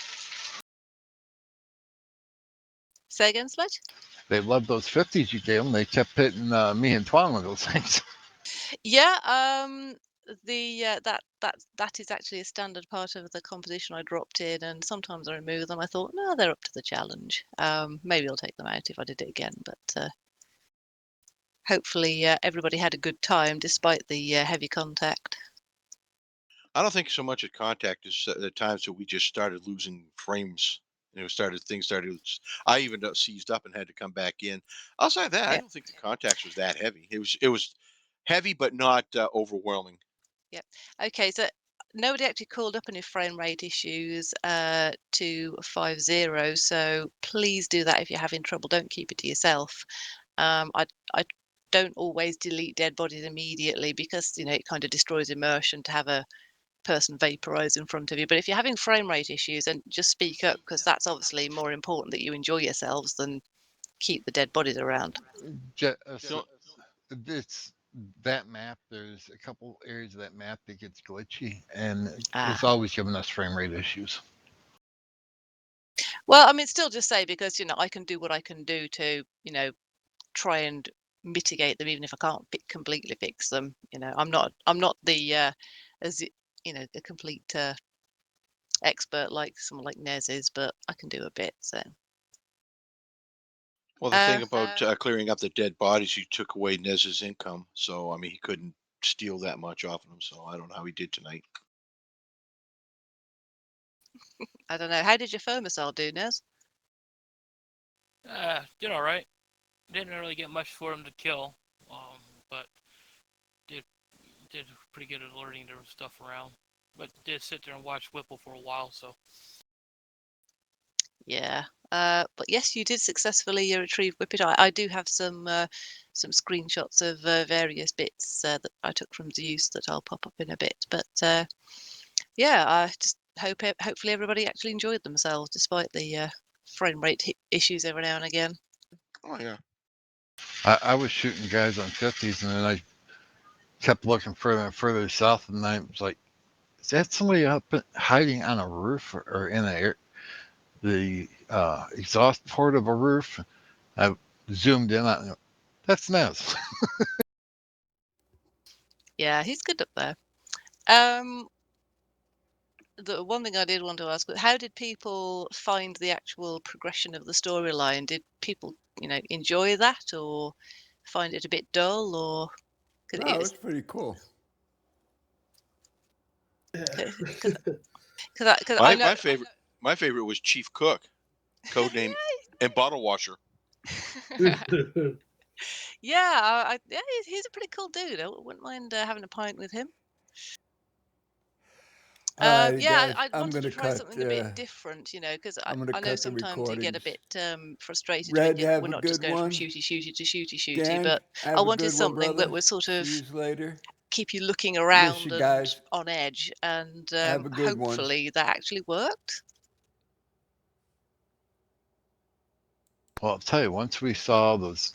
Say again, Sledge? They loved those 50s you gave them. They kept hitting me and Twan with those things. Yeah, that is actually a standard part of the composition I dropped in, and sometimes I remove them. I thought, no, they're up to the challenge. Maybe I'll take them out if I did it again, but hopefully everybody had a good time despite the heavy contact. I don't think so much at contact as the times that we just started losing frames. Things started. I even seized up and had to come back in. Outside of that, I don't think the contacts was that heavy. It was heavy, but not overwhelming. Yep. Okay, so nobody actually called up any frame rate issues to 50. So please do that if you're having trouble. Don't keep it to yourself. I don't always delete dead bodies immediately because it kind of destroys immersion to have a person vaporize in front of you. But if you're having frame rate issues, then just speak up, because that's obviously more important that you enjoy yourselves than keep the dead bodies around. So it's that map. There's a couple areas of that map that gets glitchy, and it's always giving us frame rate issues. Well, I mean, still just say, because I can do what I can do to try and mitigate them, even if I can't completely fix them. I'm not the the complete expert like someone like Nez is, but I can do a bit. So Well, the thing about clearing up the dead bodies, you took away Nez's income, so I mean he couldn't steal that much off of him. So I don't know how he did tonight. I don't know. How did your foe missile do, Nez? Did all right. Didn't really get much for him to kill, but did pretty good at alerting there was stuff around. But did sit there and watch Whipple for a while, so. Yeah. But yes, you did successfully retrieve Whippet. I do have some screenshots of various bits that I took from Zeus that I'll pop up in a bit. But yeah, I just hopefully everybody actually enjoyed themselves despite the frame rate issues every now and again. Oh yeah. I was shooting guys on 50s, and then I kept looking further and further south, and I was like, "Is that somebody up hiding on a roof or in the exhaust port of a roof?" I zoomed in on it. That's Nez. Yeah, he's good up there. The one thing I did want to ask was, how did people find the actual progression of the storyline? Did people, enjoy that, or find it a bit dull, or No, it's pretty cool. Because I know my favorite was Chief Cook, codename and bottle washer. yeah, he's a pretty cool dude. I wouldn't mind having a pint with him. All right, Yeah, guys, I I'm wanted to gonna try cut. something a bit different, because I'm gonna I know cut the sometimes you get a recordings. bit frustrated Red, when have we're a not just good going from one. shooty to shooty, Dan, but have I a wanted good one, something that brother. was sort of See you later. keep you looking Miss around you and guys. on edge, and Have a good one. hopefully that actually worked. Well, I'll tell you, once we saw those